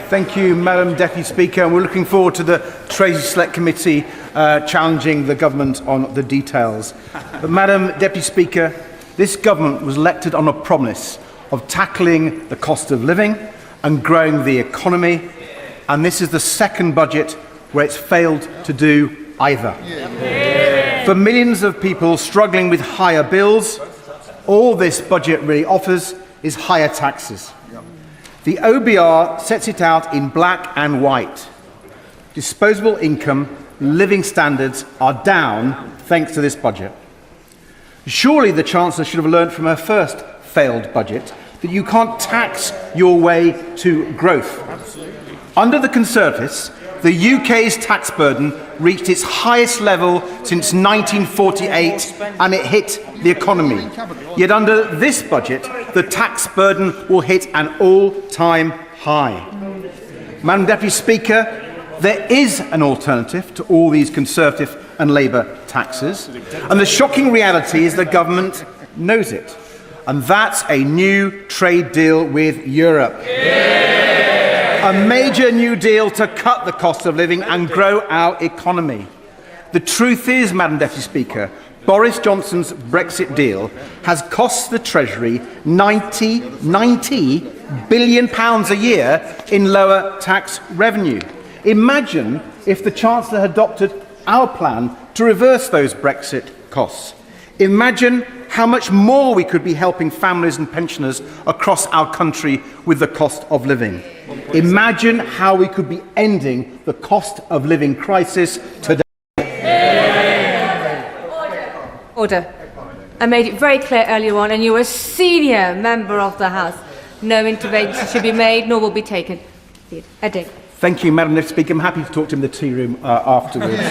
Thank you, Madam Deputy Speaker. And we're looking forward to the Treasury Select Committee challenging the government on the details. But, Madam Deputy Speaker, this government was elected on a promise of tackling the cost of living and growing the economy, and this is the second budget where it's failed to do either. For millions of people struggling with higher bills, all this budget really offers is higher taxes. The OBR sets it out in black and white. Disposable income, living standards are down thanks to this budget. Surely the Chancellor should have learned from her first failed budget that you can't tax your way to growth. Under the Conservatives, the UK's tax burden reached its highest level since 1948 and it hit the economy. Yet under this budget, the tax burden will hit an all-time high. Madam Deputy Speaker, there is an alternative to all these Conservative and Labour taxes, and the shocking reality is the government knows it, and that's a new trade deal with Europe. A major new deal to cut the cost of living and grow our economy. The truth is, Madam Deputy Speaker, Boris Johnson's Brexit deal has cost the Treasury £90 billion a year in lower tax revenue. Imagine if the Chancellor had adopted our plan to reverse those Brexit costs. Imagine how much more we could be helping families and pensioners across our country with the cost of living. Imagine how we could be ending the cost of living crisis today. Order. I made it very clear earlier on, and you're a senior member of the House. No intervention should be made, nor will be taken. Ed. Thank you, Madam Deputy Speaker. I'm happy to talk to him in the tea room afterwards.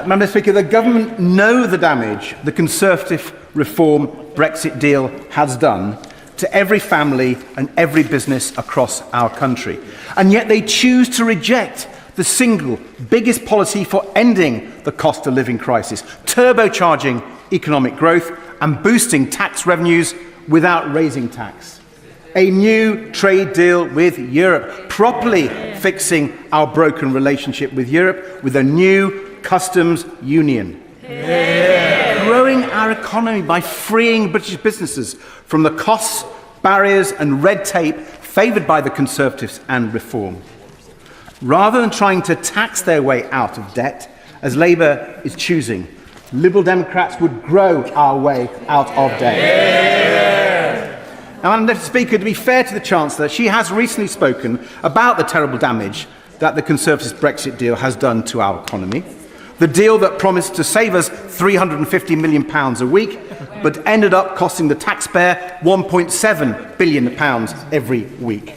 Madam Deputy Speaker, the government know the damage the Conservative reform Brexit deal has done to every family and every business across our country. And yet they choose to reject the single biggest policy for ending the cost of living crisis, turbocharging economic growth and boosting tax revenues without raising tax. A new trade deal with Europe, properly fixing our broken relationship with Europe with a new customs union. Growing our economy by freeing British businesses from the costs, barriers and red tape favoured by the Conservatives and Reform. Rather than trying to tax their way out of debt, as Labour is choosing, Liberal Democrats would grow our way out of debt. Now, Madam Deputy Speaker, to be fair to the Chancellor, she has recently spoken about the terrible damage that the Conservatives' Brexit deal has done to our economy. The deal that promised to save us £350 million a week, but ended up costing the taxpayer £1.7 billion every week.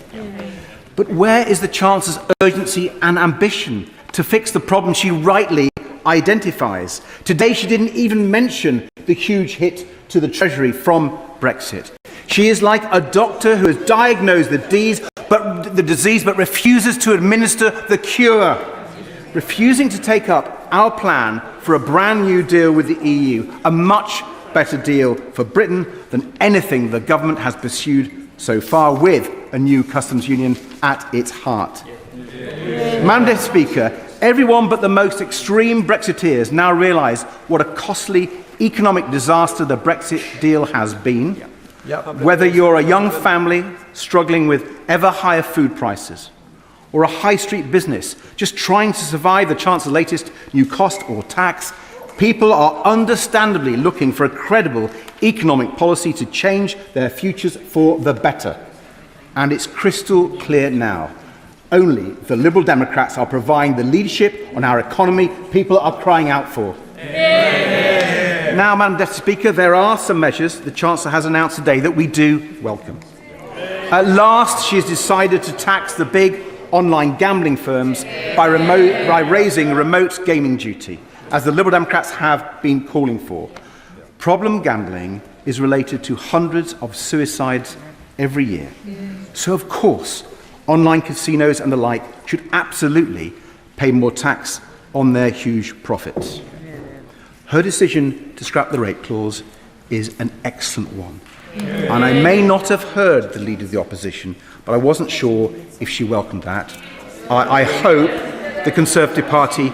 But where is the Chancellor's urgency and ambition to fix the problem she rightly identifies? Today she didn't even mention the huge hit to the Treasury from Brexit. She is like a doctor who has diagnosed the disease but refuses to administer the cure. Refusing to take up our plan for a brand new deal with the EU, a much better deal for Britain than anything the government has pursued so far, with a new customs union at its heart. Madam Deputy Speaker, everyone but the most extreme Brexiteers now realise what a costly economic disaster the Brexit deal has been. Whether you're a young family struggling with ever higher food prices, or a high street business just trying to survive the Chancellor's latest new cost or tax, people are understandably looking for a credible economic policy to change their futures for the better. And it's crystal clear now. Only the Liberal Democrats are providing the leadership on our economy people are crying out for. Now, Madam Deputy Speaker, there are some measures the Chancellor has announced today that we do welcome. At last, she has decided to tax the big online gambling firms by raising remote gaming duty, as the Liberal Democrats have been calling for. Problem gambling is related to hundreds of suicides every year. So, of course, online casinos and the like should absolutely pay more tax on their huge profits. Her decision to scrap the rate clause is an excellent one. And I may not have heard the Leader of the Opposition, but I wasn't sure if she welcomed that. I hope the Conservative Party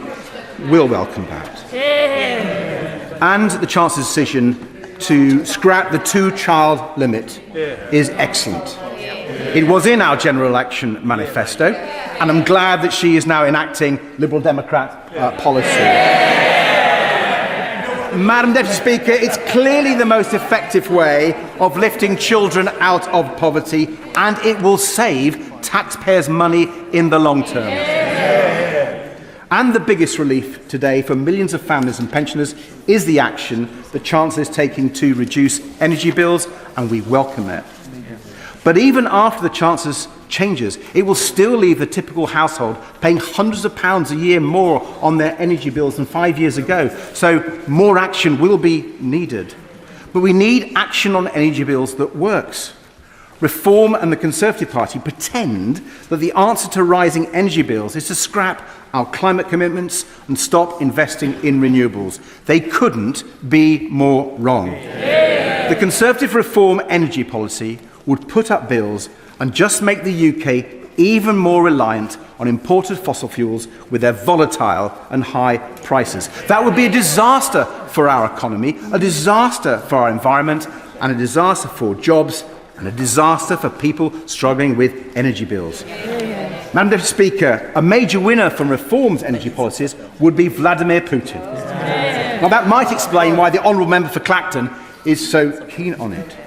will welcome that. And the Chancellor's decision to scrap the two-child limit is excellent. It was in our general election manifesto, and I'm glad that she is now enacting Liberal Democrat policy. Madam Deputy Speaker, it's clearly the most effective way of lifting children out of poverty, and it will save taxpayers' money in the long term. And the biggest relief today for millions of families and pensioners is the action the Chancellor is taking to reduce energy bills, and we welcome it. But even after the Chancellor's changes, it will still leave the typical household paying hundreds of pounds a year more on their energy bills than 5 years ago. So more action will be needed. But we need action on energy bills that works. Reform and the Conservative Party pretend that the answer to rising energy bills is to scrap our climate commitments and stop investing in renewables. They couldn't be more wrong. The Conservative reform energy policy would put up bills and just make the UK even more reliant on imported fossil fuels with their volatile and high prices. That would be a disaster for our economy, a disaster for our environment, and a disaster for jobs, and a disaster for people struggling with energy bills. Madam Deputy Speaker, a major winner from reform's energy policies would be Vladimir Putin. Now that might explain why the Honourable Member for Clacton is so keen on it.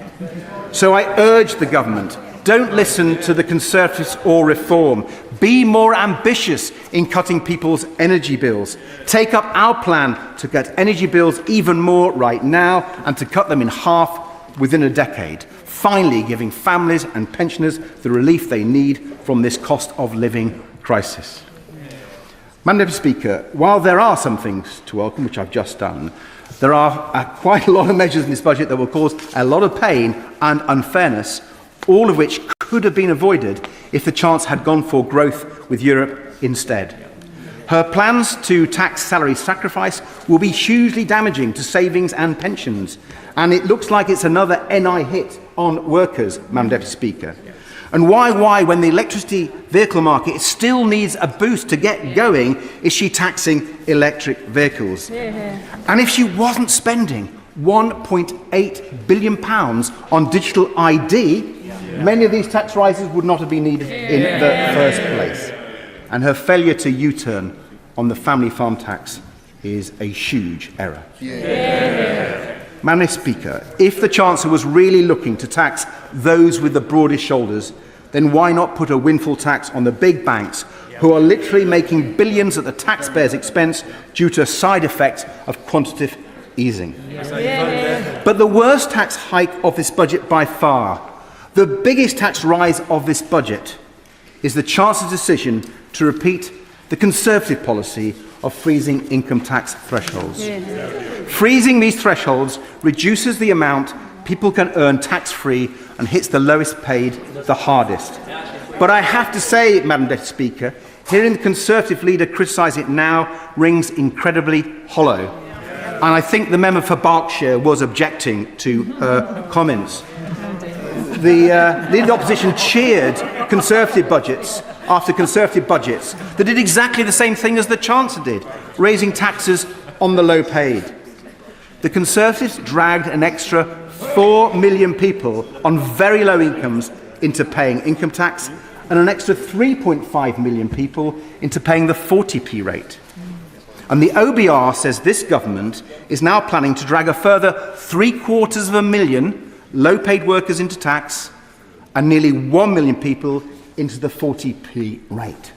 So I urge the government, don't listen to the Conservatives or Reform. Be more ambitious in cutting people's energy bills. Take up our plan to cut energy bills even more right now and to cut them in half within a decade, finally giving families and pensioners the relief they need from this cost of living crisis. Madam Deputy Speaker, while there are some things to welcome, which I've just done, there are quite a lot of measures in this budget that will cause a lot of pain and unfairness, all of which could have been avoided if the Chancellor had gone for growth with Europe instead. Her plans to tax salary sacrifice will be hugely damaging to savings and pensions, and it looks like it's another NI hit on workers, Madam Deputy Speaker. And why, when the electricity vehicle market still needs a boost to get going, is she taxing electric vehicles? And if she wasn't spending £1.8 billion on digital ID, many of these tax rises would not have been needed in the first place. And her failure to U-turn on the family farm tax is a huge error. Madam Speaker, if the Chancellor was really looking to tax those with the broadest shoulders, then why not put a windfall tax on the big banks who are literally making billions at the taxpayers' expense due to a side effect of quantitative easing. But the worst tax hike of this budget by far, the biggest tax rise of this budget, is the Chancellor's decision to repeat the Conservative policy of freezing income tax thresholds. Freezing these thresholds reduces the amount people can earn tax-free and hits the lowest paid the hardest. But I have to say, Madam Deputy Speaker, hearing the Conservative leader criticise it now rings incredibly hollow. And I think the member for Berkshire was objecting to her comments. The leader of the opposition cheered Conservative budgets after Conservative budgets that did exactly the same thing as the Chancellor did, raising taxes on the low paid. The Conservatives dragged an extra 4 million people on very low incomes into paying income tax and an extra 3.5 million people into paying the 40p rate. And the OBR says this government is now planning to drag a further 750,000 low-paid workers into tax and nearly 1 million people into the 40p rate.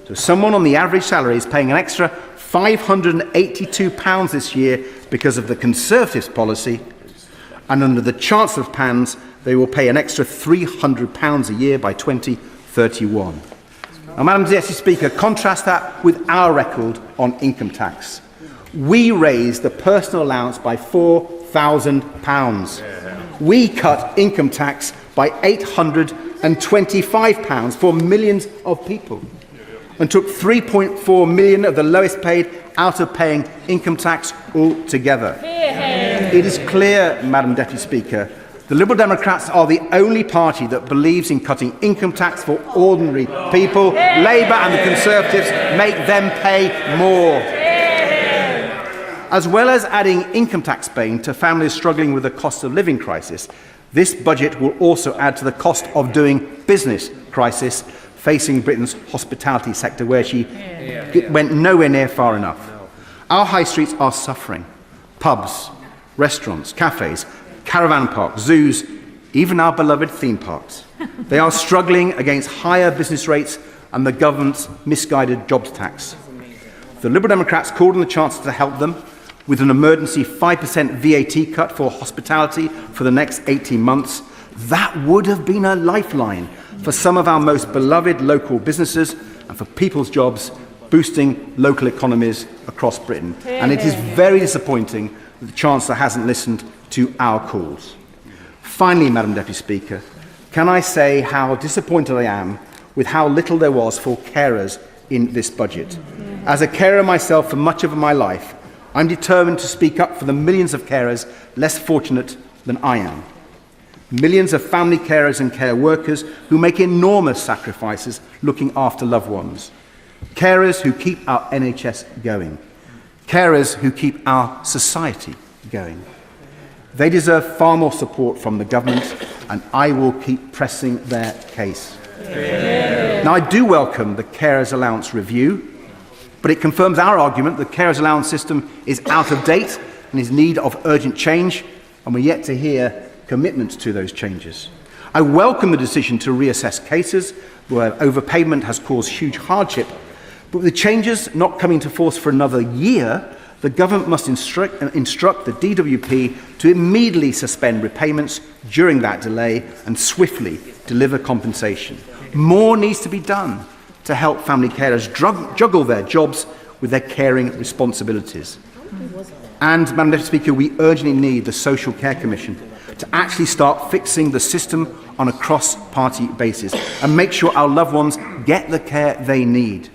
So someone on the average salary is paying an extra £582 this year because of the Conservatives' policy, and under the Chancellor's plans, they will pay an extra £300 a year by 2031. Now, Madam Deputy Speaker, contrast that with our record on income tax. We raised the personal allowance by £4,000. We cut income tax by £825 for millions of people and took 3.4 million of the lowest paid out of paying income tax altogether. It is clear, Madam Deputy Speaker, the Liberal Democrats are the only party that believes in cutting income tax for ordinary people. Labour and the Conservatives make them pay more. As well as adding income tax bane to families struggling with the cost of living crisis, this budget will also add to the cost of doing business crisis facing Britain's hospitality sector, where she went nowhere near far enough. Our high streets are suffering. Pubs, restaurants, cafes, caravan parks, zoos, even our beloved theme parks. They are struggling against higher business rates and the government's misguided jobs tax. The Liberal Democrats called on the Chancellor to help them with an emergency 5% VAT cut for hospitality for the next 18 months. That would have been a lifeline for some of our most beloved local businesses and for people's jobs, boosting local economies across Britain. And it is very disappointing that the Chancellor hasn't listened to our calls. Finally, Madam Deputy Speaker, can I say how disappointed I am with how little there was for carers in this budget. As a carer myself for much of my life, I'm determined to speak up for the millions of carers less fortunate than I am. Millions of family carers and care workers who make enormous sacrifices looking after loved ones. Carers who keep our NHS going. Carers who keep our society going. They deserve far more support from the government, and I will keep pressing their case. Now, I do welcome the Carers Allowance review, but it confirms our argument the Carers Allowance system is out of date and is in need of urgent change, and we're yet to hear commitments to those changes. I welcome the decision to reassess cases where overpayment has caused huge hardship, but with the changes not coming into force for another year, the government must instruct the DWP to immediately suspend repayments during that delay and swiftly deliver compensation. More needs to be done to help family carers juggle their jobs with their caring responsibilities. And, Madam Deputy Speaker, we urgently need the Social Care Commission to actually start fixing the system on a cross-party basis and make sure our loved ones get the care they need.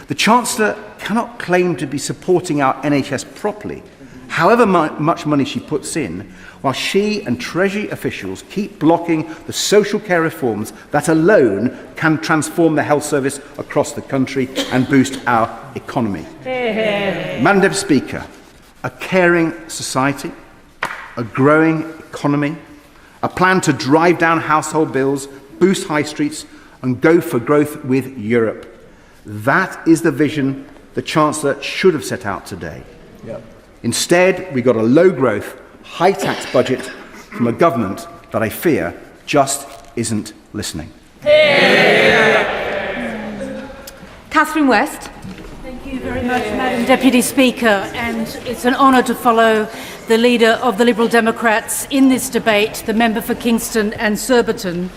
The Chancellor cannot claim to be supporting our NHS properly, however much money she puts in, while she and Treasury officials keep blocking the social care reforms that alone can transform the health service across the country and boost our economy. Madam Deputy Speaker, a caring society, a growing economy, a plan to drive down household bills, boost high streets, and go for growth with Europe. That is the vision the Chancellor should have set out today. Instead, we got a low-growth, high-tax budget from a government that I fear just isn't listening. Catherine West. Thank you very much, Madam Deputy Speaker, and it's an honour to follow the leader of the Liberal Democrats in this debate, the member for Kingston and Surbiton.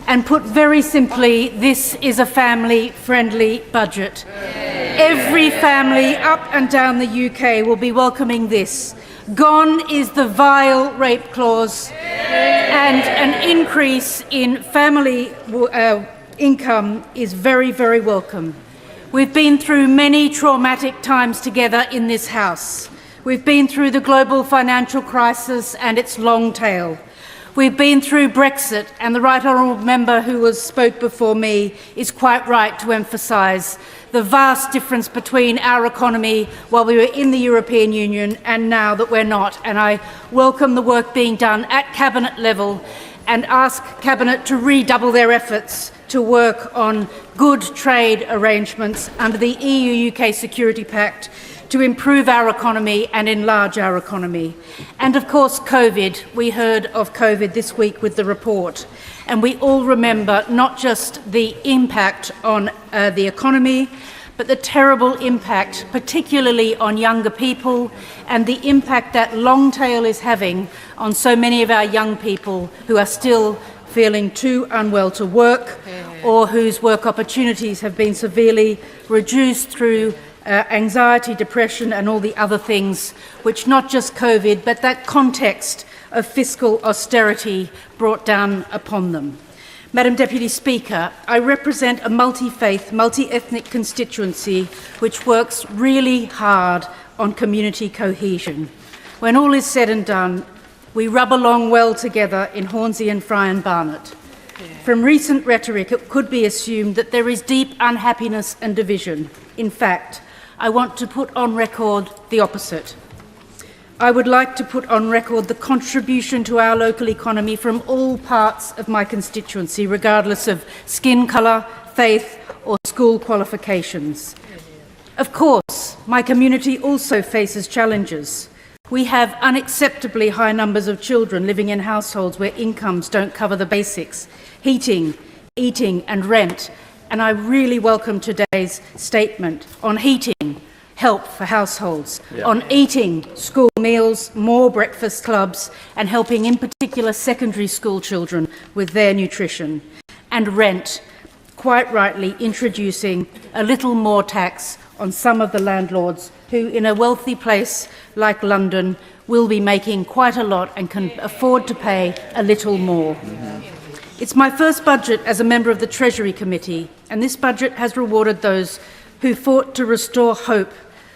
And put very simply, this is a family-friendly budget. Every family up and down the UK will be welcoming this. Gone is the vile rape clause, and an increase in family income is very, very welcome. We've been through many traumatic times together in this House. We've been through the global financial crisis and its long tail. We've been through Brexit, and the Right Honourable Member who spoke before me is quite right to emphasise the vast difference between our economy while we were in the European Union and now that we're not. And I welcome the work being done at Cabinet level and ask Cabinet to redouble their efforts to work on good trade arrangements under the EU-UK Security Pact to improve our economy and enlarge our economy. And of course, COVID. We heard of COVID this week with the report. And we all remember not just the impact on the economy, but the terrible impact, particularly on younger people, and the impact that long tail is having on so many of our young people who are still feeling too unwell to work, or whose work opportunities have been severely reduced through anxiety, depression and all the other things which not just COVID but that context of fiscal austerity brought down upon them. Madam Deputy Speaker, I represent a multi-faith, multi-ethnic constituency which works really hard on community cohesion. When all is said and done, we rub along well together in Hornsey and Fry and Barnet. From recent rhetoric, it could be assumed that there is deep unhappiness and division. In fact, I want to put on record the opposite. I would like to put on record the contribution to our local economy from all parts of my constituency, regardless of skin colour, faith or school qualifications. Of course, my community also faces challenges. We have unacceptably high numbers of children living in households where incomes don't cover the basics: heating, eating and rent. And I really welcome today's statement on heating, help for households, on eating, school meals, more breakfast clubs, and helping in particular secondary school children with their nutrition, and rent, quite rightly introducing a little more tax on some of the landlords who, in a wealthy place like London, will be making quite a lot and can afford to pay a little more. It's my first budget as a member of the Treasury Committee, and this budget has rewarded those who fought to restore hope,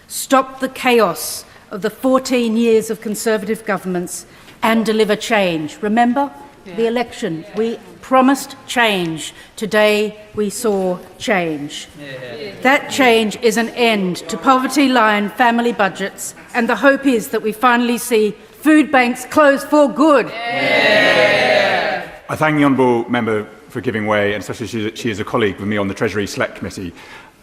stop the chaos of the 14 years of Conservative governments, and deliver change. Remember the election? We promised change. Today we saw change. That change is an end to poverty-line family budgets, and the hope is that we finally see food banks close for good. I thank the honourable member for giving way, and especially she is a colleague with me on the Treasury Select Committee.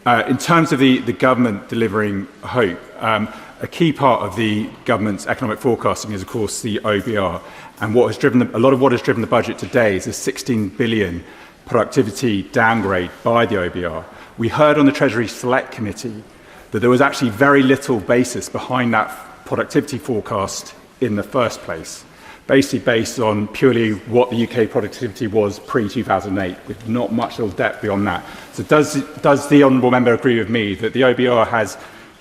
In terms of the government delivering hope, a key part of the government's economic forecasting is, of course, the OBR. And what has driven a lot of what has driven the budget today is a 16 billion productivity downgrade by the OBR. We heard on the Treasury Select Committee that there was actually very little basis behind that productivity forecast in the first place, basically based on purely what the UK productivity was pre-2008, with not much little depth beyond that. So does the honourable member agree with me that the OBR has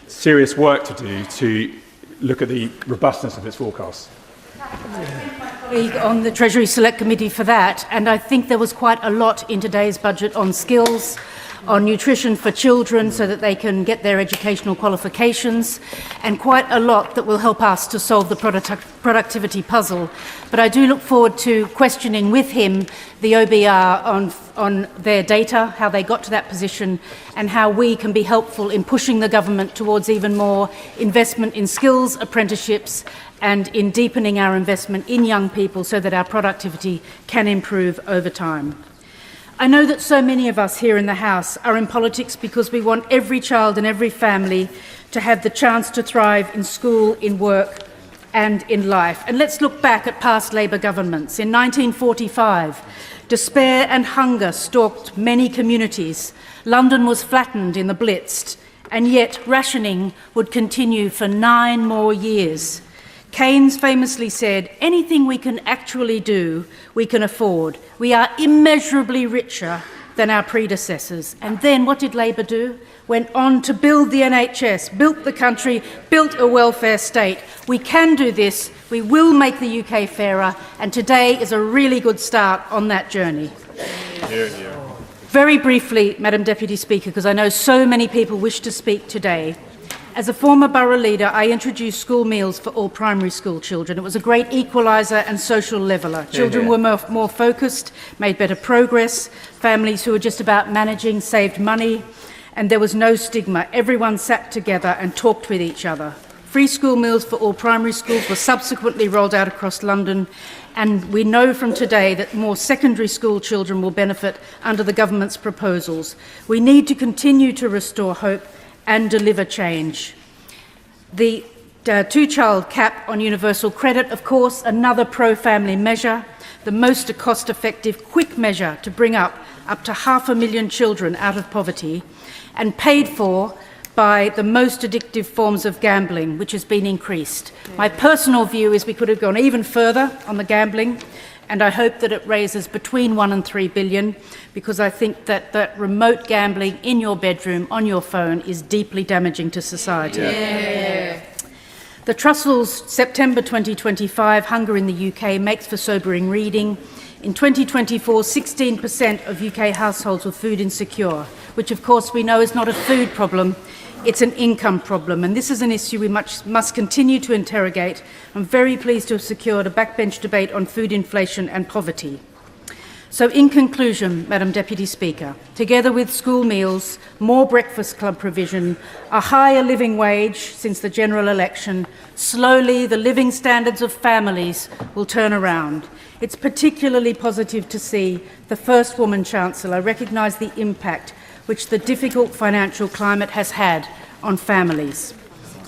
serious work to do to look at the robustness of its forecasts? On the Treasury Select Committee for that, and I think there was quite a lot in today's budget on skills, on nutrition for children so that they can get their educational qualifications, and quite a lot that will help us to solve the productivity puzzle. But I do look forward to questioning with him the OBR on their data, how they got to that position, and how we can be helpful in pushing the government towards even more investment in skills, apprenticeships, and in deepening our investment in young people so that our productivity can improve over time. I know that so many of us here in the House are in politics because we want every child and every family to have the chance to thrive in school, in work and in life. And let's look back at past Labour governments. In 1945, Despair and hunger stalked many communities. London was flattened in the Blitz, and yet rationing would continue for 9 more years. Keynes famously said, anything we can actually do, we can afford. We are immeasurably richer than our predecessors. And then what did Labour do? Went on to build the NHS, built the country, built a welfare state. We can do this. We will make the UK fairer. And today is a really good start on that journey. Very briefly, Madam Deputy Speaker, because I know so many people wish to speak today. As a former borough leader, I introduced school meals for all primary school children. It was a great equaliser and social leveller. Children were more focused, made better progress. Families who were just about managing saved money, and there was no stigma. Everyone sat together and talked with each other. Free school meals for all primary schools were subsequently rolled out across London, and we know from today that more secondary school children will benefit under the government's proposals. We need to continue to restore hope and deliver change. The two-child cap on universal credit, of course, another pro-family measure, the most cost-effective, quick measure to bring up to 500,000 children out of poverty, and paid for by the most addictive forms of gambling, which has been increased. My personal view is we could have gone even further on the gambling, and I hope that it raises between 1 and 3 billion, because I think that remote gambling in your bedroom, on your phone, is deeply damaging to society. The Trussell's September 2025 Hunger in the UK makes for sobering reading. In 2024, 16% of UK households were food insecure, which of course we know is not a food problem, it's an income problem, and this is an issue we must continue to interrogate. I'm very pleased to have secured a backbench debate on food inflation and poverty. So in conclusion, Madam Deputy Speaker, together with school meals, more breakfast club provision, a higher living wage since the general election, slowly the living standards of families will turn around. It's particularly positive to see the first woman Chancellor recognise the impact which the difficult financial climate has had on families.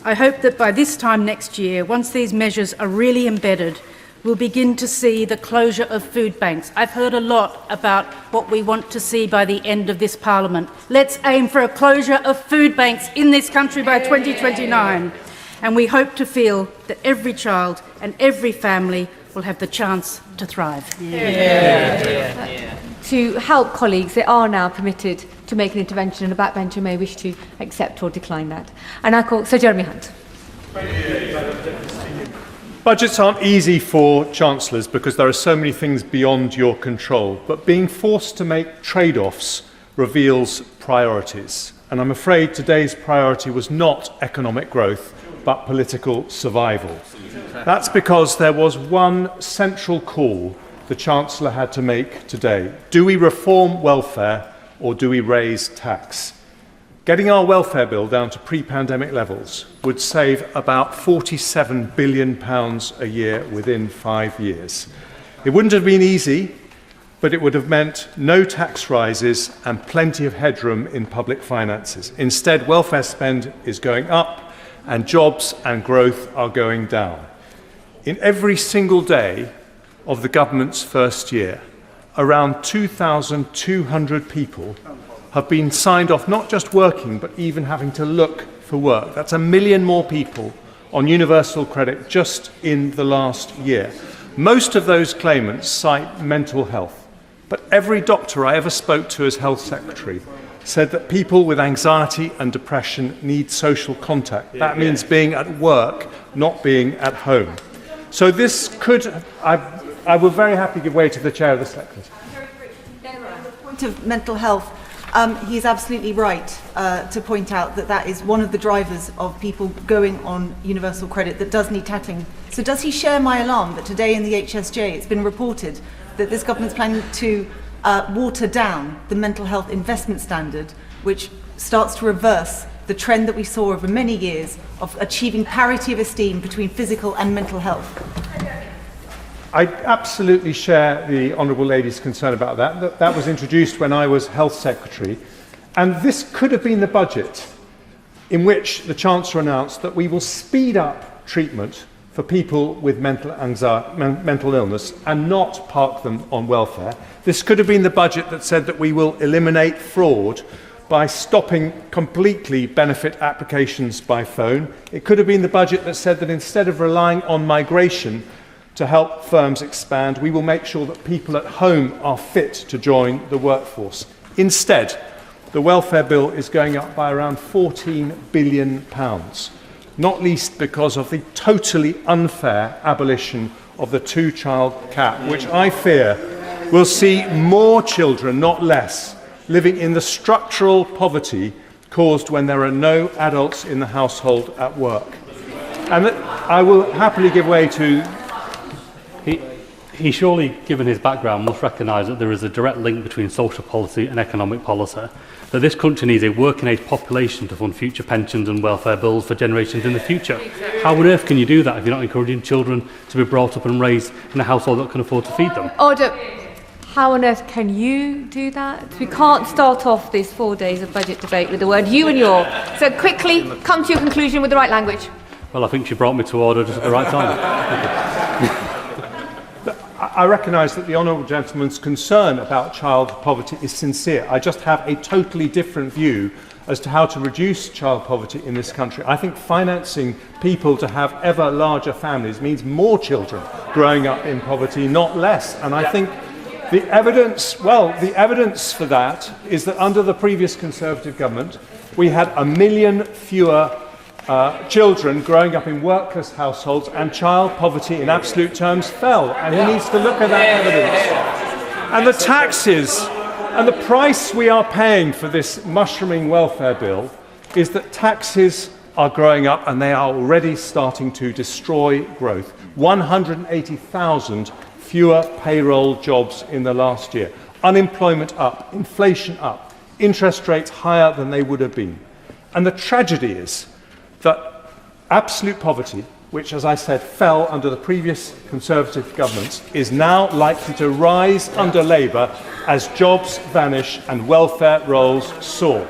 I hope that by this time next year, once these measures are really embedded, we'll begin to see the closure of food banks. I've heard a lot about what we want to see by the end of this Parliament. Let's aim for a closure of food banks in this country by 2029. And we hope to feel that every child and every family will have the chance to thrive. To help colleagues, they are now permitted to make an intervention, and a backbencher may wish to accept or decline that. And I call Sir Jeremy Hunt. Budgets aren't easy for chancellors because there are so many things beyond your control, but being forced to make trade-offs reveals priorities. And I'm afraid today's priority was not economic growth, but political survival. That's because there was one central call the Chancellor had to make today. Do we reform welfare or do we raise tax? Getting our welfare bill down to pre-pandemic levels would save about £47 billion a year within 5 years. It wouldn't have been easy, but it would have meant no tax rises and plenty of headroom in public finances. Instead, welfare spend is going up and jobs and growth are going down. In every single day of the government's first year, around 2,200 people have been signed off, not just working, but even having to look for work. That's 1 million more people on universal credit just in the last year. Most of those claimants cite mental health, but every doctor I ever spoke to as Health Secretary said that people with anxiety and depression need social contact. That means being at work, not being at home. So this could, I will very happily give way to the Chair of the Select Committee. On the point of mental health, he is absolutely right to point out that that is one of the drivers of people going on universal credit that does need tackling. So does he share my alarm that today in the HSJ it's been reported that this government's planning to water down the mental health investment standard, which starts to reverse the trend that we saw over many years of achieving parity of esteem between physical and mental health? I absolutely share the Honourable Lady's concern about that. That was introduced when I was Health Secretary, and this could have been the budget in which the Chancellor announced that we will speed up treatment for people with mental illness and not park them on welfare. This could have been the budget that said that we will eliminate fraud by stopping completely benefit applications by phone. It could have been the budget that said that instead of relying on migration to help firms expand, we will make sure that people at home are fit to join the workforce. Instead, the welfare bill is going up by around £14 billion, not least because of the totally unfair abolition of the two-child cap, which I fear will see more children, not less, living in the structural poverty caused when there are no adults in the household at work. And I will happily give way to... He surely, given his background, must recognise that there is a direct link between social policy and economic policy, that this country needs a working-age population to fund future pensions and welfare bills for generations in the future. How on earth can you do that if you're not encouraging children to be brought up and raised in a household that can afford to feed them? Order. How on earth can you do that? We can't start off these 4 days of budget debate with the word you and your. So quickly, come to your conclusion with the right language. Well, I think she brought me to order just at the right time. I recognise that the honourable gentleman's concern about child poverty is sincere. I just have a totally different view as to how to reduce child poverty in this country. I think financing people to have ever larger families means more children growing up in poverty, not less. And I think the evidence for that is that under the previous Conservative government, we had 1 million fewer children growing up in workless households, and child poverty in absolute terms fell. And he needs to look at that evidence. And the taxes and the price we are paying for this mushrooming welfare bill is that taxes are growing up and they are already starting to destroy growth. 180,000 fewer payroll jobs in the last year. Unemployment up, inflation up, interest rates higher than they would have been. And the tragedy is that absolute poverty, which, as I said, fell under the previous Conservative governments, is now likely to rise under Labour as jobs vanish and welfare rolls soar.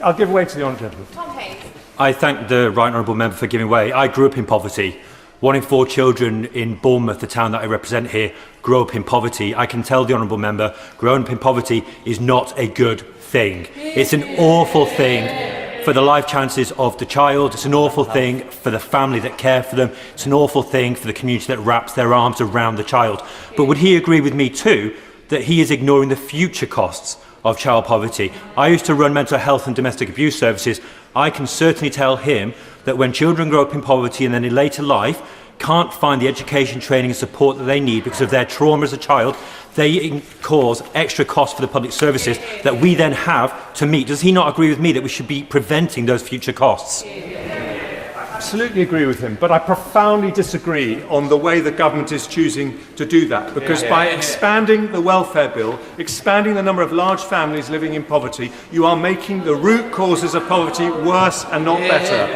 I'll give way to the honourable gentleman. I thank the right honourable member for giving way. I grew up in poverty. 1 in 4 children in Bournemouth, the town that I represent here, grow up in poverty. I can tell the honourable member, growing up in poverty is not a good thing. It's an awful thing for the life chances of the child. It's an awful thing for the family that care for them. It's an awful thing for the community that wraps their arms around the child. But would he agree with me too that he is ignoring the future costs of child poverty? I used to run mental health and domestic abuse services. I can certainly tell him that when children grow up in poverty and then in later life can't find the education, training and support that they need because of their trauma as a child, they cause extra costs for the public services that we then have to meet. Does he not agree with me that we should be preventing those future costs? I absolutely agree with him, but I profoundly disagree on the way the government is choosing to do that, because by expanding the welfare bill, expanding the number of large families living in poverty, you are making the root causes of poverty worse and not better.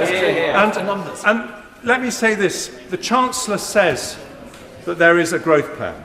And let me say this, the Chancellor says that there is a growth plan.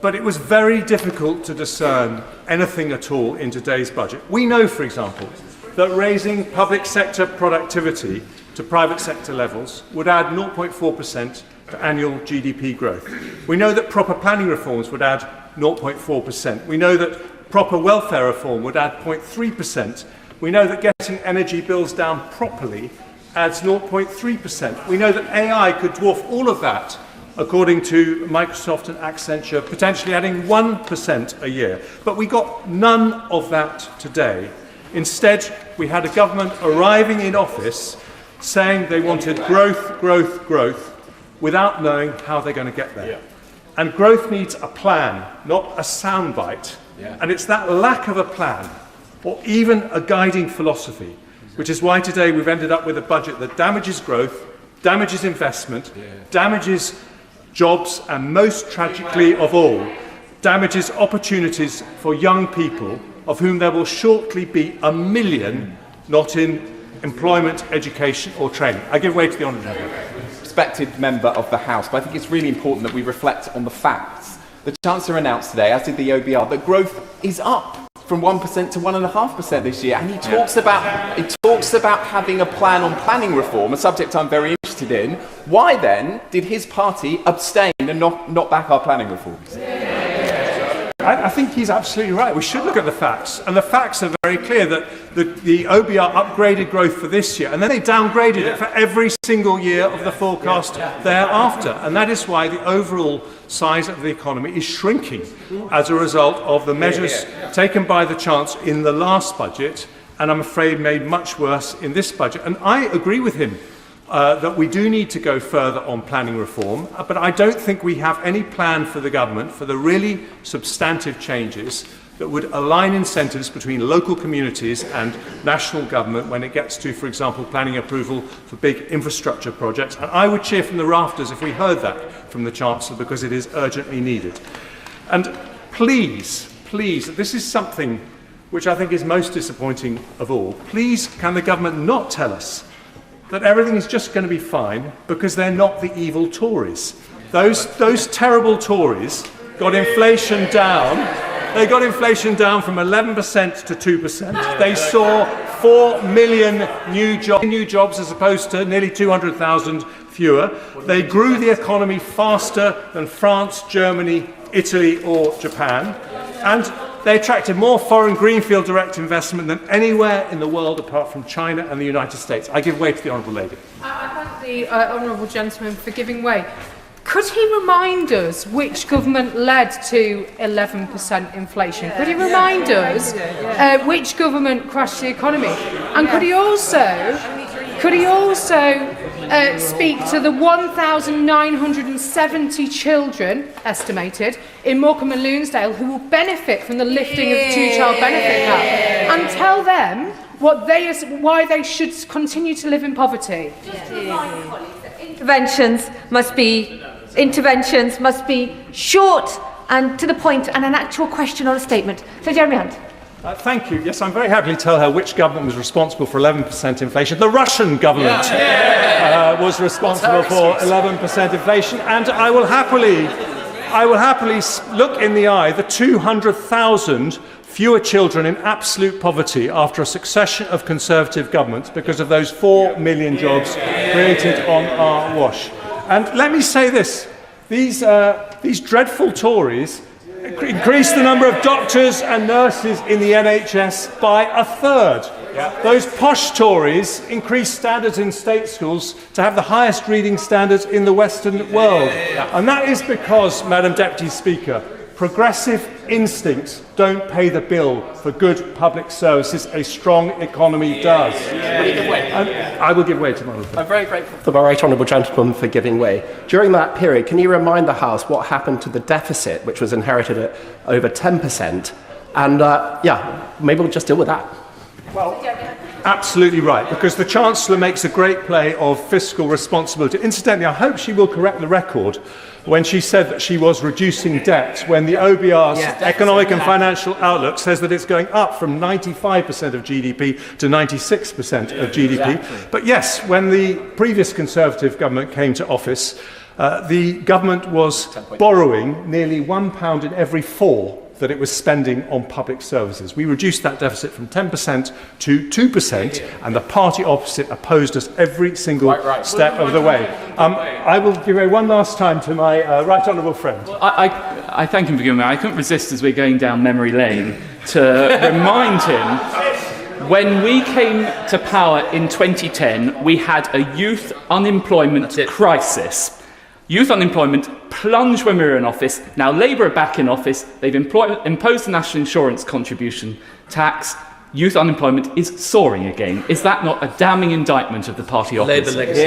But it was very difficult to discern anything at all in today's budget. We know, for example, that raising public sector productivity to private sector levels would add 0.4% to annual GDP growth. We know that proper planning reforms would add 0.4%. We know that proper welfare reform would add 0.3%. We know that getting energy bills down properly adds 0.3%. We know that AI could dwarf all of that, according to Microsoft and Accenture, potentially adding 1% a year. But we got none of that today. Instead, we had a government arriving in office saying they wanted growth, growth, growth, without knowing how they're going to get there. And growth needs a plan, not a soundbite. And it's that lack of a plan, or even a guiding philosophy, which is why today we've ended up with a budget that damages growth, damages investment, damages jobs, and most tragically of all, damages opportunities for young people, of whom there will shortly be 1 million not in employment, education or training. I give way to the honourable member. Respected member of the House, but I think it's really important that we reflect on the facts. The Chancellor announced today, as did the OBR, that growth is up from 1% to 1.5% this year, and he talks about having a plan on planning reform, a subject I'm very interested in. Why then did his party abstain and not back our planning reforms? I think he's absolutely right. We should look at the facts. And the facts are very clear that the OBR upgraded growth for this year, and then they downgraded it for every single year of the forecast thereafter. And that is why the overall size of the economy is shrinking as a result of the measures taken by the Chancellor in the last budget, and I'm afraid made much worse in this budget. And I agree with him that we do need to go further on planning reform, but I don't think we have any plan for the government for the really substantive changes that would align incentives between local communities and national government when it gets to, for example, planning approval for big infrastructure projects. And I would cheer from the rafters if we heard that from the Chancellor, because it is urgently needed. And please, this is something which I think is most disappointing of all. Please, can the government not tell us that everything is just going to be fine because they're not the evil Tories? Those terrible Tories got inflation down. They got inflation down from 11% to 2%. They saw 4 million new jobs as opposed to nearly 200,000 fewer. They grew the economy faster than France, Germany, Italy or Japan. And they attracted more foreign greenfield direct investment than anywhere in the world apart from China and the United States. I give way to the Honourable Lady. I thank the Honourable Gentleman for giving way. Could he remind us which government led to 11% inflation? Could he remind us which government crashed the economy? And could he also speak to the 1,970 children, estimated, in Morecambe and Lunesdale who will benefit from the lifting of the two-child benefit cap, and tell them why they should continue to live in poverty? Interventions must be short and to the point, and an actual question or a statement. So, Jeremy Hunt. Thank you. Yes, I'm very happy to tell her which government was responsible for 11% inflation. The Russian government was responsible for 11% inflation, and I will happily look in the eye the 200,000 fewer children in absolute poverty after a succession of Conservative governments because of those 4 million jobs created on our watch. And let me say this: these dreadful Tories increased the number of doctors and nurses in the NHS by a third. Those posh Tories increased standards in state schools to have the highest reading standards in the Western world. And that is because, Madam Deputy Speaker, progressive instincts don't pay the bill for good public services. A strong economy does. I will give way to my husband. I'm very grateful to the right honourable gentleman for giving way. During that period, can you remind the House what happened to the deficit, which was inherited at over 10%? And maybe we'll just deal with that. Well, absolutely right, because the Chancellor makes a great play of fiscal responsibility. Incidentally, I hope she will correct the record when she said that she was reducing debt, when the OBR's economic and financial outlook says that it's going up from 95% of GDP to 96% of GDP. Exactly. But yes, when the previous Conservative government came to office, the government was borrowing nearly £1 in every 4 that it was spending on public services. We reduced that deficit from 10% to 2%, and the party opposite opposed us every single step of the way. I will give way one last time to my right honourable friend. I thank him for giving way. I couldn't resist, as we're going down memory lane, to remind him, when we came to power in 2010, we had a youth unemployment crisis. Youth unemployment plunged when we were in office. Now Labour are back in office. They've imposed the national insurance contribution tax. Youth unemployment is soaring again. Is that not a damning indictment of the party office? Labour legacy.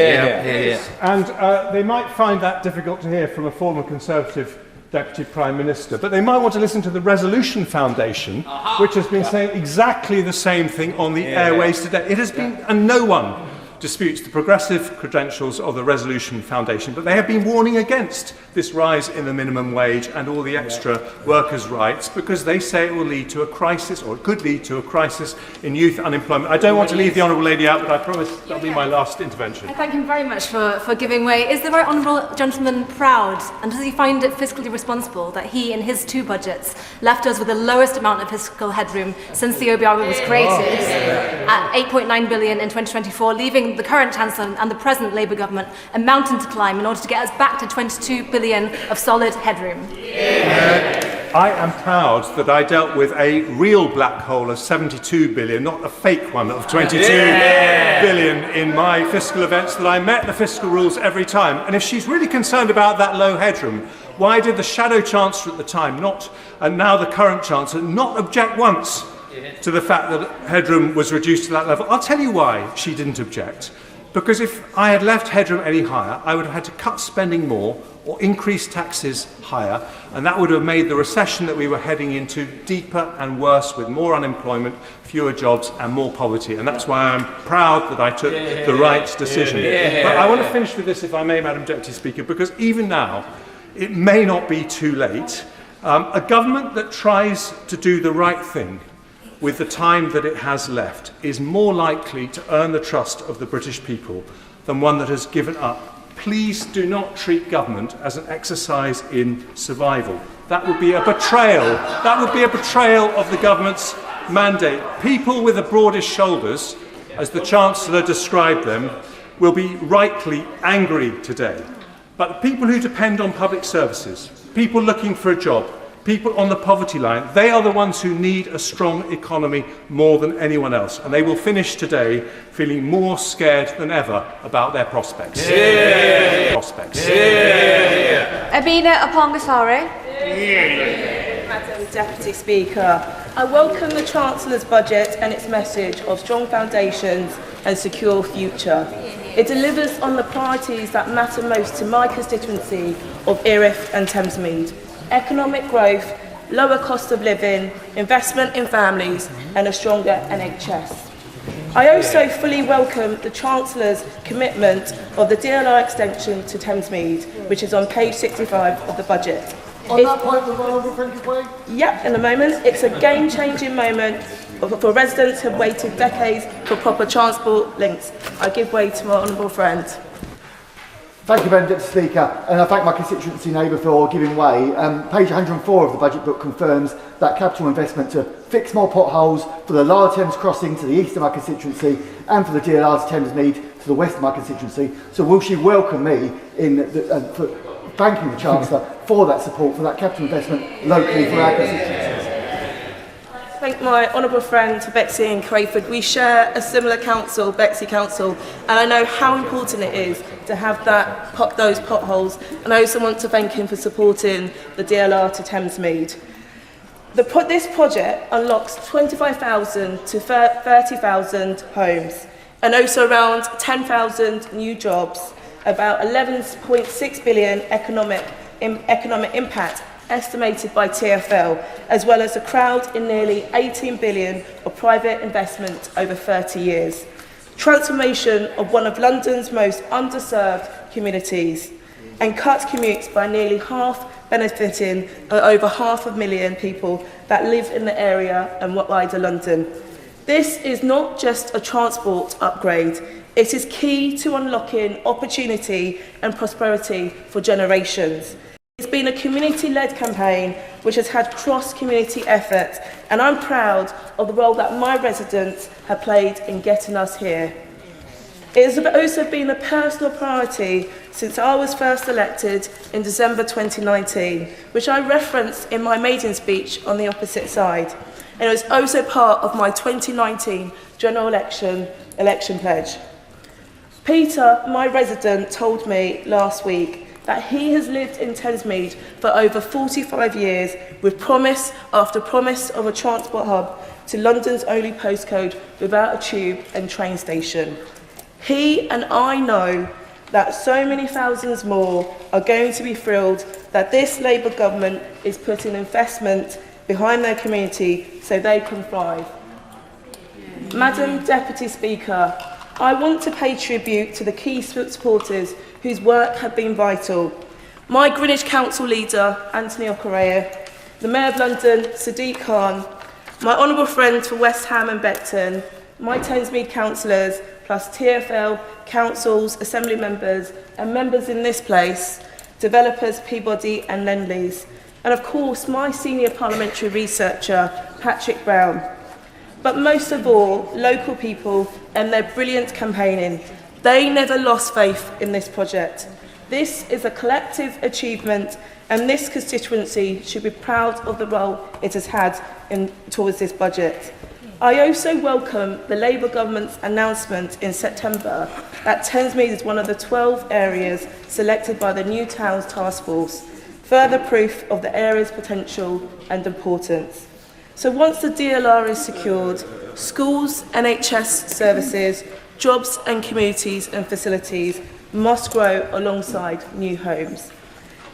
And they might find that difficult to hear from a former Conservative Deputy Prime Minister, but they might want to listen to the Resolution Foundation, which has been saying exactly the same thing on the airways today. It has been, and no one disputes the progressive credentials of the Resolution Foundation, but they have been warning against this rise in the minimum wage and all the extra workers' rights because they say it will lead to a crisis, or it could lead to a crisis in youth unemployment. I don't want to leave the Honourable Lady out, but I promise that'll be my last intervention. I thank him very much for giving way. Is the right honourable gentleman proud, and does he find it fiscally responsible that he, in his two budgets, left us with the lowest amount of fiscal headroom since the OBR was created, at 8.9 billion in 2024, leaving the current Chancellor and the present Labour government a mountain to climb in order to get us back to 22 billion of solid headroom? I am proud that I dealt with a real black hole of 72 billion, not a fake one of 22 billion in my fiscal events, that I met the fiscal rules every time. And if she's really concerned about that low headroom, why did the Shadow Chancellor at the time, and now the current Chancellor, not object once to the fact that headroom was reduced to that level? I'll tell you why she didn't object. Because if I had left headroom any higher, I would have had to cut spending more or increase taxes higher, and that would have made the recession that we were heading into deeper and worse, with more unemployment, fewer jobs and more poverty. And that's why I'm proud that I took the right decision. But I want to finish with this, if I may, Madam Deputy Speaker, because even now, it may not be too late. A government that tries to do the right thing with the time that it has left is more likely to earn the trust of the British people than one that has given up. Please do not treat government as an exercise in survival. That would be a betrayal. That would be a betrayal of the government's mandate. People with the broadest shoulders, as the Chancellor described them, will be rightly angry today. But the people who depend on public services, people looking for a job, people on the poverty line, they are the ones who need a strong economy more than anyone else. And they will finish today feeling more scared than ever about their prospects. Abina Apongasare. Madam Deputy Speaker, I welcome the Chancellor's budget and its message of strong foundations and secure future. It delivers on the priorities that matter most to my constituency of Erith and Thamesmead: economic growth, lower cost of living, investment in families and a stronger NHS. I also fully welcome the Chancellor's commitment of the DLR extension to Thamesmead, which is on page 65 of the budget. On that point, the Honourable Friendly Way? Yep, in a moment. It's a game-changing moment for residents who have waited decades for proper transport links. I give way to my honourable friend. Thank you, Madam Deputy Speaker, and I thank my constituency neighbour for giving way. Page 104 of the budget book confirms that capital investment to fix more potholes for the Lower Thames crossing to the east of my constituency and for the DLR to Thamesmead to the west of my constituency. So will she welcome me in for thanking the Chancellor for that support, for that capital investment locally for our constituencies? Thank my honourable friend Betsy in Crayford. We share a similar council, Bexley Council, and I know how important it is to have those potholes, and I also want to thank him for supporting the DLR to Thamesmead. This project unlocks 25,000 to 30,000 homes, and also around 10,000 new jobs, about 11.6 billion economic impact estimated by TfL, as well as a crowd in nearly 18 billion of private investment over 30 years. Transformation of one of London's most underserved communities, and cuts commutes by nearly half, benefiting over 500,000 people that live in the area and wider London. This is not just a transport upgrade, it is key to unlocking opportunity and prosperity for generations. It's been a community-led campaign which has had cross-community effort, and I'm proud of the role that my residents have played in getting us here. It has also been a personal priority since I was first elected in December 2019, which I referenced in my maiden speech on the opposite side, and it was also part of my 2019 general election pledge. Peter, my resident, told me last week that he has lived in Thamesmead for over 45 years with promise after promise of a transport hub to London's only postcode without a tube and train station. He and I know that so many thousands more are going to be thrilled that this Labour government is putting investment behind their community so they can thrive. Madam Deputy Speaker, I want to pay tribute to the key supporters whose work have been vital. My Greenwich Council leader, Anthony Okoreya, the Mayor of London, Sadiq Khan, my honourable friends for West Ham and Beckton, my Thamesmead councillors, plus TfL, councils, assembly members and members in this place, developers Peabody and Lendlease, and of course my senior parliamentary researcher, Patrick Brown. But most of all, local people and their brilliant campaigning. They never lost faith in this project. This is a collective achievement, and this constituency should be proud of the role it has had towards this budget. I also welcome the Labour government's announcement in September that Thamesmead is one of the 12 areas selected by the New Towns Task Force, further proof of the area's potential and importance. So once the DLR is secured, schools, NHS services, jobs and communities and facilities must grow alongside new homes.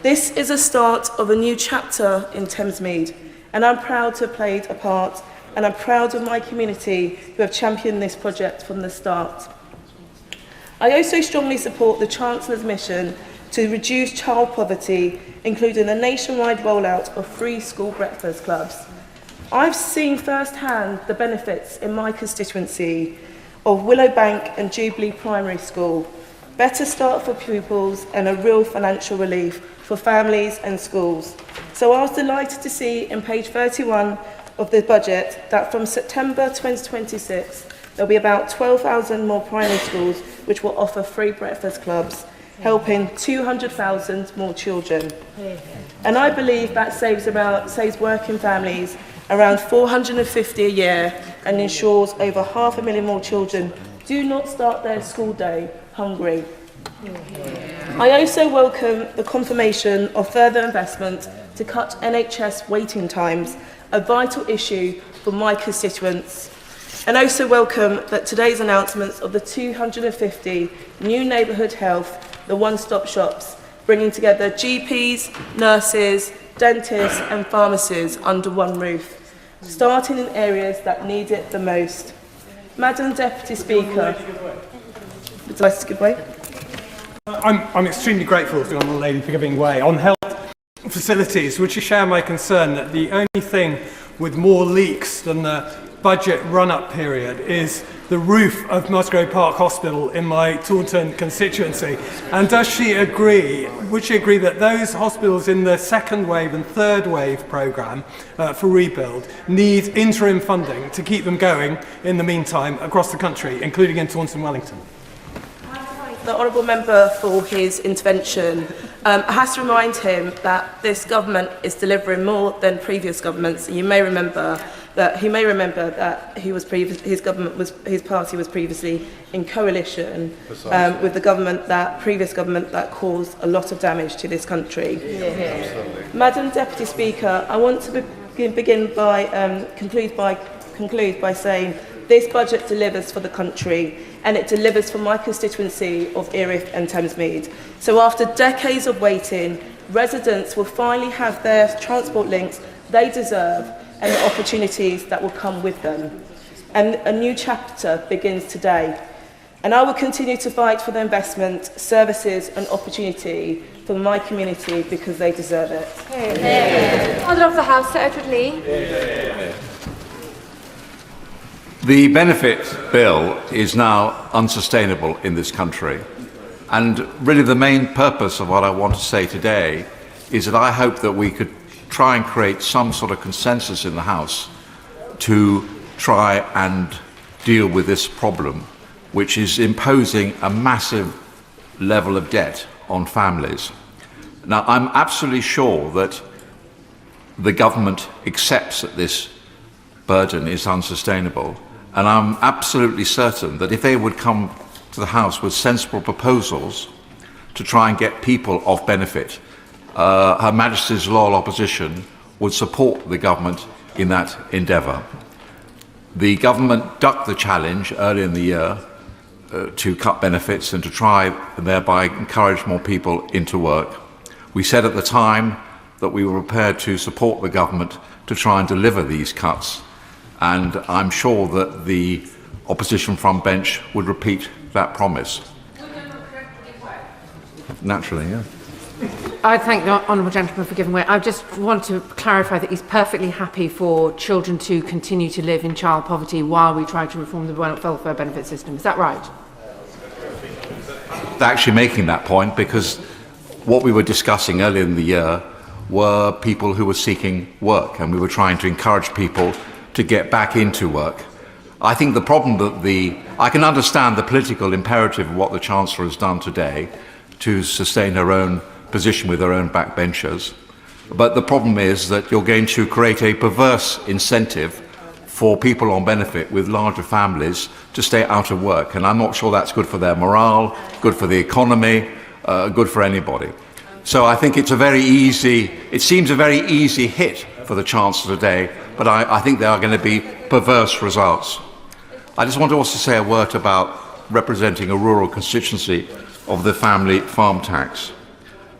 This is a start of a new chapter in Thamesmead, and I'm proud to have played a part, and I'm proud of my community who have championed this project from the start. I also strongly support the Chancellor's mission to reduce child poverty, including the nationwide rollout of free school breakfast clubs. I've seen firsthand the benefits in my constituency of Willowbank and Jubilee Primary School, better start for pupils and a real financial relief for families and schools. So I was delighted to see in page 31 of the budget that from September 2026 there'll be about 12,000 more primary schools which will offer free breakfast clubs, helping 200,000 more children. And I believe that saves working families around 450 a year and ensures over 500,000 more children do not start their school day hungry. I also welcome the confirmation of further investment to cut NHS waiting times, a vital issue for my constituents. And also welcome that today's announcements of the 250 new neighbourhood health, the one-stop shops, bringing together GPs, nurses, dentists and pharmacies under one roof, starting in areas that need it the most. Madam Deputy Speaker, would you like to give way? I'm extremely grateful to the Honourable Lady for giving way. On health facilities, would you share my concern that the only thing with more leaks than the budget run-up period is the roof of Musgrave Park Hospital in my Taunton constituency? And does she agree, would she agree that those hospitals in the second wave and third wave programme for rebuild need interim funding to keep them going in the meantime across the country, including in Taunton, Wellington? The honourable member for his intervention. I have to remind him that this government is delivering more than previous governments. You may remember that his party was previously in coalition with the previous government that caused a lot of damage to this country. Madam Deputy Speaker, I want to conclude by saying this budget delivers for the country, and it delivers for my constituency of Erith and Thamesmead. So after decades of waiting, residents will finally have their transport links they deserve and the opportunities that will come with them. And a new chapter begins today. And I will continue to fight for the investment, services and opportunity for my community because they deserve it. Order of the House, Sir Edward Lee. The benefit bill is now unsustainable in this country. And really the main purpose of what I want to say today is that I hope that we could try and create some sort of consensus in the House to try and deal with this problem, which is imposing a massive level of debt on families. Now, I'm absolutely sure that the government accepts that this burden is unsustainable, and I'm absolutely certain that if they would come to the House with sensible proposals to try and get people off benefit, Her Majesty's loyal opposition would support the government in that endeavour. The government ducked the challenge early in the year to cut benefits and to try and thereby encourage more people into work. We said at the time that we were prepared to support the government to try and deliver these cuts, and I'm sure that the opposition front bench would repeat that promise. Naturally, yeah. I thank the honourable gentleman for giving way. I just want to clarify that he's perfectly happy for children to continue to live in child poverty while we try to reform the welfare benefit system. Is that right? Actually making that point, because what we were discussing earlier in the year were people who were seeking work, and we were trying to encourage people to get back into work. I think the problem that I can understand the political imperative of what the Chancellor has done today to sustain her own position with her own backbenchers, but the problem is that you're going to create a perverse incentive for people on benefit with larger families to stay out of work, and I'm not sure that's good for their morale, good for the economy, good for anybody. So I think it seems a very easy hit for the Chancellor today, but I think there are going to be perverse results. I just want to also say a word about representing a rural constituency of the family farm tax.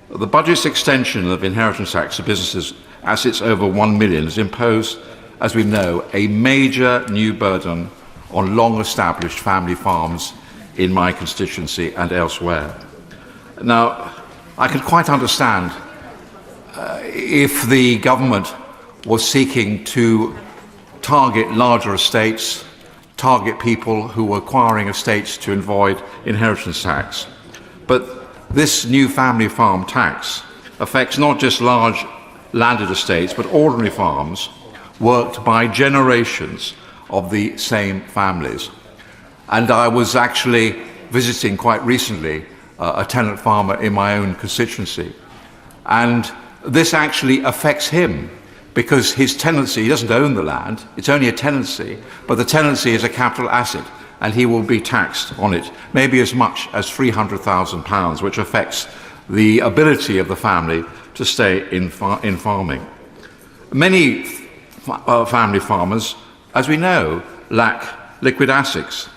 The budget's extension of inheritance tax to businesses assets over 1 million has imposed, as we know, a major new burden on long-established family farms in my constituency and elsewhere. Now, I could quite understand if the government was seeking to target larger estates, target people who were acquiring estates to avoid inheritance tax. But this new family farm tax affects not just large landed estates, but ordinary farms worked by generations of the same families. And I was actually visiting quite recently a tenant farmer in my own constituency. And this actually affects him because his tenancy, he doesn't own the land, it's only a tenancy, but the tenancy is a capital asset and he will be taxed on it, maybe as much as £300,000, which affects the ability of the family to stay in farming. Many family farmers, as we know, lack liquid assets.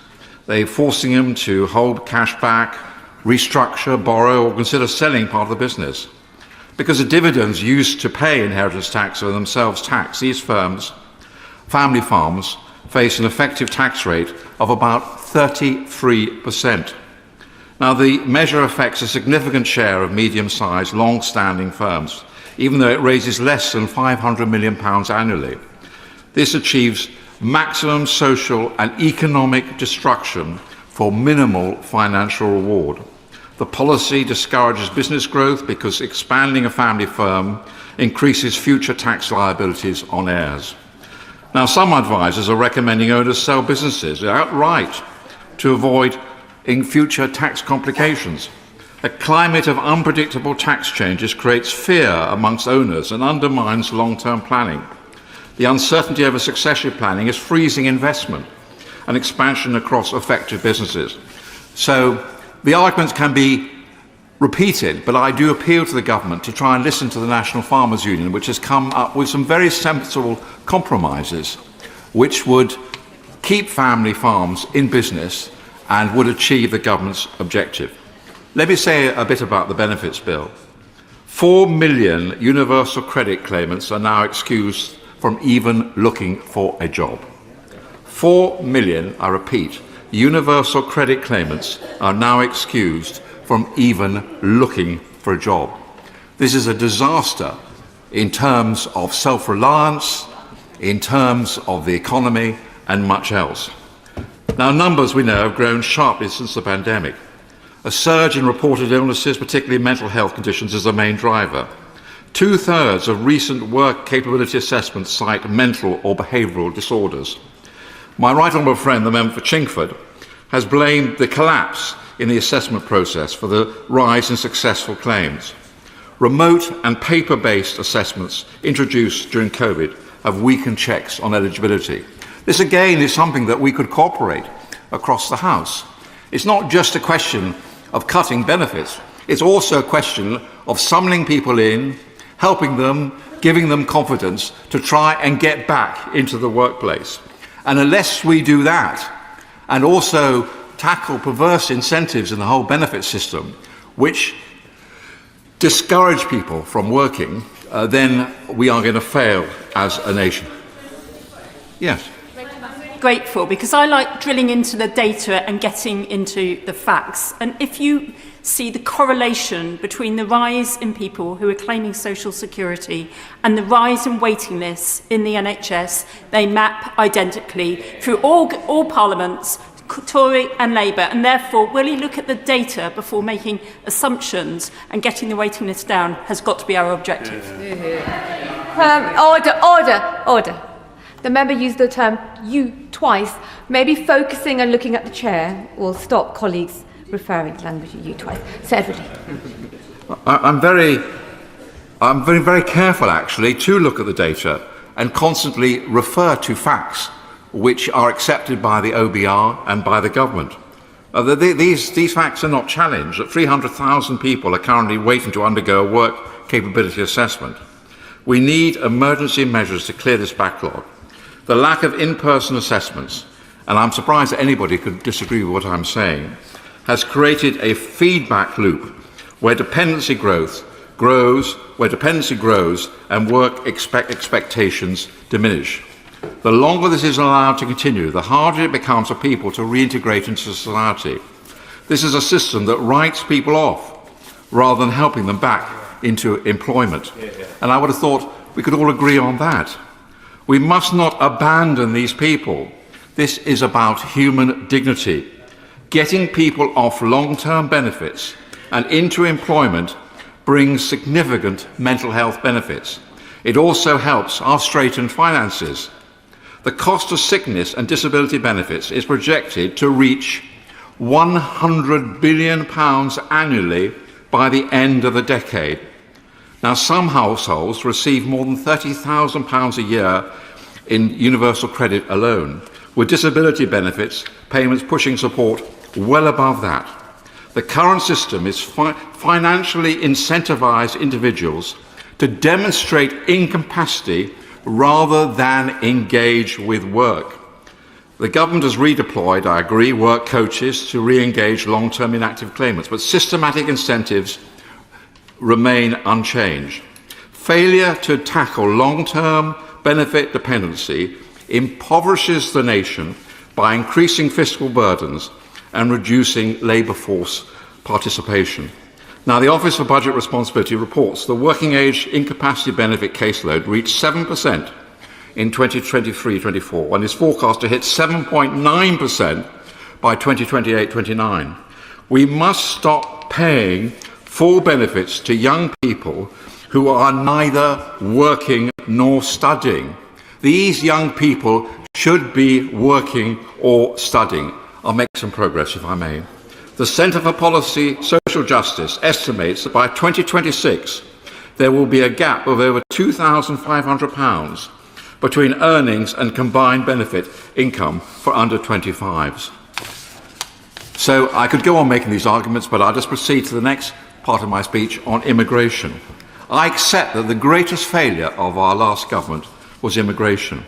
They're forcing them to hold cash back, restructure, borrow, or consider selling part of the business. Because the dividends used to pay inheritance tax are themselves taxed, these family farms, face an effective tax rate of about 33%. Now, the measure affects a significant share of medium-sized, long-standing firms, even though it raises less than £500 million annually. This achieves maximum social and economic destruction for minimal financial reward. The policy discourages business growth because expanding a family firm increases future tax liabilities on heirs. Now, some advisors are recommending owners sell businesses outright to avoid in future tax complications. A climate of unpredictable tax changes creates fear amongst owners and undermines long-term planning. The uncertainty over succession planning is freezing investment and expansion across affected businesses. So the arguments can be repeated, but I do appeal to the government to try and listen to the National Farmers Union, which has come up with some very sensible compromises which would keep family farms in business and would achieve the government's objective. Let me say a bit about the benefits bill. 4 million universal credit claimants are now excused from even looking for a job. 4 million, I repeat, universal credit claimants are now excused from even looking for a job. This is a disaster in terms of self-reliance, in terms of the economy, and much else. Now, numbers, we know, have grown sharply since the pandemic. A surge in reported illnesses, particularly mental health conditions, is the main driver. 2/3 of recent work capability assessments cite mental or behavioural disorders. My right honourable friend, the member for Chingford, has blamed the collapse in the assessment process for the rise in successful claims. Remote and paper-based assessments introduced during COVID have weakened checks on eligibility. This again is something that we could cooperate across the House. It's not just a question of cutting benefits, it's also a question of summoning people in, helping them, giving them confidence to try and get back into the workplace. And unless we do that, and also tackle perverse incentives in the whole benefit system, which discourage people from working, then we are going to fail as a nation. Yes. grateful because I like drilling into the data and getting into the facts. And if you see the correlation between the rise in people who are claiming social security and the rise in waiting lists in the NHS, they map identically through all parliaments, Tory and Labour, and therefore will you look at the data before making assumptions, and getting the waiting list down has got to be our objective. Order. The member used the term you twice. Maybe focusing and looking at the chair will stop colleagues referring to language you twice. So everybody. I'm very careful actually to look at the data and constantly refer to facts which are accepted by the OBR and by the government. These facts are not challenged. That 300,000 people are currently waiting to undergo a work capability assessment. We need emergency measures to clear this backlog. The lack of in-person assessments, and I'm surprised that anybody could disagree with what I'm saying, has created a feedback loop where dependency grows and work expectations diminish. The longer this is allowed to continue, the harder it becomes for people to reintegrate into society. This is a system that writes people off rather than helping them back into employment. And I would have thought we could all agree on that. We must not abandon these people. This is about human dignity. Getting people off long-term benefits and into employment brings significant mental health benefits. It also helps our straitened finances. The cost of sickness and disability benefits is projected to reach £100 billion annually by the end of the decade. Now, some households receive more than £30,000 a year in universal credit alone, with disability benefits payments pushing support well above that. The current system is financially incentivised individuals to demonstrate incapacity rather than engage with work. The government has redeployed, I agree, work coaches to re-engage long-term inactive claimants, but systematic incentives remain unchanged. Failure to tackle long-term benefit dependency impoverishes the nation by increasing fiscal burdens and reducing labour force participation. Now, the Office for Budget Responsibility reports the working age incapacity benefit caseload reached 7% in 2023-24 and is forecast to hit 7.9% by 2028-29. We must stop paying full benefits to young people who are neither working nor studying. These young people should be working or studying. I'll make some progress, if I may. The Centre for Policy Social Justice estimates that by 2026 there will be a gap of over £2,500 between earnings and combined benefit income for under 25s. So I could go on making these arguments, but I'll just proceed to the next part of my speech on immigration. I accept that the greatest failure of our last government was immigration.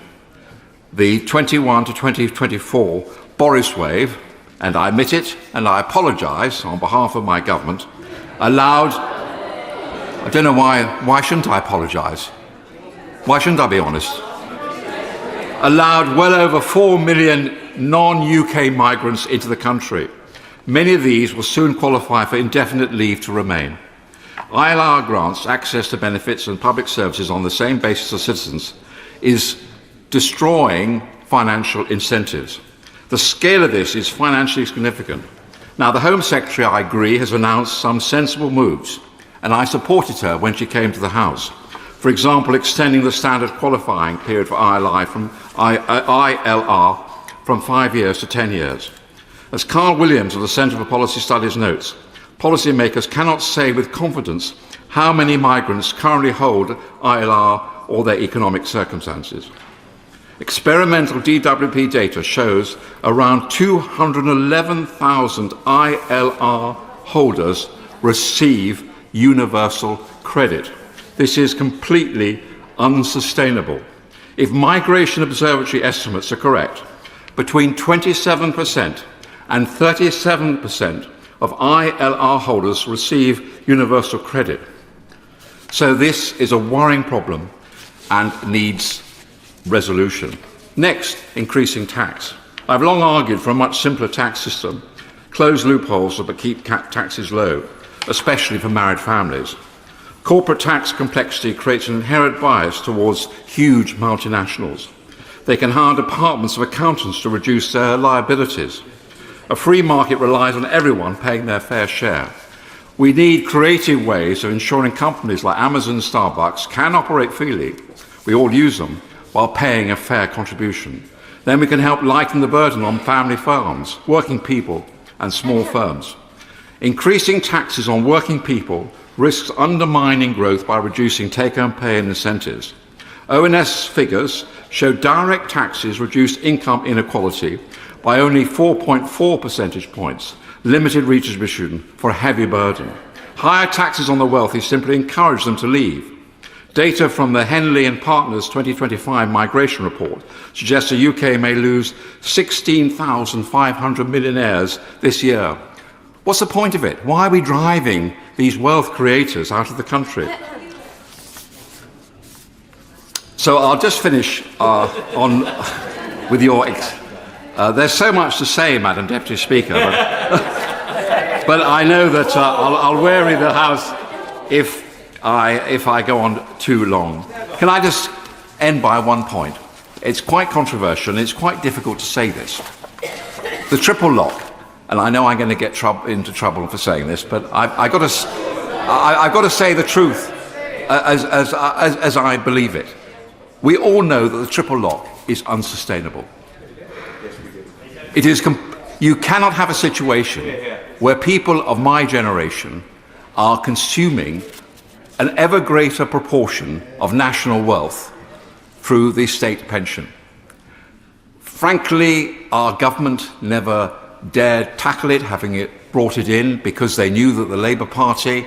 The 21 to 2024 Boris wave, and I admit it, and I apologise on behalf of my government, allowed, I don't know why shouldn't I apologise? Why shouldn't I be honest? Allowed well over 4 million non-UK migrants into the country. Many of these will soon qualify for indefinite leave to remain. ILR grants access to benefits and public services on the same basis as citizens is destroying financial incentives. The scale of this is financially significant. Now, the Home Secretary, I agree, has announced some sensible moves, and I supported her when she came to the House. For example, extending the standard qualifying period for ILR from 5 years to 10 years. As Carl Williams of the Centre for Policy Studies notes, policymakers cannot say with confidence how many migrants currently hold ILR or their economic circumstances. Experimental DWP data shows around 211,000 ILR holders receive universal credit. This is completely unsustainable. If Migration Observatory estimates are correct, between 27% and 37% of ILR holders receive universal credit. So this is a worrying problem and needs resolution. Next, increasing tax. I've long argued for a much simpler tax system, close loopholes that keep taxes low, especially for married families. Corporate tax complexity creates an inherent bias towards huge multinationals. They can hire departments of accountants to reduce their liabilities. A free market relies on everyone paying their fair share. We need creative ways of ensuring companies like Amazon and Starbucks can operate freely, we all use them, while paying a fair contribution. Then we can help lighten the burden on family farms, working people and small firms. Increasing taxes on working people risks undermining growth by reducing take-home pay and incentives. ONS figures show direct taxes reduce income inequality by only 4.4 percentage points, limited redistribution for a heavy burden. Higher taxes on the wealthy simply encourage them to leave. Data from the Henley and Partners 2025 migration report suggests the UK may lose 16,500 millionaires this year. What's the point of it? Why are we driving these wealth creators out of the country? So I'll just finish with your... there's so much to say, Madam Deputy Speaker, but I know that I'll weary the House if I go on too long. Can I just end by one point? It's quite controversial and it's quite difficult to say this. The triple lock, and I know I'm going to get into trouble for saying this, but I've got to say the truth as I believe it. We all know that the triple lock is unsustainable. It is you cannot have a situation where people of my generation are consuming an ever greater proportion of national wealth through the state pension. Frankly, our government never dared tackle it, having brought it in because they knew that the Labour Party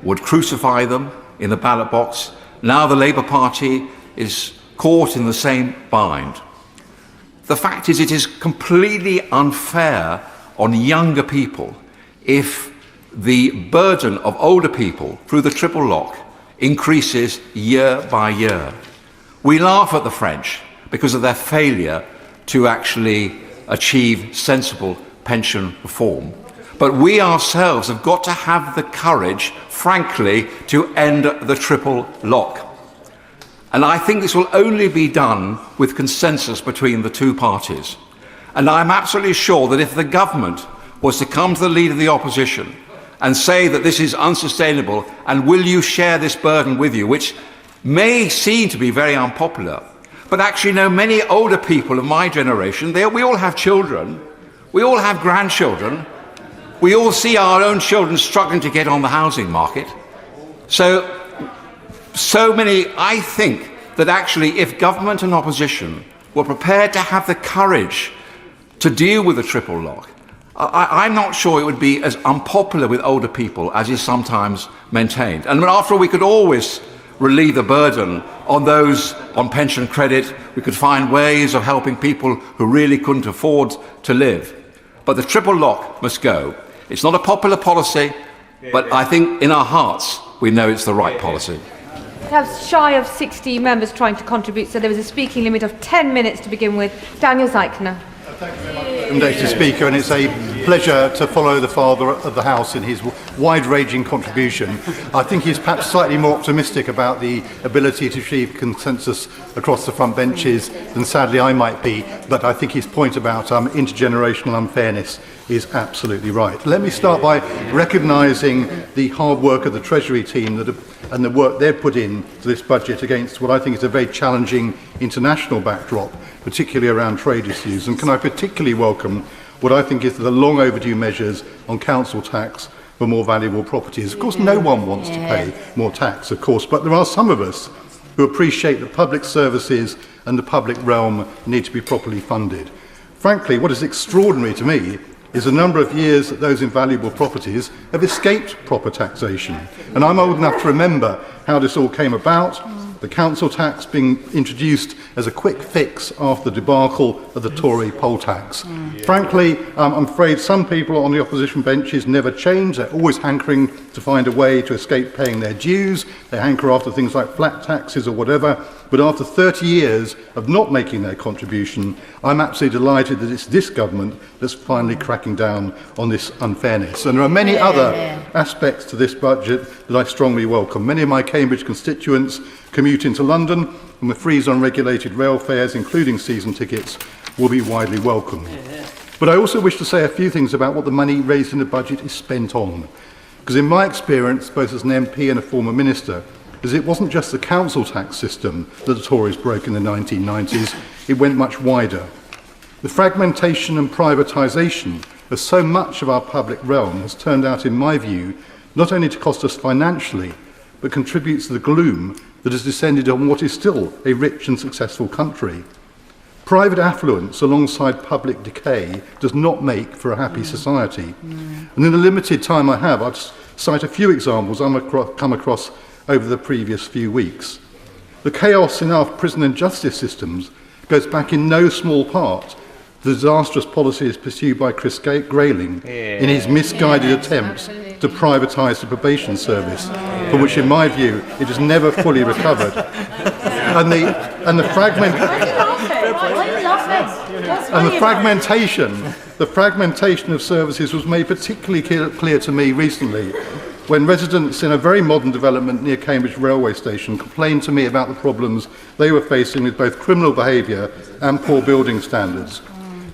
would crucify them in the ballot box. Now the Labour Party is caught in the same bind. The fact is, it is completely unfair on younger people if the burden of older people through the triple lock increases year by year. We laugh at the French because of their failure to actually achieve sensible pension reform. But we ourselves have got to have the courage, frankly, to end the triple lock. And I think this will only be done with consensus between the two parties. And I'm absolutely sure that if the government was to come to the leader of the opposition and say that this is unsustainable and will you share this burden with you, which may seem to be very unpopular, but actually no, many older people of my generation, we all have children, we all have grandchildren, we all see our own children struggling to get on the housing market. So many, I think that actually if government and opposition were prepared to have the courage to deal with the triple lock, I'm not sure it would be as unpopular with older people as is sometimes maintained. And after all, we could always relieve the burden on those on pension credit. We could find ways of helping people who really couldn't afford to live. But the triple lock must go. It's not a popular policy, but I think in our hearts we know it's the right policy. We have shy of 60 members trying to contribute, so there was a speaking limit of 10 minutes to begin with. Daniel Zeichner. Madam Deputy Speaker, and it's a pleasure to follow the Father of the House in his wide-ranging contribution. I think he's perhaps slightly more optimistic about the ability to achieve consensus across the front benches than sadly I might be, but I think his point about intergenerational unfairness is absolutely right. Let me start by recognising the hard work of the Treasury team and the work they've put in to this budget against what I think is a very challenging international backdrop, particularly around trade issues. And can I particularly welcome what I think is the long overdue measures on council tax for more valuable properties. Of course, no one wants to pay more tax, of course, but there are some of us who appreciate that public services and the public realm need to be properly funded. Frankly, what is extraordinary to me is the number of years that those invaluable properties have escaped proper taxation. And I'm old enough to remember how this all came about, the council tax being introduced as a quick fix after the debacle of the Tory poll tax. Frankly, I'm afraid some people on the opposition benches never change. They're always hankering to find a way to escape paying their dues. They hanker after things like flat taxes or whatever. But after 30 years of not making their contribution, I'm absolutely delighted that it's this government that's finally cracking down on this unfairness. And there are many other aspects to this budget that I strongly welcome. Many of my Cambridge constituents commute into London, and the freeze on regulated rail fares, including season tickets, will be widely welcomed. But I also wish to say a few things about what the money raised in the budget is spent on. Because in my experience, both as an MP and a former minister, is it wasn't just the council tax system that the Tories broke in the 1990s, it went much wider. The fragmentation and privatisation of so much of our public realm has turned out, in my view, not only to cost us financially, but contributes to the gloom that has descended on what is still a rich and successful country. Private affluence alongside public decay does not make for a happy society. And in the limited time I have, I'll cite a few examples I've come across over the previous few weeks. The chaos in our prison and justice systems goes back in no small part to the disastrous policies pursued by Chris Grayling in his misguided attempts to privatise the probation service, from which, in my view, it has never fully recovered. And the fragmentation of services was made particularly clear to me recently when residents in a very modern development near Cambridge railway station complained to me about the problems they were facing with both criminal behaviour and poor building standards.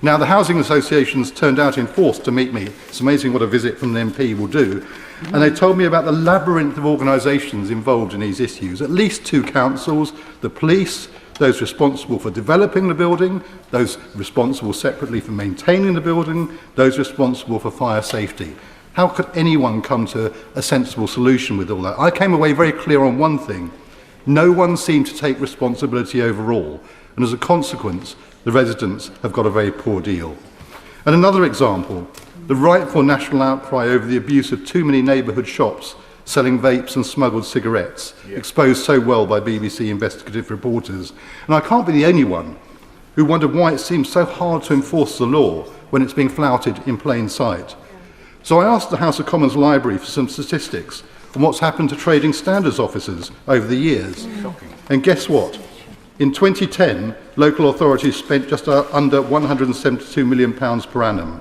Now, the housing associations turned out in force to meet me. It's amazing what a visit from an MP will do. And they told me about the labyrinth of organisations involved in these issues. At least 2 councils, the police, those responsible for developing the building, those responsible separately for maintaining the building, those responsible for fire safety. How could anyone come to a sensible solution with all that? I came away very clear on one thing. No one seemed to take responsibility overall. And as a consequence, the residents have got a very poor deal. And another example, the rightful national outcry over the abuse of too many neighbourhood shops selling vapes and smuggled cigarettes, exposed so well by BBC investigative reporters. And I can't be the only one who wondered why it seems so hard to enforce the law when it's being flouted in plain sight. So I asked the House of Commons Library for some statistics on what's happened to trading standards officers over the years. And guess what? In 2010, local authorities spent just under £172 million per annum.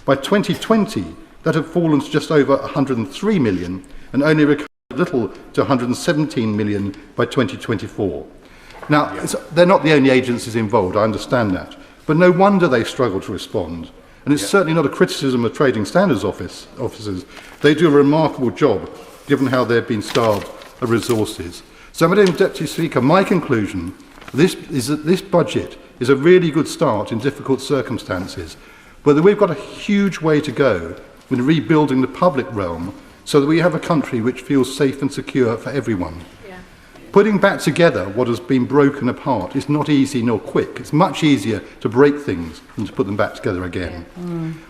By 2020, that had fallen to just over £103 million and only recovered little to £117 million by 2024. Now, they're not the only agencies involved, I understand that, but no wonder they struggle to respond. And it's certainly not a criticism of trading standards officers. They do a remarkable job, given how they've been starved of resources. So, Madam Deputy Speaker, my conclusion is that this budget is a really good start in difficult circumstances, but that we've got a huge way to go in rebuilding the public realm so that we have a country which feels safe and secure for everyone. Putting back together what has been broken apart is not easy nor quick. It's much easier to break things than to put them back together again.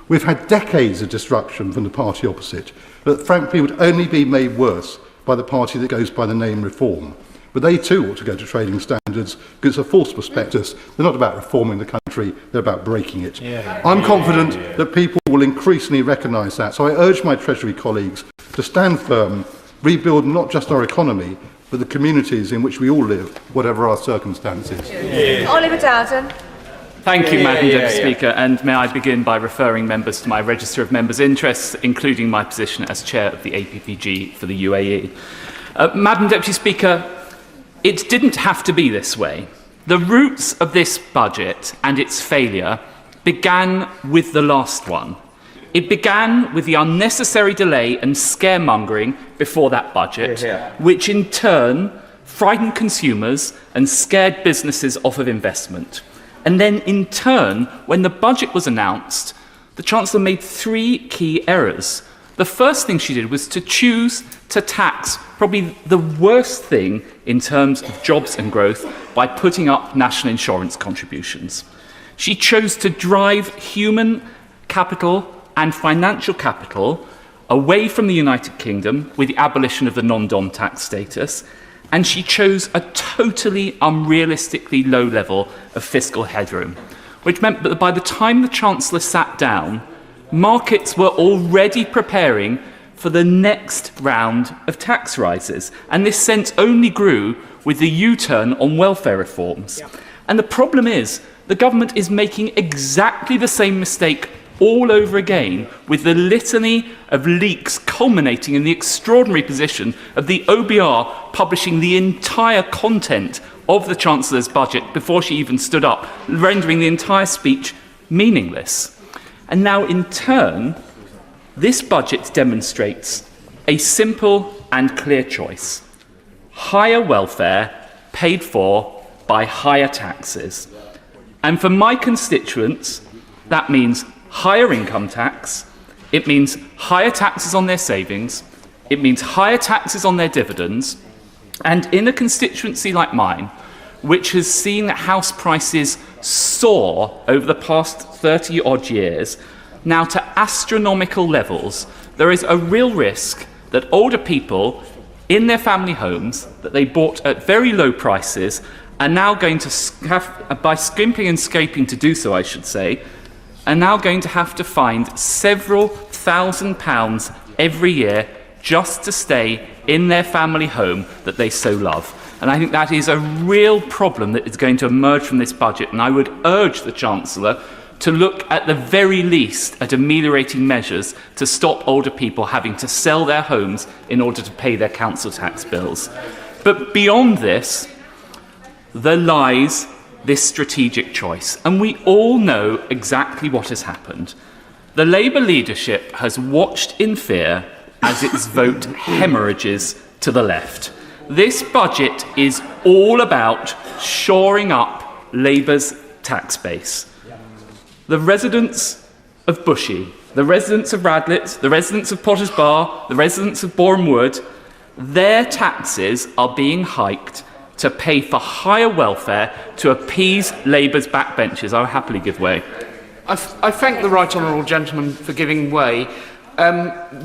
We've had decades of destruction from the party opposite that frankly would only be made worse by the party that goes by the name Reform. But they too ought to go to trading standards because it's a false prospectus. They're not about reforming the country, they're about breaking it. I'm confident that people will increasingly recognise that. So I urge my Treasury colleagues to stand firm, rebuild not just our economy, but the communities in which we all live, whatever our circumstances. Oliver Dowden. Thank you, Madam Deputy Speaker, and may I begin by referring members to my register of members' interests, including my position as chair of the APPG for the UAE. Madam Deputy Speaker, it didn't have to be this way. The roots of this budget and its failure began with the last one. It began with the unnecessary delay and scaremongering before that budget, which in turn frightened consumers and scared businesses off of investment. And then in turn, when the budget was announced, the Chancellor made 3 key errors. The first thing she did was to choose to tax probably the worst thing in terms of jobs and growth by putting up national insurance contributions. She chose to drive human capital and financial capital away from the United Kingdom with the abolition of the non-dom tax status, and she chose a totally unrealistically low level of fiscal headroom, which meant that by the time the Chancellor sat down, markets were already preparing for the next round of tax rises. And this sense only grew with the U-turn on welfare reforms. And the problem is, the government is making exactly the same mistake all over again, with the litany of leaks culminating in the extraordinary position of the OBR publishing the entire content of the Chancellor's budget before she even stood up, rendering the entire speech meaningless. And now, in turn, this budget demonstrates a simple and clear choice: higher welfare paid for by higher taxes. And for my constituents, that means higher income tax, it means higher taxes on their savings, it means higher taxes on their dividends, and in a constituency like mine, which has seen house prices soar over the past 30-odd years, now to astronomical levels, there is a real risk that older people in their family homes that they bought at very low prices are now going to have, by skimping and scraping to do so, I should say, are now going to have to find several £1,000s every year just to stay in their family home that they so love. And I think that is a real problem that is going to emerge from this budget. And I would urge the Chancellor to look at the very least at ameliorating measures to stop older people having to sell their homes in order to pay their council tax bills. But beyond this, there lies this strategic choice, and we all know exactly what has happened. The Labour leadership has watched in fear as its vote hemorrhages to the left. This budget is all about shoring up Labour's tax base. The residents of Bushey, the residents of Radlett, the residents of Potters Bar, the residents of Boreham Wood, their taxes are being hiked to pay for higher welfare to appease Labour's backbenchers. I will happily give way. I thank the right honourable gentleman for giving way.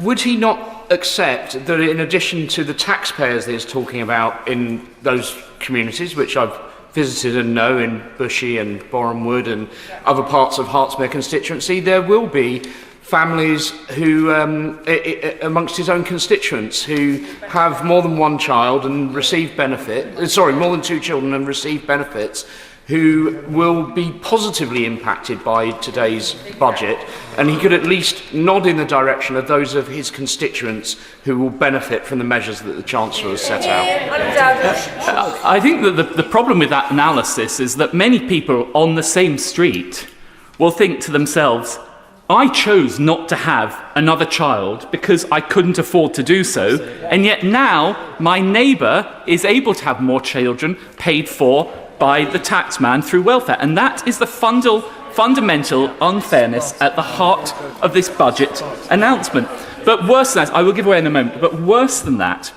Would he not accept that in addition to the taxpayers that he's talking about in those communities, which I've visited and know in Bushey and Boreham Wood and other parts of Hertsmere constituency, there will be families who, amongst his own constituents, who have more than one child and receive more than two children and receive benefits, who will be positively impacted by today's budget, and he could at least nod in the direction of those of his constituents who will benefit from the measures that the Chancellor has set out. I think that the problem with that analysis is that many people on the same street will think to themselves, I chose not to have another child because I couldn't afford to do so, and yet now my neighbour is able to have more children paid for by the taxman through welfare. And that is the fundamental unfairness at the heart of this budget announcement. But worse than that, I will give away in a moment, but worse than that,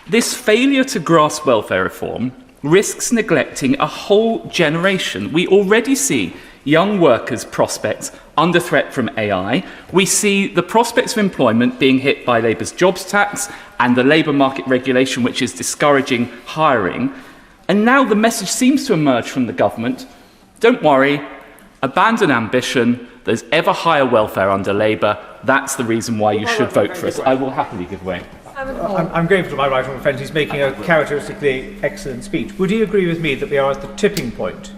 this failure to grasp welfare reform risks neglecting a whole generation. We already see young workers' prospects under threat from AI. We see the prospects of employment being hit by Labour's jobs tax and the labour market regulation, which is discouraging hiring. And now the message seems to emerge from the government, don't worry, abandon ambition, there's ever higher welfare under Labour, that's the reason why you should vote for us. I will happily give way. I'm grateful to my right honourable friend who's making a characteristically excellent speech. Would he agree with me that we are at the tipping point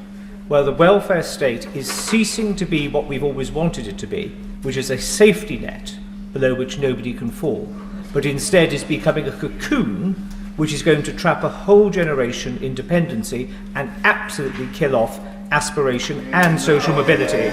where the welfare state is ceasing to be what we've always wanted it to be, which is a safety net below which nobody can fall, but instead is becoming a cocoon which is going to trap a whole generation in dependency and absolutely kill off aspiration and social mobility?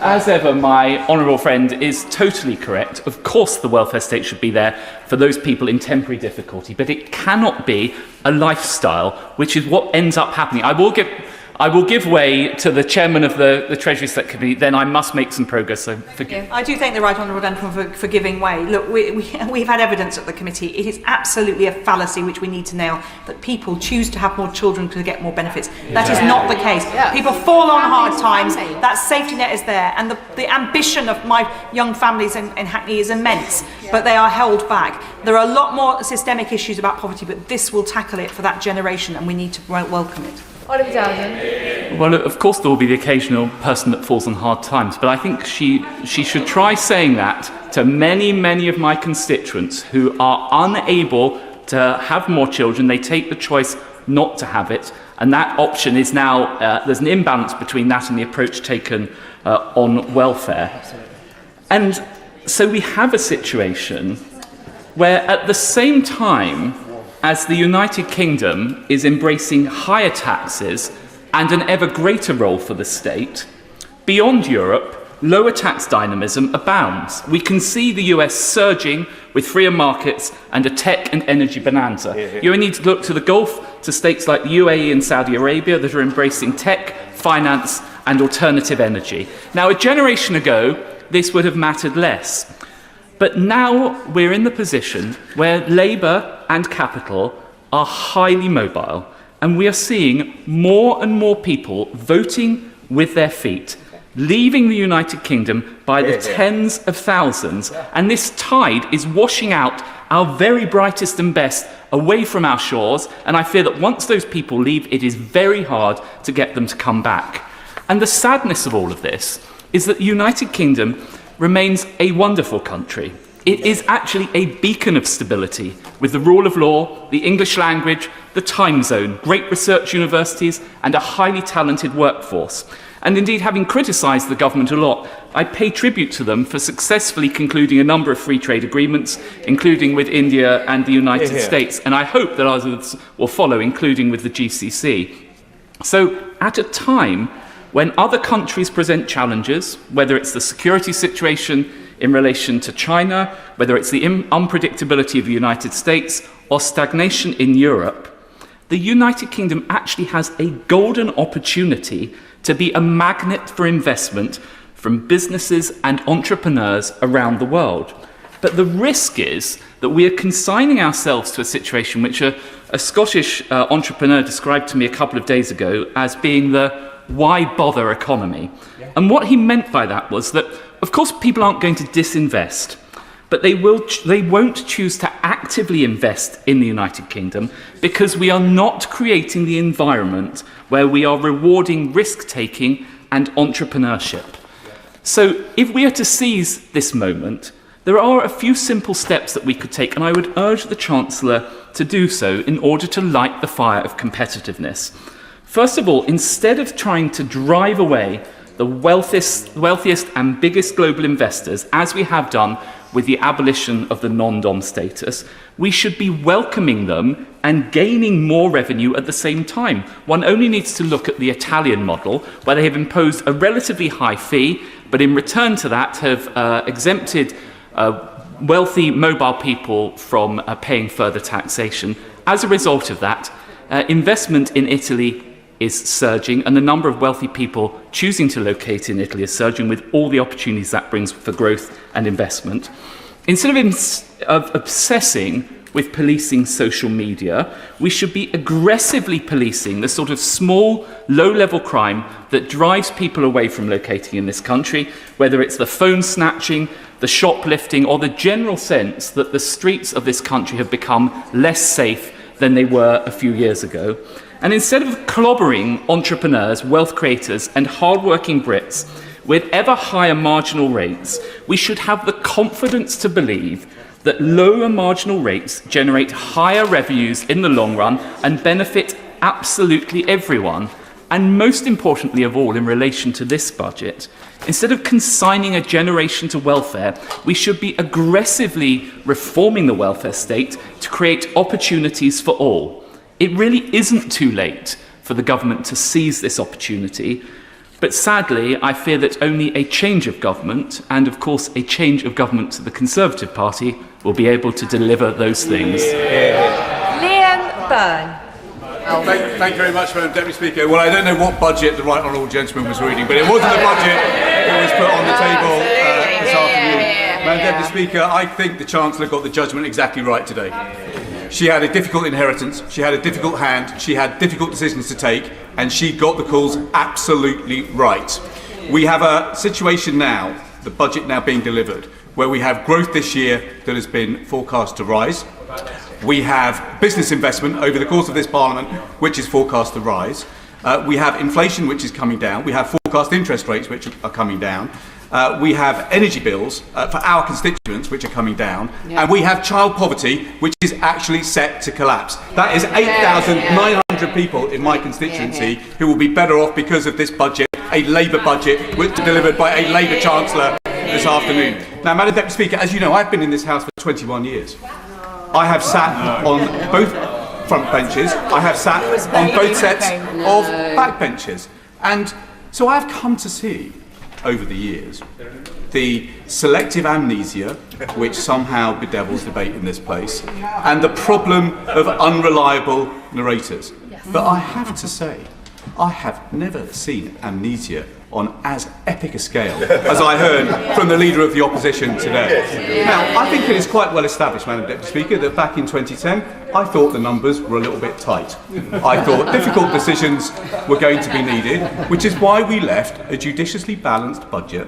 As ever, my honourable friend is totally correct. Of course the welfare state should be there for those people in temporary difficulty, but it cannot be a lifestyle, which is what ends up happening. I will give way to the chairman of the Treasury Select Committee, then I must make some progress, so forgive. I do thank the right honourable gentleman for giving way. Look, we've had evidence at the committee. It is absolutely a fallacy which we need to nail, that people choose to have more children to get more benefits. That is not the case. People fall on hard times. That safety net is there, and the ambition of my young families in Hackney is immense, but they are held back. There are a lot more systemic issues about poverty, but this will tackle it for that generation, and we need to welcome it. Well, of course there will be the occasional person that falls on hard times, but I think she should try saying that to many, many of my constituents who are unable to have more children. They take the choice not to have it, and that option is now, there's an imbalance between that and the approach taken on welfare. And so we have a situation where at the same time as the United Kingdom is embracing higher taxes and an ever greater role for the state, beyond Europe, lower tax dynamism abounds. We can see the US surging with freer markets and a tech and energy bonanza. You only need to look to the Gulf, to states like the UAE and Saudi Arabia that are embracing tech, finance and alternative energy. Now, a generation ago, this would have mattered less. But now we're in the position where labour and capital are highly mobile, and we are seeing more and more people voting with their feet, leaving the United Kingdom by the tens of thousands, and this tide is washing out our very brightest and best away from our shores, and I fear that once those people leave, it is very hard to get them to come back. And the sadness of all of this is that the United Kingdom remains a wonderful country. It is actually a beacon of stability with the rule of law, the English language, the time zone, great research universities, and a highly talented workforce. And indeed, having criticised the government a lot, I pay tribute to them for successfully concluding a number of free trade agreements, including with India and the United States. And I hope that others will follow, including with the GCC. So at a time when other countries present challenges, whether it's the security situation in relation to China, whether it's the unpredictability of the United States, or stagnation in Europe, the United Kingdom actually has a golden opportunity to be a magnet for investment from businesses and entrepreneurs around the world. But the risk is that we are consigning ourselves to a situation which a Scottish entrepreneur described to me a couple of days ago as being the why bother economy. And what he meant by that was that, of course, people aren't going to disinvest, but they won't choose to actively invest in the United Kingdom because we are not creating the environment where we are rewarding risk-taking and entrepreneurship. So if we are to seize this moment, there are a few simple steps that we could take, and I would urge the Chancellor to do so in order to light the fire of competitiveness. First of all, instead of trying to drive away the wealthiest and biggest global investors, as we have done with the abolition of the non-dom status, we should be welcoming them and gaining more revenue at the same time. One only needs to look at the Italian model, where they have imposed a relatively high fee, but in return to that have exempted wealthy mobile people from paying further taxation. As a result of that, investment in Italy is surging, and the number of wealthy people choosing to locate in Italy is surging, with all the opportunities that brings for growth and investment. Instead of obsessing with policing social media, we should be aggressively policing the sort of small, low-level crime that drives people away from locating in this country, whether it's the phone snatching, the shoplifting, or the general sense that the streets of this country have become less safe than they were a few years ago. And instead of clobbering entrepreneurs, wealth creators, and hard-working Brits with ever higher marginal rates, we should have the confidence to believe that lower marginal rates generate higher revenues in the long run and benefit absolutely everyone. And most importantly of all, in relation to this budget, instead of consigning a generation to welfare, we should be aggressively reforming the welfare state to create opportunities for all. It really isn't too late for the government to seize this opportunity, but sadly, I fear that only a change of government, and of course a change of government to the Conservative Party, will be able to deliver those things. Liam Byrne. Thank you very much, Madam Deputy Speaker. Well, I don't know what budget the Right Honourable Gentleman was reading, but it wasn't the budget that was put on the table this afternoon. Madam Deputy Speaker, I think the Chancellor got the judgment exactly right today. She had a difficult inheritance, she had a difficult hand, she had difficult decisions to take, and she got the calls absolutely right. We have a situation now, the budget now being delivered, where we have growth this year that has been forecast to rise. We have business investment over the course of this Parliament, which is forecast to rise. We have inflation, which is coming down. We have forecast interest rates, which are coming down. We have energy bills for our constituents, which are coming down. Yeah. And we have child poverty, which is actually set to collapse. That is 8,900 people in my constituency who will be better off because of this budget, a Labour budget, which was delivered by a Labour Chancellor this afternoon. Now, Madam Deputy Speaker, as you know, I've been in this House for 21 years. I have sat on both front benches. I have sat on both sets of back benches. And so I've come to see, over the years, the selective amnesia which somehow bedevils debate in this place, and the problem of unreliable narrators. But I have to say, I have never seen amnesia on as epic a scale as I heard from the Leader of the Opposition today. Now, I think it is quite well established, Madam Deputy Speaker, that back in 2010, I thought the numbers were a little bit tight. I thought difficult decisions were going to be needed, which is why we left a judiciously balanced budget,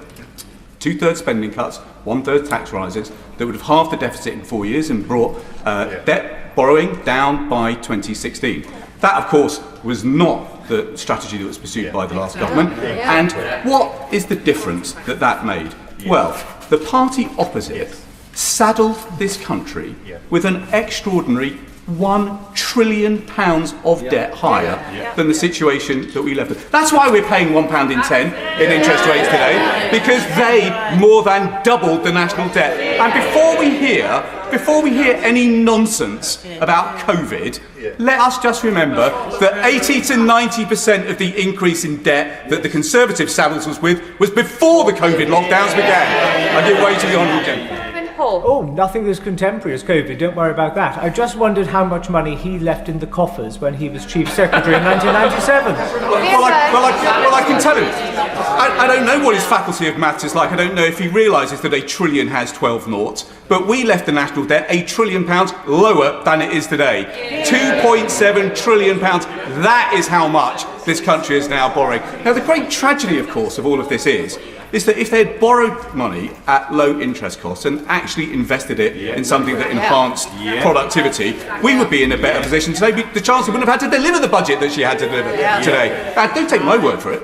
2/3 spending cuts, 1/3 tax rises, that would have halved the deficit in 4 years and brought debt borrowing down by 2016. That, of course, was not the strategy that was pursued by the last government. And what is the difference that that made? Well, the party opposite saddled this country with an extraordinary £1 trillion of debt higher than the situation that we left. That's why we're paying £1.10 in interest rates today, because they more than doubled the national debt. And before we hear any nonsense about COVID, let us just remember that 80 to 90% of the increase in debt that the Conservative saddles us with was before the COVID lockdowns began. I give way to the Honourable Gentleman. Oh, nothing as contemporary as COVID, don't worry about that. I just wondered how much money he left in the coffers when he was Chief Secretary in 1997. Well, I can tell him. I don't know what his faculty of maths is like. I don't know if he realises that a trillion has 12 noughts. But we left the national debt £1 trillion lower than it is today. £2.7 trillion. That is how much this country is now borrowing. Now, the great tragedy, of course, of all of this is that if they had borrowed money at low interest costs and actually invested it in something that enhanced productivity, we would be in a better position today. The Chancellor wouldn't have had to deliver the budget that she had to deliver today. And don't take my word for it.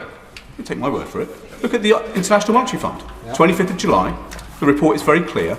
Don't take my word for it. Look at the International Monetary Fund. 25th of July, the report is very clear.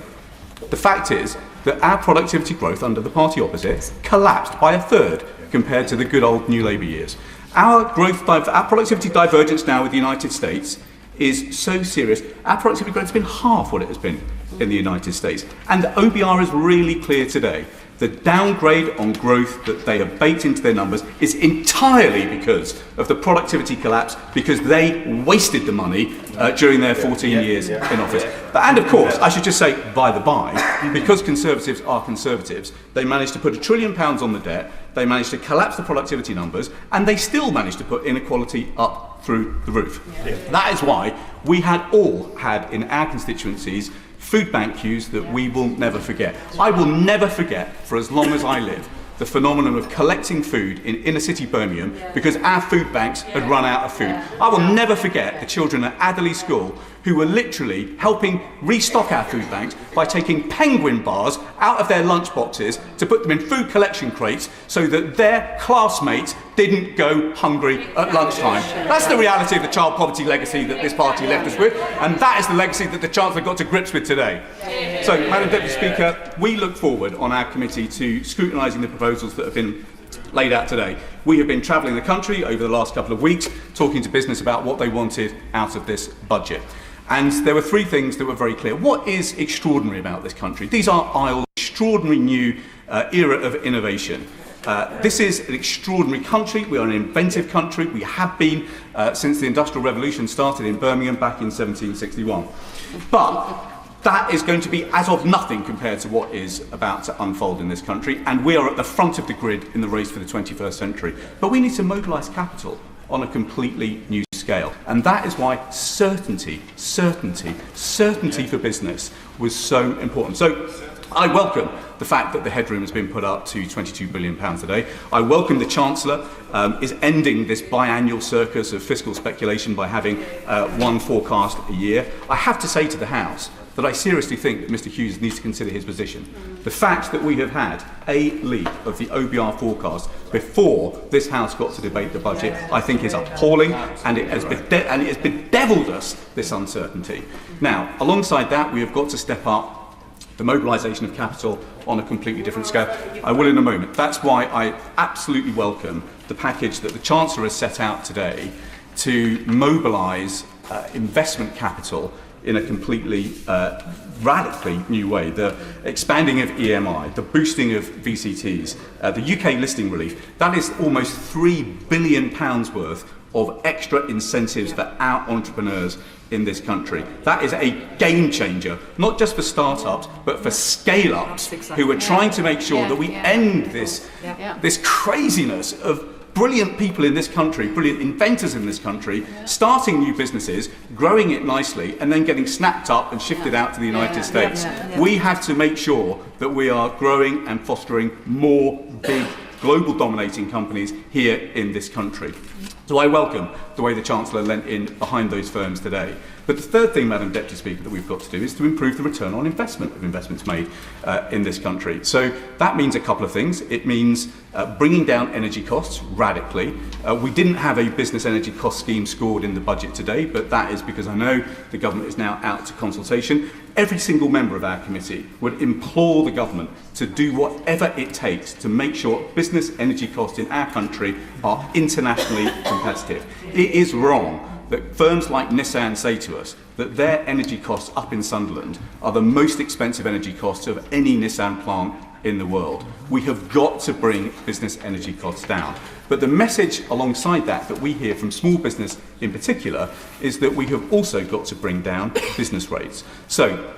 The fact is that our productivity growth under the party opposite collapsed by 1/3 compared to the good old New Labour years. Our productivity divergence now with the United States is so serious. Our productivity growth has been half what it has been in the United States. And the OBR is really clear today. The downgrade on growth that they have baked into their numbers is entirely because of the productivity collapse, because they wasted the money during their 14 years in office. And of course, I should just say, by the by, because Conservatives are Conservatives, they managed to put £1 trillion on the debt, they managed to collapse the productivity numbers, and they still managed to put inequality up through the roof. That is why we all had in our constituencies food bank queues that we will never forget. I will never forget, for as long as I live, the phenomenon of collecting food in inner city Birmingham because our food banks had run out of food. I will never forget the children at Adderley School who were literally helping restock our food banks by taking penguin bars out of their lunch boxes to put them in food collection crates so that their classmates didn't go hungry at lunchtime. That's the reality of the child poverty legacy that this party left us with, and that is the legacy that the Chancellor got to grips with today. So, Madam Deputy Speaker, we look forward on our committee to scrutinising the proposals that have been laid out today. We have been travelling the country over the last couple of weeks, talking to business about what they wanted out of this budget. And there were three things that were very clear. What is extraordinary about this country? These are aisles, extraordinary new era of innovation. This is an extraordinary country. We are an inventive country. We have been since the Industrial Revolution started in Birmingham back in 1761. But that is going to be as of nothing compared to what is about to unfold in this country. And we are at the front of the grid in the race for the 21st century. But we need to mobilise capital on a completely new scale. And that is why certainty for business was so important. So I welcome the fact that the headroom has been put up to £22 billion today. I welcome the Chancellor is ending this biannual circus of fiscal speculation by having one forecast a year. I have to say to the House that I seriously think that Mr Hughes needs to consider his position. The fact that we have had a leak of the OBR forecast before this House got to debate the budget, I think is appalling, and it has bedevilled us, this uncertainty. Now, alongside that, we have got to step up the mobilisation of capital on a completely different scale. I will in a moment. That's why I absolutely welcome the package that the Chancellor has set out today to mobilise investment capital in a completely radically new way. The expanding of EMI, the boosting of VCTs, the UK listing relief, that is almost £3 billion worth of extra incentives for our entrepreneurs in this country. That is a game changer, not just for startups, but for scale-ups who are trying to make sure that we end this craziness of brilliant people in this country, brilliant inventors in this country, starting new businesses, growing it nicely, and then getting snapped up and shifted out to the United States. We have to make sure that we are growing and fostering more big, global dominating companies here in this country. So I welcome the way the Chancellor lent in behind those firms today. But the third thing, Madam Deputy Speaker, that we've got to do is to improve the return on investment of investments made in this country. So that means a couple of things. It means bringing down energy costs radically. We didn't have a business energy cost scheme scored in the budget today, but that is because I know the government is now out to consultation. Every single member of our committee would implore the government to do whatever it takes to make sure business energy costs in our country are internationally competitive. It is wrong that firms like Nissan say to us that their energy costs up in Sunderland are the most expensive energy costs of any Nissan plant in the world. We have got to bring business energy costs down. But the message alongside that we hear from small business in particular is that we have also got to bring down business rates. So,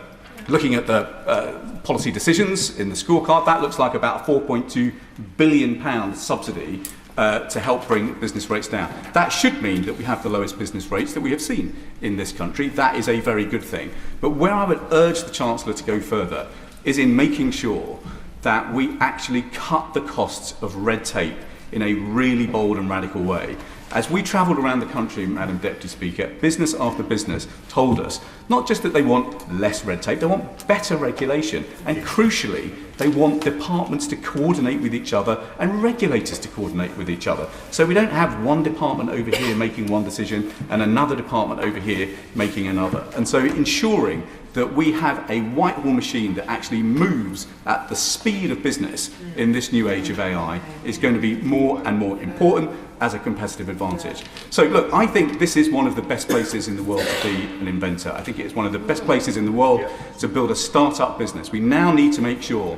looking at the policy decisions in the scorecard, that looks like about a £4.2 billion subsidy to help bring business rates down. That should mean that we have the lowest business rates that we have seen in this country. That is a very good thing. But where I would urge the Chancellor to go further is in making sure that we actually cut the costs of red tape in a really bold and radical way. As we travelled around the country, Madam Deputy Speaker, business after business told us not just that they want less red tape, they want better regulation. And crucially, they want departments to coordinate with each other and regulators to coordinate with each other. So we don't have one department over here making one decision and another department over here making another. And so ensuring that we have a Whitehall machine that actually moves at the speed of business in this new age of AI is going to be more and more important as a competitive advantage. So look, I think this is one of the best places in the world to be an inventor. I think it is one of the best places in the world to build a start-up business. We now need to make sure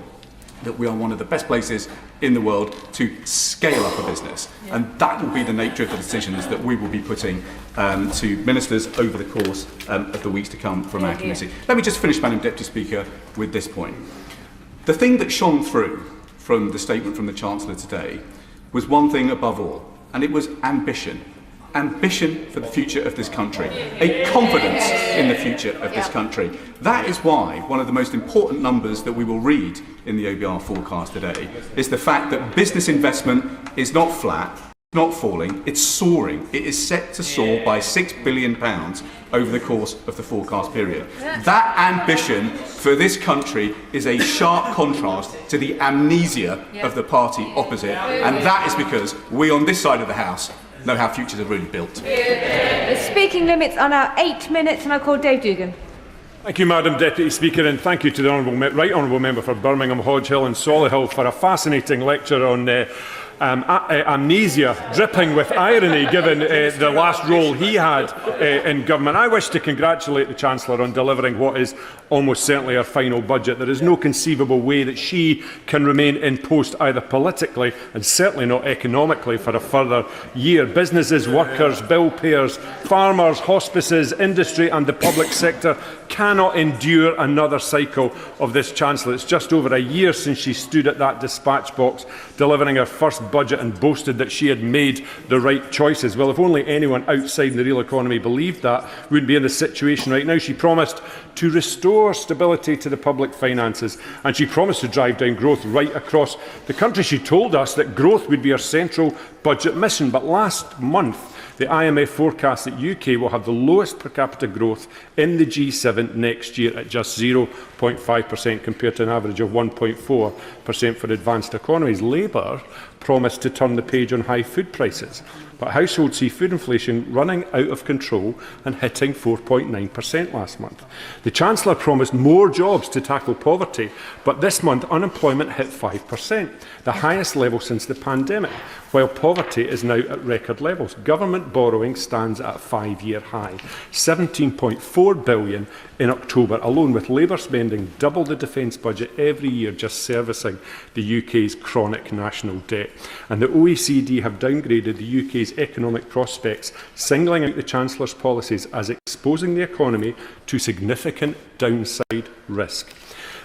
that we are one of the best places in the world to scale up a business. And that will be the nature of the decisions that we will be putting to ministers over the course of the weeks to come from our committee. Let me just finish, Madam Deputy Speaker, with this point. The thing that shone through from the statement from the Chancellor today was one thing above all, and it was ambition. Ambition for the future of this country, a confidence in the future of this country. That is why one of the most important numbers that we will read in the OBR forecast today is the fact that business investment is not flat, not falling, it's soaring. It is set to soar by £6 billion over the course of the forecast period. That ambition for this country is a sharp contrast to the amnesia of the party opposite, and that is because we on this side of the House know how futures are really built. The speaking limits are now 8 minutes, and I call Dave Dugan. Thank you, Madam Deputy Speaker, and thank you to the Right Honourable Member for Birmingham, Hodge Hill and Solihull for a fascinating lecture on amnesia, dripping with irony given the last role he had in government. I wish to congratulate the Chancellor on delivering what is almost certainly her final budget. There is no conceivable way that she can remain in post either politically and certainly not economically for a further year. Businesses, workers, bill payers, farmers, hospices, industry and the public sector cannot endure another cycle of this Chancellor. It's just over a year since she stood at that dispatch box delivering her first budget and boasted that she had made the right choices. Well, if only anyone outside the real economy believed that, we wouldn't be in this situation right now. She promised to restore stability to the public finances, and she promised to drive down growth right across the country. She told us that growth would be her central budget mission, but last month The IMF forecasts that UK will have the lowest per capita growth in the G7 next year at just 0.5% compared to an average of 1.4% for advanced economies. Labour promised to turn the page on high food prices, but households see food inflation running out of control and hitting 4.9% last month. The Chancellor promised more jobs to tackle poverty, but this month unemployment hit 5%, the highest level since the pandemic, while poverty is now at record levels. Government borrowing stands at a 5-year high, £17.4 billion in October alone, with Labour spending double the defence budget every year just servicing the UK's chronic national debt. And the OECD have downgraded the UK's economic prospects, singling out the Chancellor's policies as exposing the economy to significant downside risk.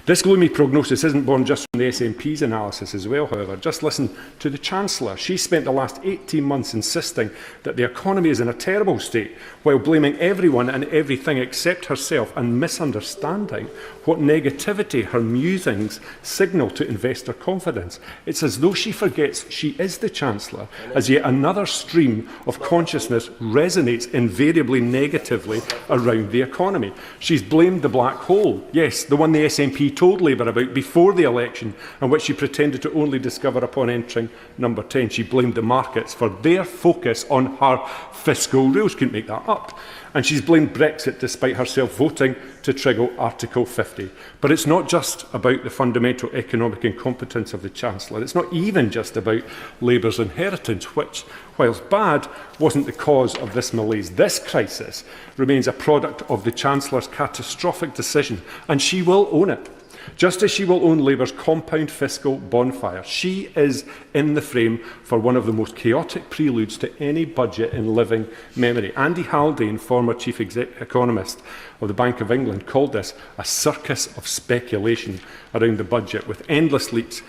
This gloomy prognosis isn't born just from the SNP's analysis as well, however. Just listen to the Chancellor. She spent the last 18 months insisting that the economy is in a terrible state, while blaming everyone and everything except herself and misunderstanding what negativity her musings signal to investor confidence. It's as though she forgets she is the Chancellor, as yet another stream of consciousness resonates invariably negatively around the economy. She's blamed the black hole, yes, the one the SNP told Labour about before the election, and which she pretended to only discover upon entering number 10. She blamed the markets for their focus on her fiscal rules. Couldn't make that up. And she's blamed Brexit despite herself voting to trigger Article 50. But it's not just about the fundamental economic incompetence of the Chancellor. It's not even just about Labour's inheritance, which, whilst bad, wasn't the cause of this malaise. This crisis remains a product of the Chancellor's catastrophic decision, and she will own it. Just as she will own Labour's compound fiscal bonfire, she is in the frame for one of the most chaotic preludes to any budget in living memory. Andy Haldane, former chief economist of the Bank of England, called this a circus of speculation around the budget, with endless leaks,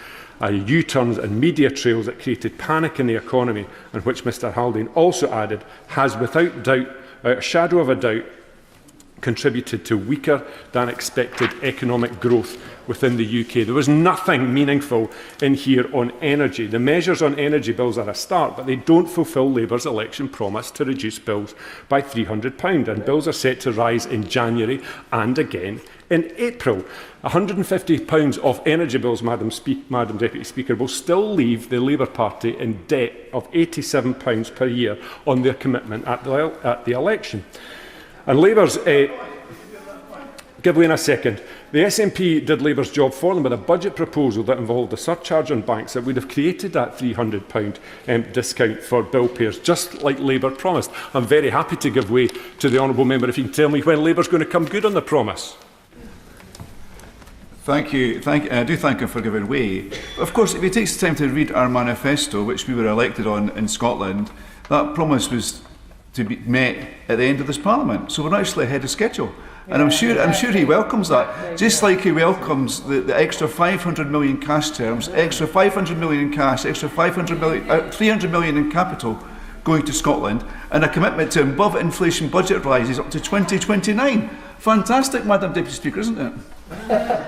U-turns and media trails that created panic in the economy, and which Mr Haldane also added has without doubt, a shadow of a doubt, contributed to weaker than expected economic growth within the UK. There was nothing meaningful in here on energy. The measures on energy bills are a start, but they don't fulfil Labour's election promise to reduce bills by £300, and bills are set to rise in January and again in April. £150 of energy bills, Madam Deputy Speaker, will still leave the Labour Party in debt of £87 per year on their commitment at the election. And Labour's, give way in a second, the SNP did Labour's job for them with a budget proposal that involved a surcharge on banks that would have created that £300 discount for bill payers, just like Labour promised. I'm very happy to give way to the honourable member if you can tell me when Labour's going to come good on the promise. Thank you. I do thank him for giving way. Of course, if he takes the time to read our manifesto, which we were elected on in Scotland, that promise was to be met at the end of this Parliament. So we're actually ahead of schedule. And I'm sure he welcomes that. Just like he welcomes the extra 500 million cash terms, extra 500 million in cash, extra 300 million in capital going to Scotland, and a commitment to above inflation budget rises up to 2029. Fantastic, Madam Deputy Speaker, isn't it?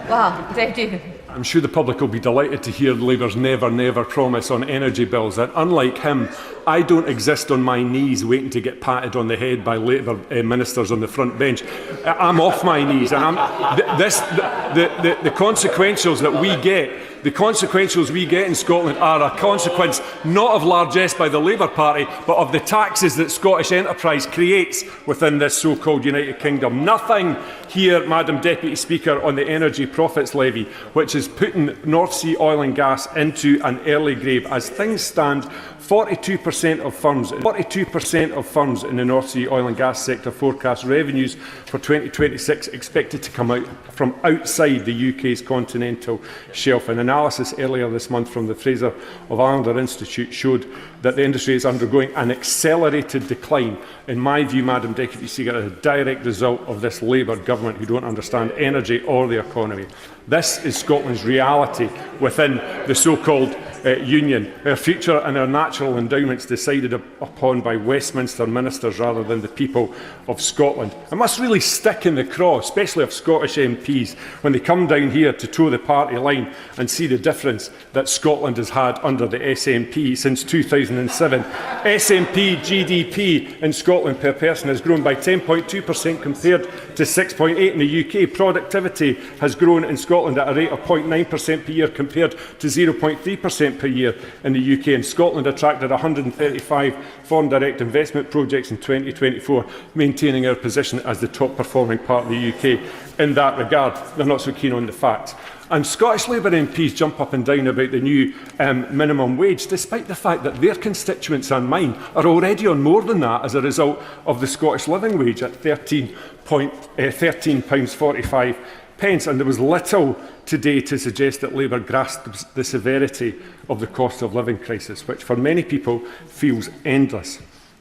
Wow, Deputy. I'm sure the public will be delighted to hear Labour's never, never promise on energy bills, that unlike him, I don't exist on my knees waiting to get patted on the head by Labour ministers on the front bench. I'm off my knees, and the consequentials that we get, the consequentials we get in Scotland are a consequence not of largesse by the Labour Party, but of the taxes that Scottish enterprise creates within this so-called United Kingdom. Nothing here, Madam Deputy Speaker, on the energy profits levy, which is putting North Sea oil and gas into an early grave. As things stand, 42% of firms in the North Sea oil and gas sector forecast revenues for 2026 expected to come out from outside the UK's continental shelf. An analysis earlier this month from the Fraser of Islander Institute showed that the industry is undergoing an accelerated decline. In my view, Madam Deputy Speaker, as a direct result of this Labour government who don't understand energy or the economy. This is Scotland's reality within the so-called Union, our future and our natural endowments decided upon by Westminster ministers rather than the people of Scotland. It must really stick in the craw, especially of Scottish MPs, when they come down here to toe the party line and see the difference that Scotland has had under the SNP since 2007. SNP GDP in Scotland per person has grown by 10.2% compared to 6.8% in the UK. Productivity has grown in Scotland at a rate of 0.9% per year compared to 0.3% per year in the UK. And Scotland attracted 135 foreign direct investment projects in 2024, maintaining our position as the top performing part of the UK in that regard. They're not so keen on the facts. And Scottish Labour MPs jump up and down about the new minimum wage, despite the fact that their constituents and mine are already on more than that as a result of the Scottish living wage at £13.45. And there was little today to suggest that Labour grasps the severity of the cost of living crisis, which for many people feels endless.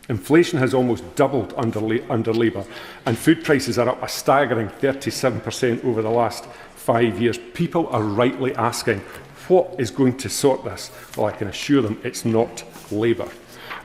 Inflation has almost doubled under Labour, and food prices are up a staggering 37% over the last 5 years. People are rightly asking, what is going to sort this? Well, I can assure them it's not Labour.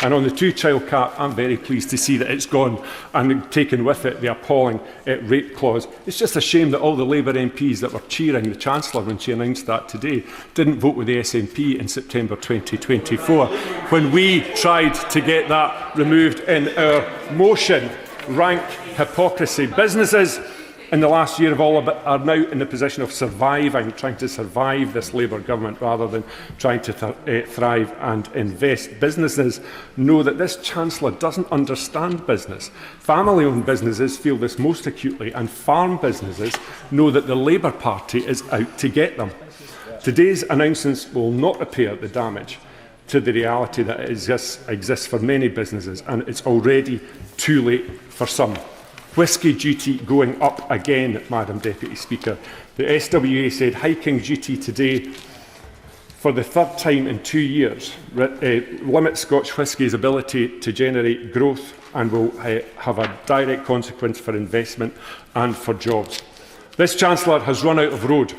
And on the two-child cap, I'm very pleased to see that it's gone and taken with it the appalling rape clause. It's just a shame that all the Labour MPs that were cheering the Chancellor when she announced that today didn't vote with the SNP in September 2024 when we tried to get that removed in our motion. Rank hypocrisy. Businesses in the last year are now in the position of surviving, trying to survive this Labour government rather than trying to thrive and invest. Businesses know that this Chancellor doesn't understand business. Family-owned businesses feel this most acutely, and farm businesses know that the Labour Party is out to get them. Today's announcements will not repair the damage to the reality that exists for many businesses, and it's already too late for some. Whisky duty going up again, Madam Deputy Speaker. The SWA said hiking duty today for the third time in 2 years limits Scotch whisky's ability to generate growth and will have a direct consequence for investment and for jobs. This Chancellor has run out of road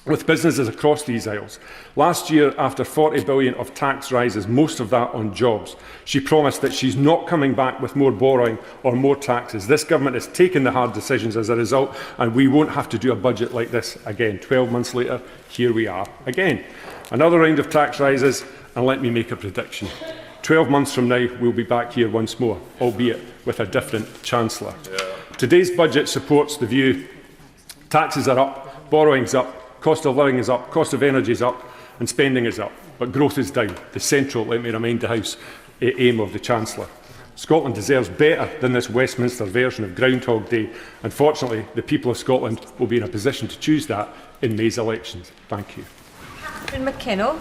with businesses across these aisles. Last year, after 40 billion of tax rises, most of that on jobs, she promised that she's not coming back with more borrowing or more taxes. This government has taken the hard decisions as a result, and we won't have to do a budget like this again. 12 months later, here we are again. Another round of tax rises, and let me make a prediction. 12 months from now, we'll be back here once more, albeit with a different Chancellor. Today's budget supports the view taxes are up, borrowing's up, cost of living is up, cost of energy is up, and spending is up, but growth is down. The central, let me remind the House, aim of the Chancellor. Scotland deserves better than this Westminster version of Groundhog Day, and fortunately, the people of Scotland will be in a position to choose that in May's elections. Thank you. Catherine McKinnell.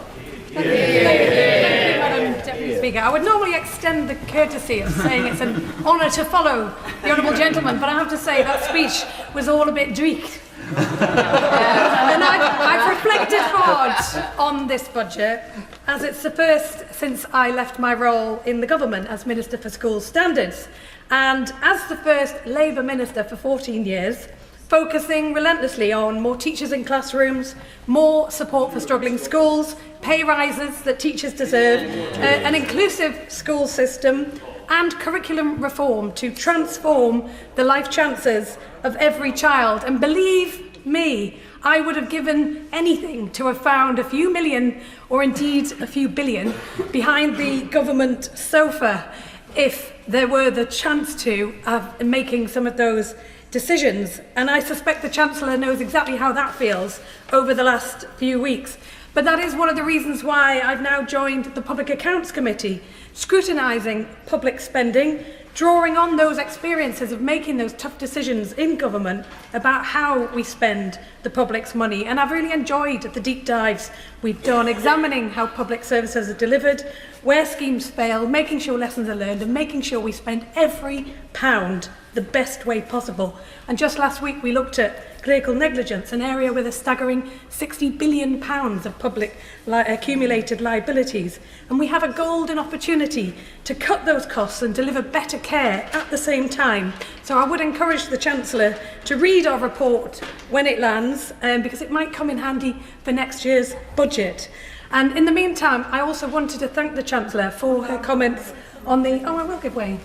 Thank you, Madam Deputy Speaker. I would normally extend the courtesy of saying it's an honour to follow the Honourable Gentleman, but I have to say that speech was all a bit dreek. And I've reflected hard on this budget, as it's the first since I left my role in the government as Minister for School Standards, and as the first Labour Minister for 14 years, focusing relentlessly on more teachers in classrooms, more support for struggling schools, pay rises that teachers deserve, an inclusive school system, and curriculum reform to transform the life chances of every child. And believe me, I would have given anything to have found a few million, or indeed a few billion, behind the government sofa if there were the chance to of making some of those decisions. And I suspect the Chancellor knows exactly how that feels over the last few weeks. But that is one of the reasons why I've now joined the Public Accounts Committee, scrutinising public spending, drawing on those experiences of making those tough decisions in government about how we spend the public's money. And I've really enjoyed the deep dives we've done, examining how public services are delivered, where schemes fail, making sure lessons are learned, and making sure we spend every pound the best way possible. And just last week we looked at clerical negligence, an area with a staggering £60 billion of public accumulated liabilities. And we have a golden opportunity to cut those costs and deliver better care at the same time. So I would encourage the Chancellor to read our report when it lands, because it might come in handy for next year's budget. And in the meantime, I also wanted to thank the Chancellor for her comments on the... Oh, I will give way.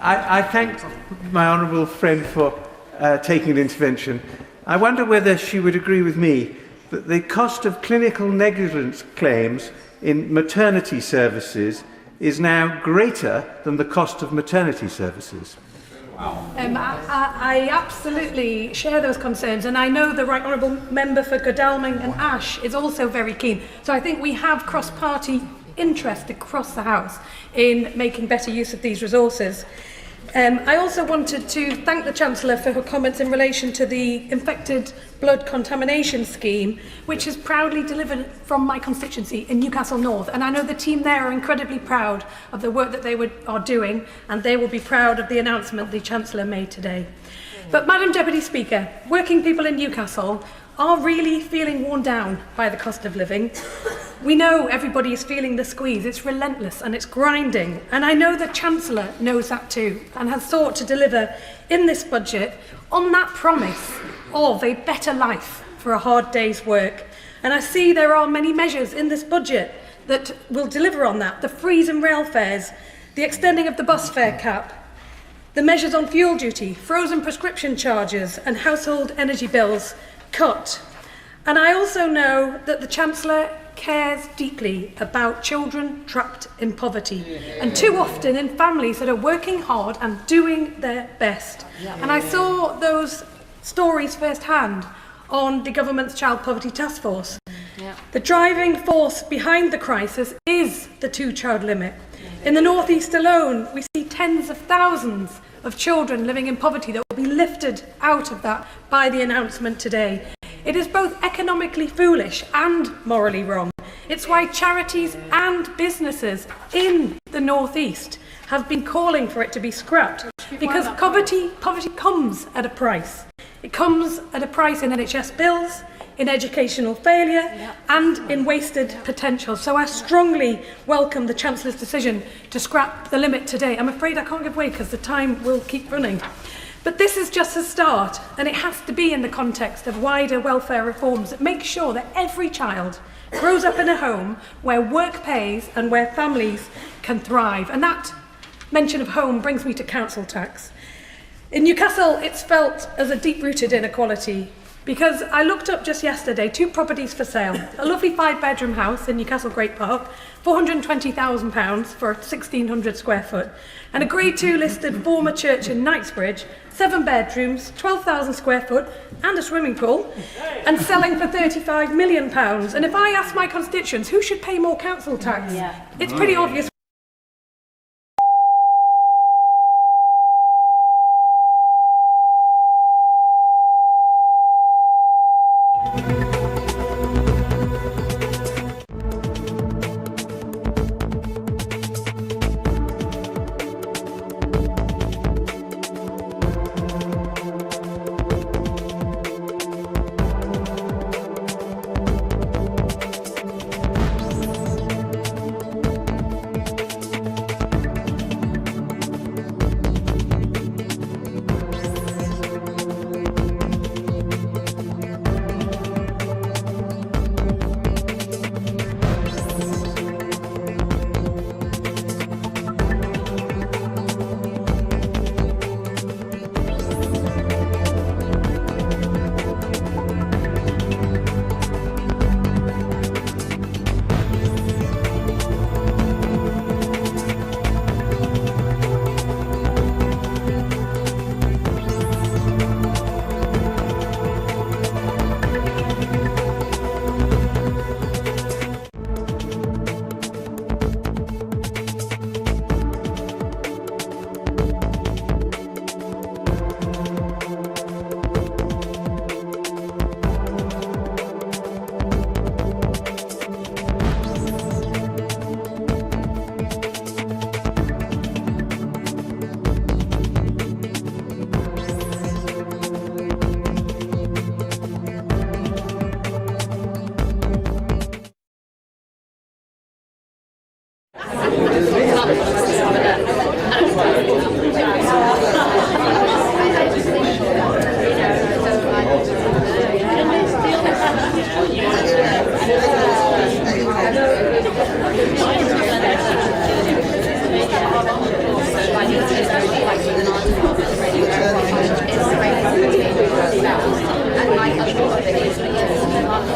I thank my honourable friend for taking an intervention. I wonder whether she would agree with me that the cost of clinical negligence claims in maternity services is now greater than the cost of maternity services. I absolutely share those concerns, and I know the Right Honourable Member for Godalming and Ash is also very keen. So I think we have cross-party interest across the House in making better use of these resources. I also wanted to thank the Chancellor for her comments in relation to the infected blood contamination scheme, which is proudly delivered from my constituency in Newcastle North. And I know the team there are incredibly proud of the work that they are doing, and they will be proud of the announcement the Chancellor made today. But Madam Deputy Speaker, working people in Newcastle are really feeling worn down by the cost of living. We know everybody is feeling the squeeze. It's relentless and it's grinding. And I know the Chancellor knows that too and has sought to deliver in this budget on that promise of a better life for a hard day's work. And I see there are many measures in this budget that will deliver on that. The freeze in rail fares, the extending of the bus fare cap, the measures on fuel duty, frozen prescription charges and household energy bills cut. And I also know that the Chancellor cares deeply about children trapped in poverty and too often in families that are working hard and doing their best. And I saw those stories firsthand on the government's Child Poverty Task Force. The driving force behind the crisis is the two-child limit. In the North East alone, we see tens of thousands of children living in poverty that will be lifted out of that by the announcement today. It is both economically foolish and morally wrong. It's why charities and businesses in the North East have been calling for it to be scrapped, because poverty comes at a price. It comes at a price in NHS bills, in educational failure and in wasted potential. So I strongly welcome the Chancellor's decision to scrap the limit today. I'm afraid I can't give way because the time will keep running. But this is just a start, and it has to be in the context of wider welfare reforms that make sure that every child grows up in a home where work pays and where families can thrive. And that mention of home brings me to council tax. In Newcastle, it's felt as a deep-rooted inequality, because I looked up just yesterday 2 properties for sale. A lovely 5-bedroom house in Newcastle Great Park, £420,000 for 1,600 square foot, and a Grade 2 listed former church in Knightsbridge, 7 bedrooms, 12,000 square foot, and a swimming pool, and selling for £35 million. And if I ask my constituents who should pay more council tax, it's pretty obvious.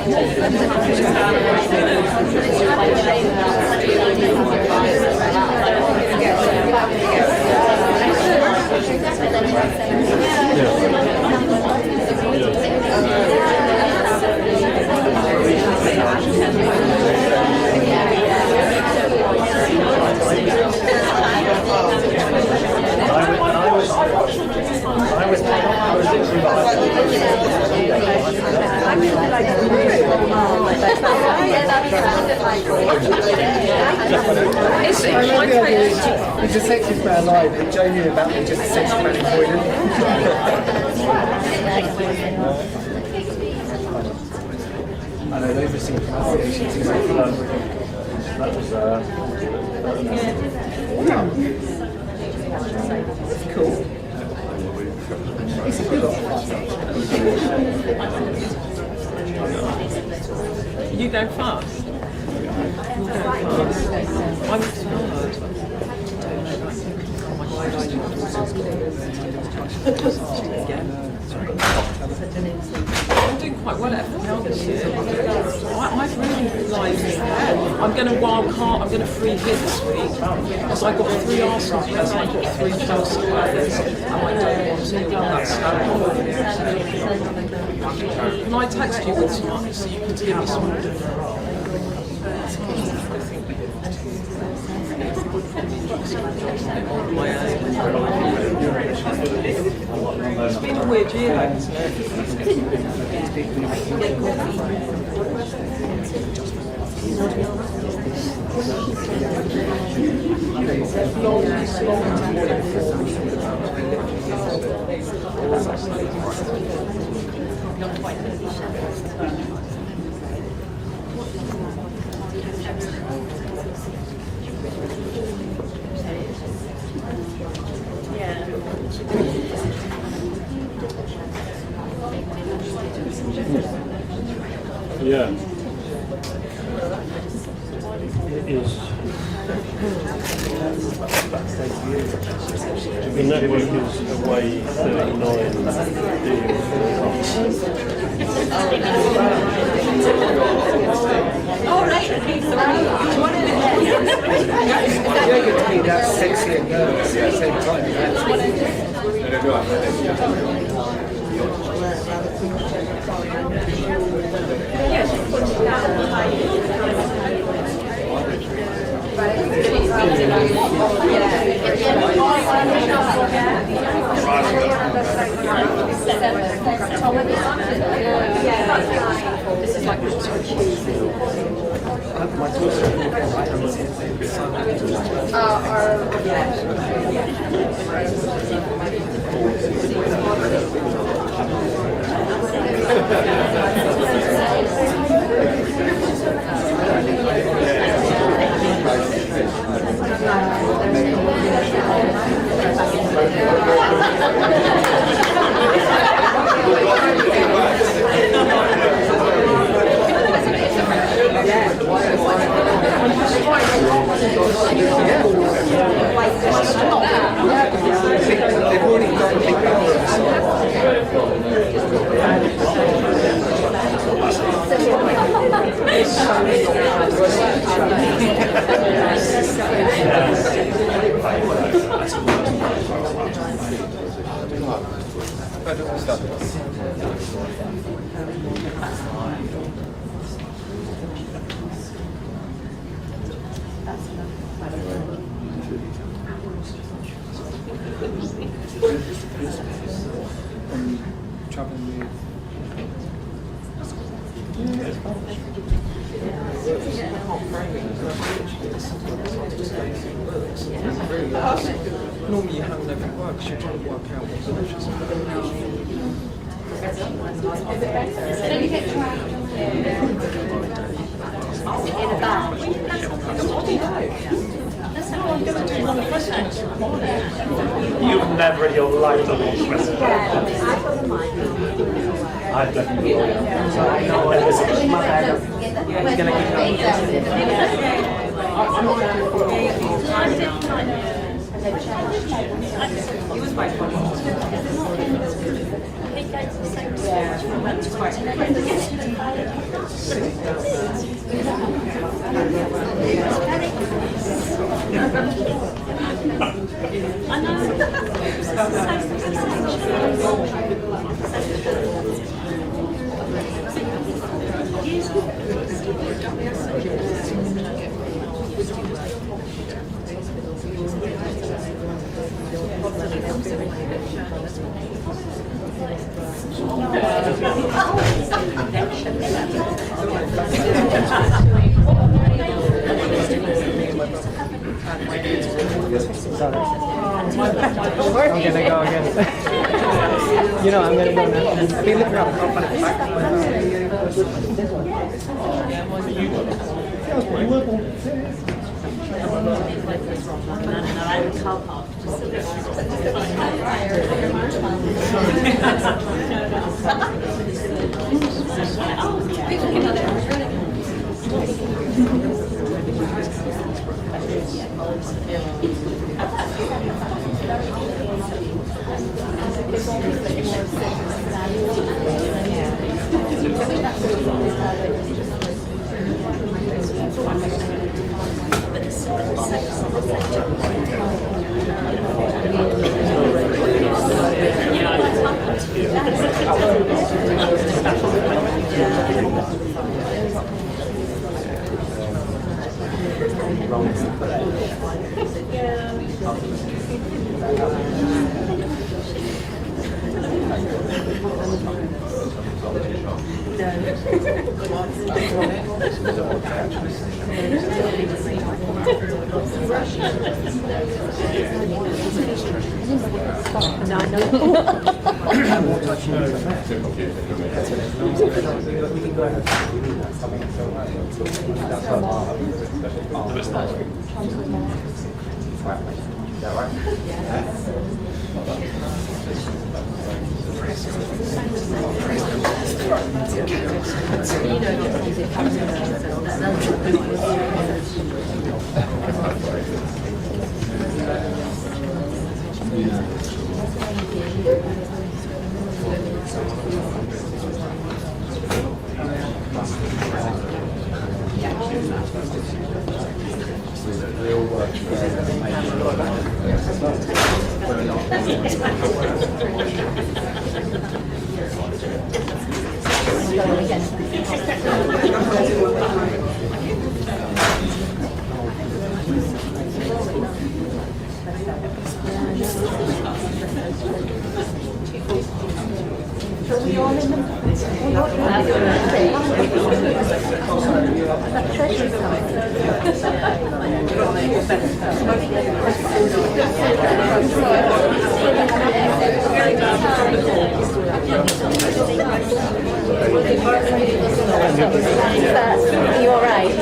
He's a sexiest man alive, and Jamie about me just a sexy man in Croydon. I know they've received allegations in that was that's cool. It's a good You go fast. You go fast. I'm tired. I'm doing quite well at FPL this year. I've really realised I'm going to wild card, I'm going to free hit this week because I got 3 Arsenal players and I got 3 Chelsea players and I don't want to give that stuff. Can I text you with some so you can give me some? It's been a weird year, hasn't it? Yeah. It is. The network is away 39 That's sexy and nervous at the same time. Normally you haven't ever worked because you're trying to work out what solutions are. You've never in your life done this question. I've definitely done I'm gonna go again. You know, I'm gonna go now. I've been looking around. I can't find it back. Are you all right?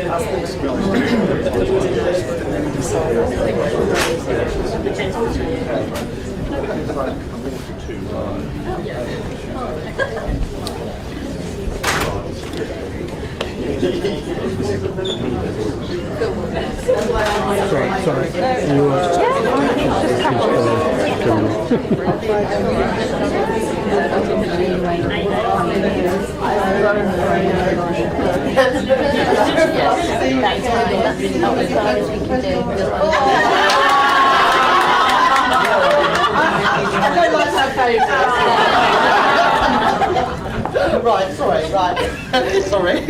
Right, sorry.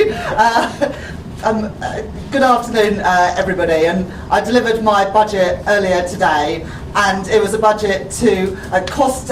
Good afternoon, everybody. And I delivered my budget earlier today, and it was a budget to cut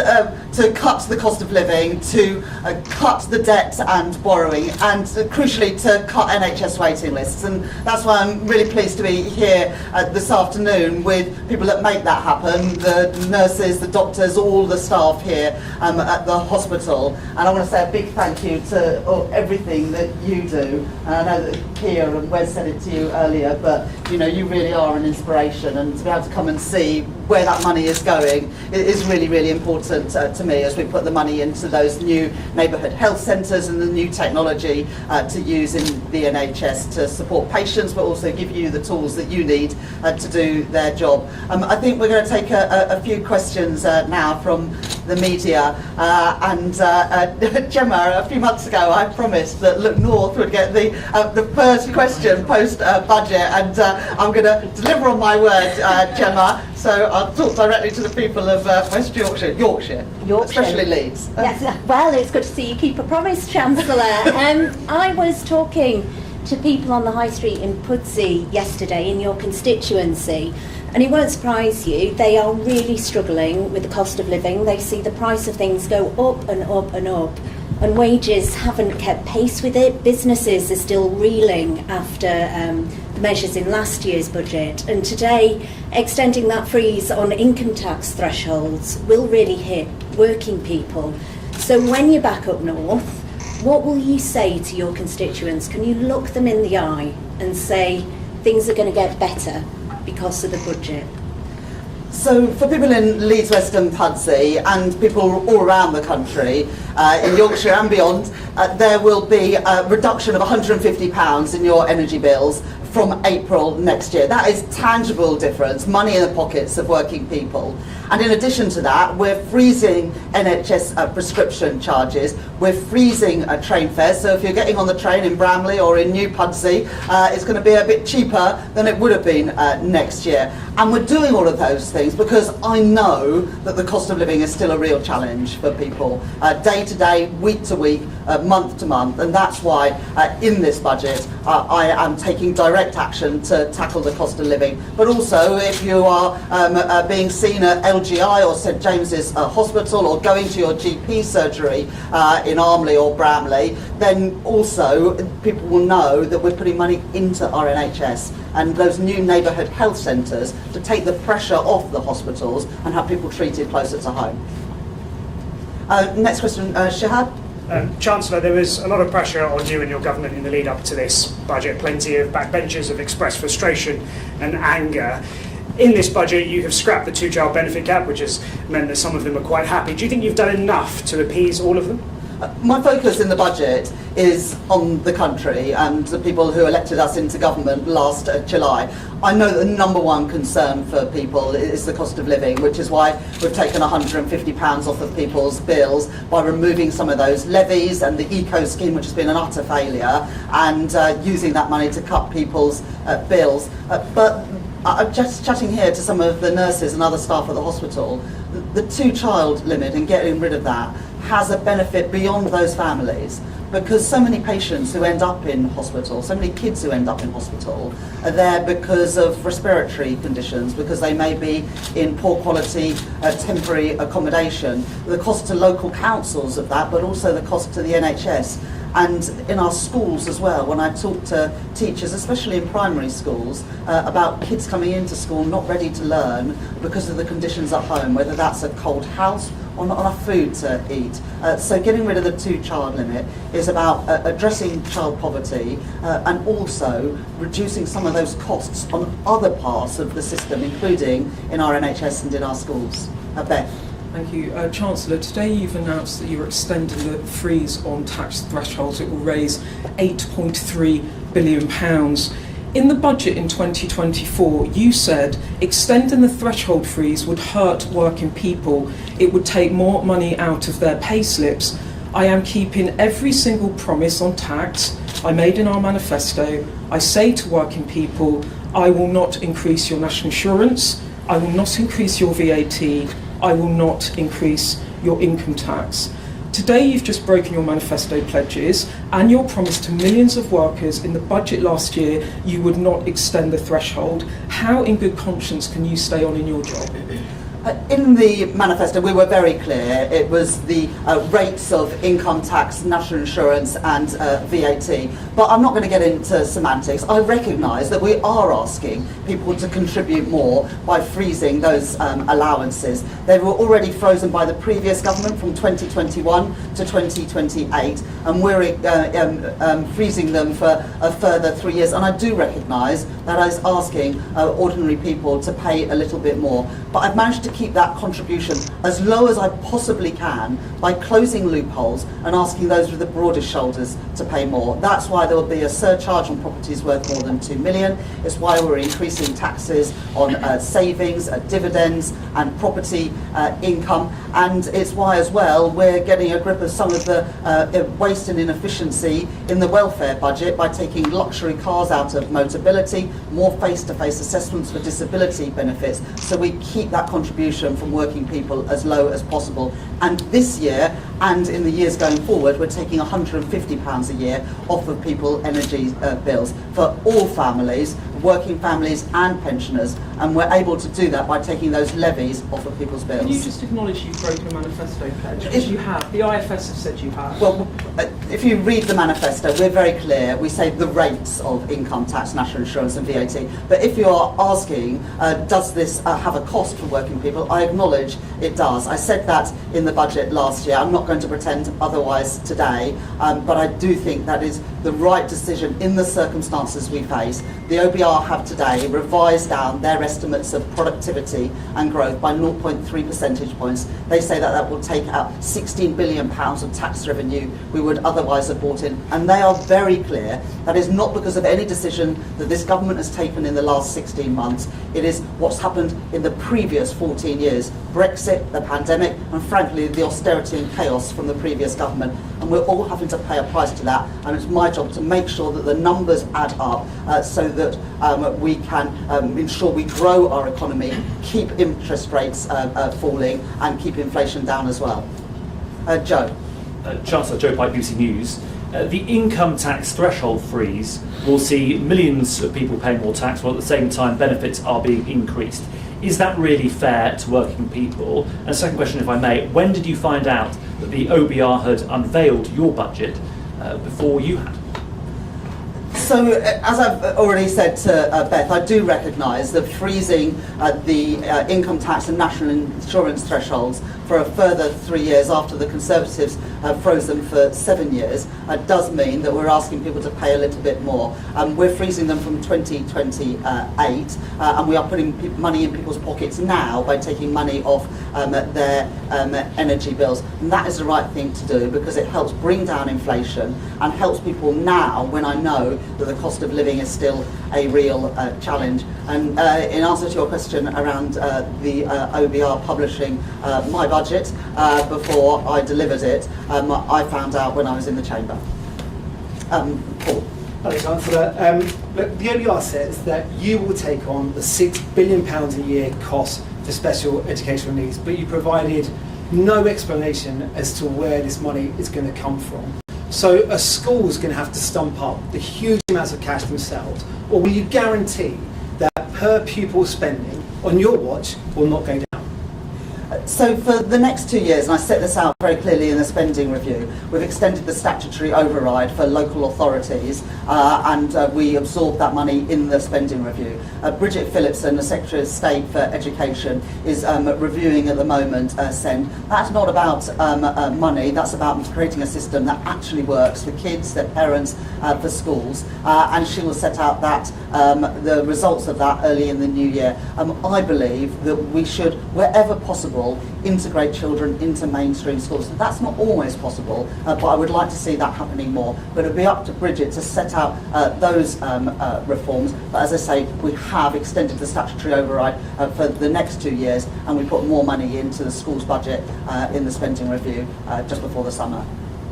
the cost of living, to cut the debt and borrowing, and crucially to cut NHS waiting lists. And that's why I'm really pleased to be here this afternoon with people that make that happen, the nurses, the doctors, all the staff here at the hospital. And I want to say a big thank you to everything that you do. And I know that Kia and Wes said it to you earlier, but you know, you really are an inspiration, and to be able to come and see where that money is going is really, really important to me as we put the money into those new neighbourhood health centres and the new technology to use in the NHS to support patients, but also give you the tools that you need to do their job. I think we're going to take a few questions now from the media. Gemma, a few months ago, I promised that Look North would get the first question post-budget, and I'm going to deliver on my word, Gemma. So I'll talk directly to the people of West Yorkshire, especially Leeds. Yes, well, it's good to see you keep a promise, Chancellor. I was talking to people on the high street in Pudsey yesterday in your constituency, and it won't surprise you, they are really struggling with the cost of living. They see the price of things go up and up and up, and wages haven't kept pace with it. Businesses are still reeling after the measures in last year's budget, and today extending that freeze on income tax thresholds will really hit working people. So when you're back up north, what will you say to your constituents? Can you look them in the eye and say things are going to get better because of the budget? So for people in Leeds West and Pudsey, and people all around the country, in Yorkshire and beyond, there will be a reduction of £150 in your energy bills from April next year. That is tangible difference, money in the pockets of working people. And in addition to that, we're freezing NHS prescription charges, we're freezing train fares, so if you're getting on the train in Bramley or in New Pudsey, it's going to be a bit cheaper than it would have been next year. And we're doing all of those things because I know that the cost of living is still a real challenge for people, day to day, week to week, month to month, and that's why in this budget I am taking direct action to tackle the cost of living. But also, if you are being seen at LGI or St James's Hospital, or going to your GP surgery in Armley or Bramley, then also people will know that we're putting money into our NHS and those new neighbourhood health centres to take the pressure off the hospitals and have people treated closer to home. Next question, Shahad. Chancellor, there was a lot of pressure on you and your government in the lead up to this budget. Plenty of backbenchers have expressed frustration and anger. In this budget, you have scrapped the two-child benefit cap, which has meant that some of them are quite happy. Do you think you've done enough to appease all of them? My focus in the budget is on the country and the people who elected us into government last July. I know that the number one concern for people is the cost of living, which is why we've taken £150 off of people's bills by removing some of those levies and the eco scheme, which has been an utter failure, and using that money to cut people's bills. But I'm just chatting here to some of the nurses and other staff at the hospital. The two-child limit and getting rid of that has a benefit beyond those families, because so many patients who end up in hospital, so many kids who end up in hospital are there because of respiratory conditions, because they may be in poor quality temporary accommodation. The cost to local councils of that, but also the cost to the NHS. and in our schools as well. When I talk to teachers, especially in primary schools, about kids coming into school not ready to learn because of the conditions at home, whether that's a cold house or not enough food to eat. So getting rid of the 2-child limit is about addressing child poverty and also reducing some of those costs on other parts of the system, including in our NHS and in our schools. Beth. Thank you. Chancellor, today you've announced that you're extending the freeze on tax thresholds. It will raise £8.3 billion. In the budget in 2024, you said extending the threshold freeze would hurt working people. It would take more money out of their pay slips. I am keeping every single promise on tax I made in our manifesto. I say to working people, I will not increase your national insurance. I will not increase your VAT. I will not increase your income tax. Today you've just broken your manifesto pledges and your promise to millions of workers in the budget last year you would not extend the threshold. How in good conscience can you stay on in your job? In the manifesto, we were very clear. It was the rates of income tax, national insurance and VAT. But I'm not going to get into semantics. I recognise that we are asking people to contribute more by freezing those allowances. They were already frozen by the previous government from 2021 to 2028, and we're freezing them for a further 3 years. And I do recognise that I was asking ordinary people to pay a little bit more. But I've managed to keep that contribution as low as I possibly can by closing loopholes and asking those with the broadest shoulders to pay more. That's why there will be a surcharge on properties worth more than 2 million. It's why we're increasing taxes on savings, dividends and property income. And it's why as well we're getting a grip of some of the waste and inefficiency in the welfare budget by taking luxury cars out of Motability, more face-to-face assessments for disability benefits, so we keep that contribution from working people as low as possible. And this year and in the years going forward, we're taking £150 a year off of people's energy bills for all families, working families and pensioners, and we're able to do that by taking those levies off of people's bills. Can you just acknowledge you've broken a manifesto pledge? Because you have. The IFS have said you have. Well, if you read the manifesto, we're very clear. We say the rates of income tax, national insurance and VAT. But if you are asking, does this have a cost for working people, I acknowledge it does. I said that in the budget last year. I'm not going to pretend otherwise today, but I do think that is the right decision in the circumstances we face. The OBR have today revised down their estimates of productivity and growth by 0.3 percentage points. They say that that will take out £16 billion of tax revenue we would otherwise have brought in. And they are very clear that is not because of any decision that this government has taken in the last 16 months. It is what's happened in the previous 14 years. Brexit, the pandemic, and frankly the austerity and chaos from the previous government. And we're all having to pay a price to that. And it's my job to make sure that the numbers add up so that we can ensure we grow our economy, keep interest rates falling and keep inflation down as well. Joe. Chancellor, Joe Pike, BBC News. The income tax threshold freeze will see millions of people paying more tax while at the same time benefits are being increased. Is that really fair to working people? And second question, if I may, when did you find out that the OBR had unveiled your budget before you had? So, as I've already said to Beth, I do recognise that freezing the income tax and national insurance thresholds for a further 3 years after the Conservatives froze them for 7 years does mean that we're asking people to pay a little bit more. We're freezing them from 2028 and we are putting money in people's pockets now by taking money off their energy bills. And that is the right thing to do because it helps bring down inflation and helps people now when I know that the cost of living is still a real challenge. And in answer to your question around the OBR publishing my budget before I delivered it, I found out when I was in the chamber. Paul. Hello, Chancellor. Look, the OBR says that you will take on the £6 billion a year cost for special educational needs, but you provided no explanation as to where this money is going to come from. So a school is going to have to stump up the huge amounts of cash themselves, or will you guarantee that per pupil spending on your watch will not go down? So for the next 2 years, and I set this out very clearly in the spending review, we've extended the statutory override for local authorities, and we absorbed that money in the spending review. Bridget Phillipson, the Secretary of State for Education, is reviewing at the moment SEND. That's not about money, that's about creating a system that actually works for kids, their parents, for schools, and she will set out that the results of that early in the new year. I believe that we should, wherever possible, integrate children into mainstream schools. That's not always possible, but I would like to see that happening more. But it'll be up to Bridget to set out those reforms. But as I say, we have extended the statutory override for the next 2 years, and we put more money into the schools budget in the spending review just before the summer.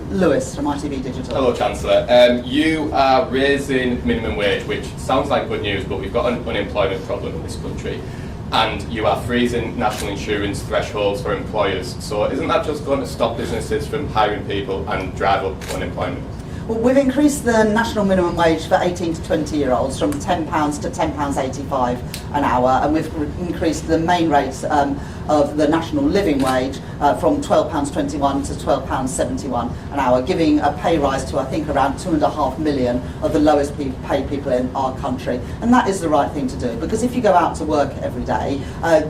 Lewis from ITV Digital. Hello, Chancellor. You are raising minimum wage, which sounds like good news, but we've got an unemployment problem in this country. And you are freezing national insurance thresholds for employers. So isn't that just going to stop businesses from hiring people and drive up unemployment? Well, we've increased the national minimum wage for 18 to 20-year-olds from £10 to £10.85 an hour, and we've increased the main rates of the national living wage from £12.21 to £12.71 an hour, giving a pay rise to, I think, around 2.5 million of the lowest paid people in our country. And that is the right thing to do, because if you go out to work every day,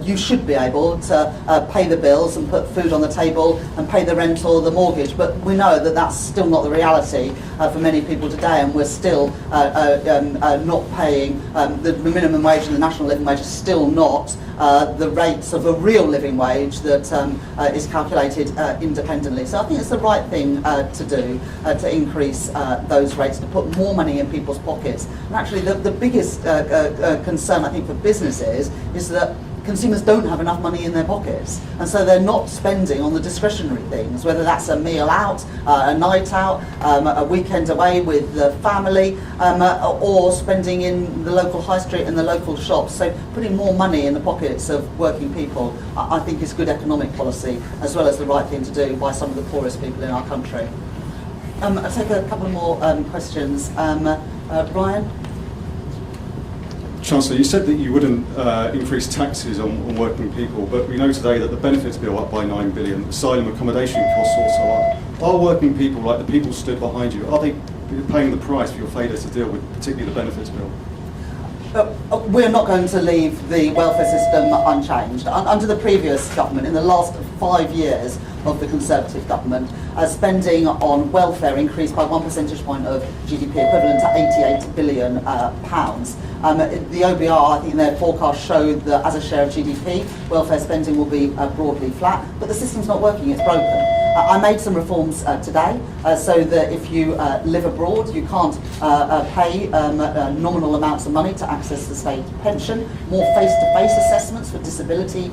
you should be able to pay the bills and put food on the table and pay the rent or the mortgage. But we know that that's still not the reality for many people today, and we're still not paying the minimum wage, and the national living wage is still not the rates of a real living wage that is calculated independently. So I think it's the right thing to do, to increase those rates, to put more money in people's pockets. And actually the biggest concern, I think, for businesses is that consumers don't have enough money in their pockets, and so they're not spending on the discretionary things, whether that's a meal out, a night out, a weekend away with the family, or spending in the local high street and the local shops. So putting more money in the pockets of working people, I think, is good economic policy, as well as the right thing to do by some of the poorest people in our country. I'll take a couple more questions. Ryan? Chancellor, you said that you wouldn't increase taxes on working people, but we know today that the benefits bill up by 9 billion, asylum accommodation costs also up. Are working people, like the people stood behind you, are they paying the price for your failure to deal with particularly the benefits bill? We're not going to leave the welfare system unchanged. Under the previous government, in the last 5 years of the Conservative government, spending on welfare increased by 1 percentage point of GDP, equivalent to £88 billion. The OBR, I think, in their forecast showed that as a share of GDP, welfare spending will be broadly flat, but the system's not working, it's broken. I made some reforms today so that if you live abroad, you can't pay nominal amounts of money to access the state pension, more face-to-face assessments for disability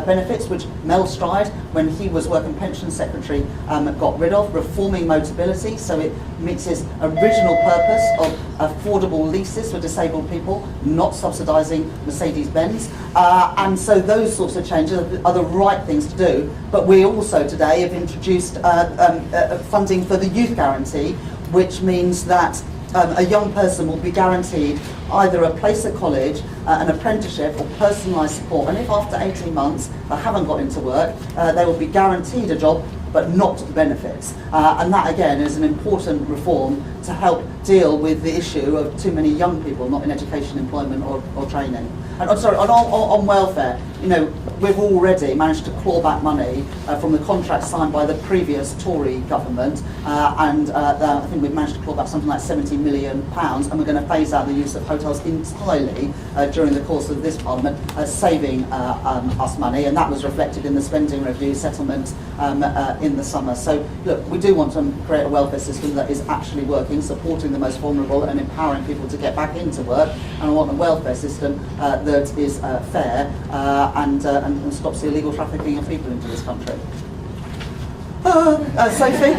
benefits, which Mel Stride, when he was Work and Pension Secretary, got rid of, reforming Motability so it meets its original purpose of affordable leases for disabled people, not subsidising Mercedes-Benz. And so those sorts of changes are the right things to do. But we also today have introduced funding for the Youth Guarantee, which means that a young person will be guaranteed either a place at college, an apprenticeship or personalised support. And if after 18 months they haven't got into work, they will be guaranteed a job but not benefits. And that again is an important reform to help deal with the issue of too many young people not in education, employment or training. And on welfare, you know, we've already managed to claw back money from the contract signed by the previous Tory government, and I think we've managed to claw back something like £70 million, and we're going to phase out the use of hotels entirely during the course of this Parliament, saving us money, and that was reflected in the spending review settlement in the summer. So look, we do want to create a welfare system that is actually working, supporting the most vulnerable and empowering people to get back into work, and I want a welfare system that is fair and stops the illegal trafficking of people into this country. Sophie?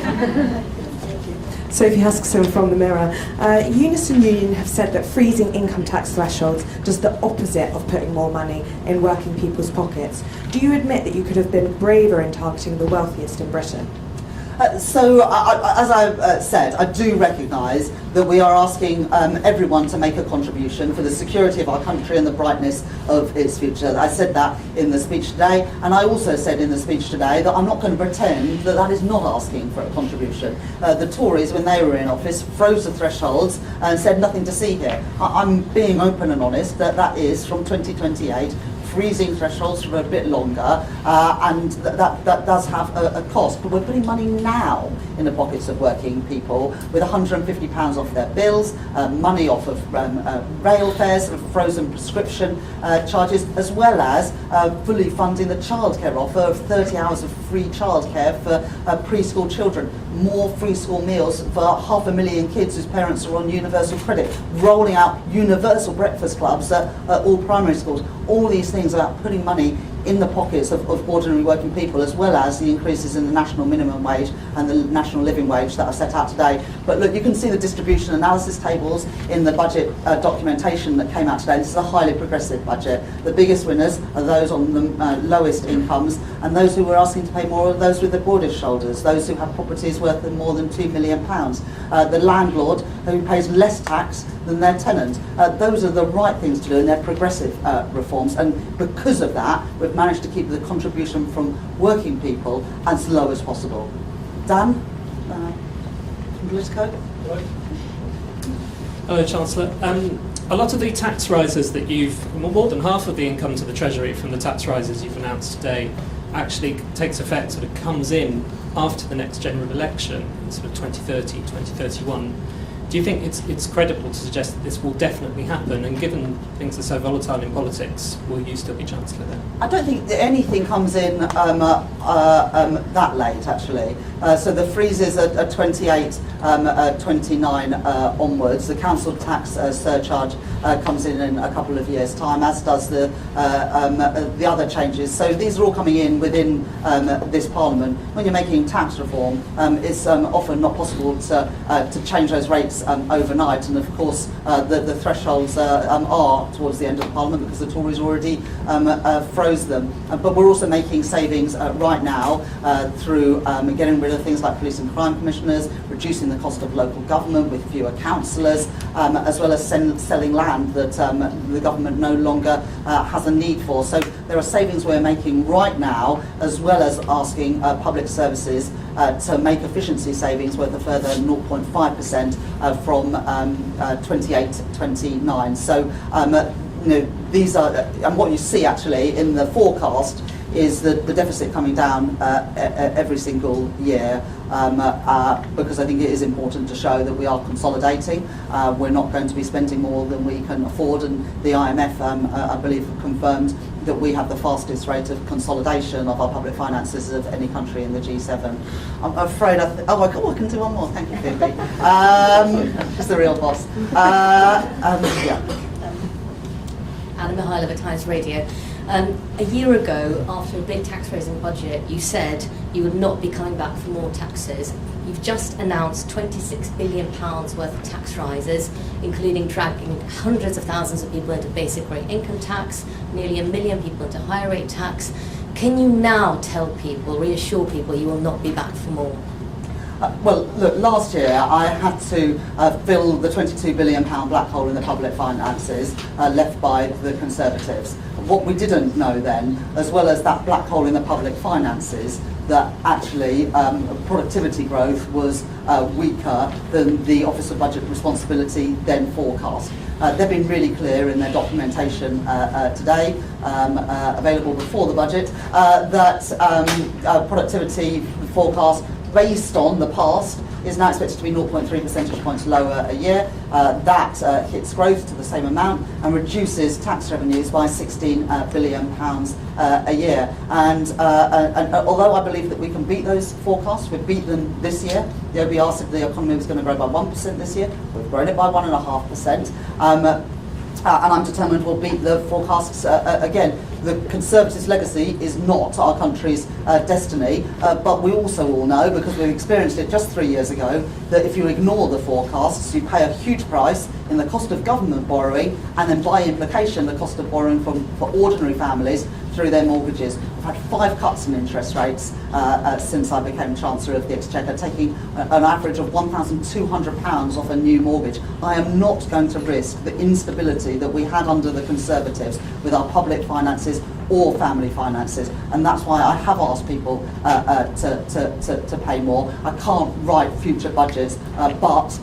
Sophie Huskisson from The Mirror. Unison Union have said that freezing income tax thresholds does the opposite of putting more money in working people's pockets. Do you admit that you could have been braver in targeting the wealthiest in Britain? As I said, I do recognise that we are asking everyone to make a contribution for the security of our country and the brightness of its future. I said that in the speech today, and I also said in the speech today that I'm not going to pretend that that is not asking for a contribution. The Tories, when they were in office, froze the thresholds and said nothing to see here. I'm being open and honest that that is from 2028. Freezing thresholds for a bit longer, and that does have a cost. But we're putting money now in the pockets of working people with £150 off their bills, money off of rail fares, frozen prescription charges, as well as fully funding the childcare offer of 30 hours of free childcare for preschool children, more free school meals for 500,000 kids whose parents are on universal credit, rolling out universal breakfast clubs at all primary schools. All these things about putting money in the pockets of ordinary working people, as well as the increases in the national minimum wage and the national living wage that are set out today. But look, you can see the distribution analysis tables in the budget documentation that came out today. This is a highly progressive budget. The biggest winners are those on the lowest incomes, and those who were asking to pay more are those with the broadest shoulders, those who have properties worth more than £2 million. The landlord who pays less tax than their tenant. Those are the right things to do, and they're progressive reforms. And because of that, we've managed to keep the contribution from working people as low as possible. Dan, from Politico. Hello, Chancellor. A lot of the tax rises that more than half of the income to the Treasury from the tax rises you've announced today actually takes effect, sort of comes in after the next general election, in sort of 2030, 2031. Do you think it's credible to suggest that this will definitely happen? And given things are so volatile in politics, will you still be Chancellor then? I don't think that anything comes in that late, actually. So the freezes are 28, 29 onwards. The council tax surcharge comes in a couple of years' time, as does the other changes. So these are all coming in within this Parliament. When you're making tax reform, it's often not possible to change those rates overnight, and of course the thresholds are towards the end of Parliament because the Tories already froze them. But we're also making savings right now through getting rid of things like police and crime commissioners, reducing the cost of local government with fewer councillors, as well as selling land that the government no longer has a need for. So there are savings we're making right now, as well as asking public services to make efficiency savings worth a further 0.5% from 28 to 29. So these are, and what you see actually in the forecast is the deficit coming down every single year, because I think it is important to show that we are consolidating. We're not going to be spending more than we can afford, and the IMF, I believe, have confirmed that we have the fastest rate of consolidation of our public finances of any country in the G7. I'm afraid I can do one more. Thank you, Phoebe. She's the real boss. Yeah. Anna Mihailova, Times Radio. A year ago, after a big tax raising budget, you said you would not be coming back for more taxes. You've just announced £26 billion worth of tax rises, including dragging hundreds of thousands of people into basic rate income tax, nearly 1 million people into higher rate tax. Can you now tell people, reassure people, you will not be back for more? Well, look, last year I had to fill the £22 billion black hole in the public finances left by the Conservatives. What we didn't know then, as well as that black hole in the public finances, that actually productivity growth was weaker than the Office of Budget Responsibility then forecast. They've been really clear in their documentation today, available before the budget, that productivity forecast based on the past is now expected to be 0.3 percentage points lower a year. That hits growth to the same amount and reduces tax revenues by £16 billion a year. And although I believe that we can beat those forecasts, we've beat them this year. The OBR said the economy was going to grow by 1% this year. We've grown it by 1.5%. And I'm determined we'll beat the forecasts again. The Conservatives' legacy is not our country's destiny, but we also all know, because we experienced it just 3 years ago, that if you ignore the forecasts, you pay a huge price in the cost of government borrowing, and then by implication the cost of borrowing for ordinary families through their mortgages. I've had 5 cuts in interest rates since I became Chancellor of the Exchequer, taking an average of £1,200 off a new mortgage. I am not going to risk the instability that we had under the Conservatives with our public finances or family finances, and that's why I have asked people to pay more. I can't write future budgets, but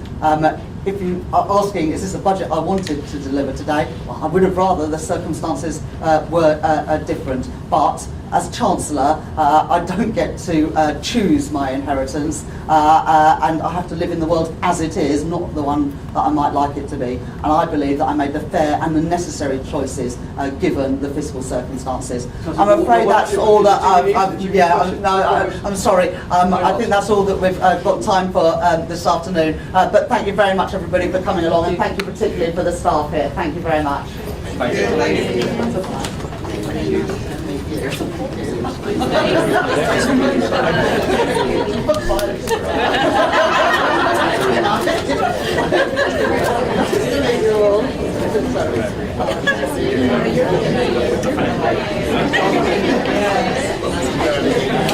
if you are asking, is this a budget I wanted to deliver today? Well, I would have rather the circumstances were different. But as Chancellor, I don't get to choose my inheritance, and I have to live in the world as it is, not the one that I might like it to be. And I believe that I made the fair and the necessary choices given the fiscal circumstances. I'm afraid that's all that I'm sorry. I think that's all that we've got time for this afternoon. But thank you very much, everybody, for coming along, and thank you particularly for the staff here. Thank you very much. Thank you. Thank you.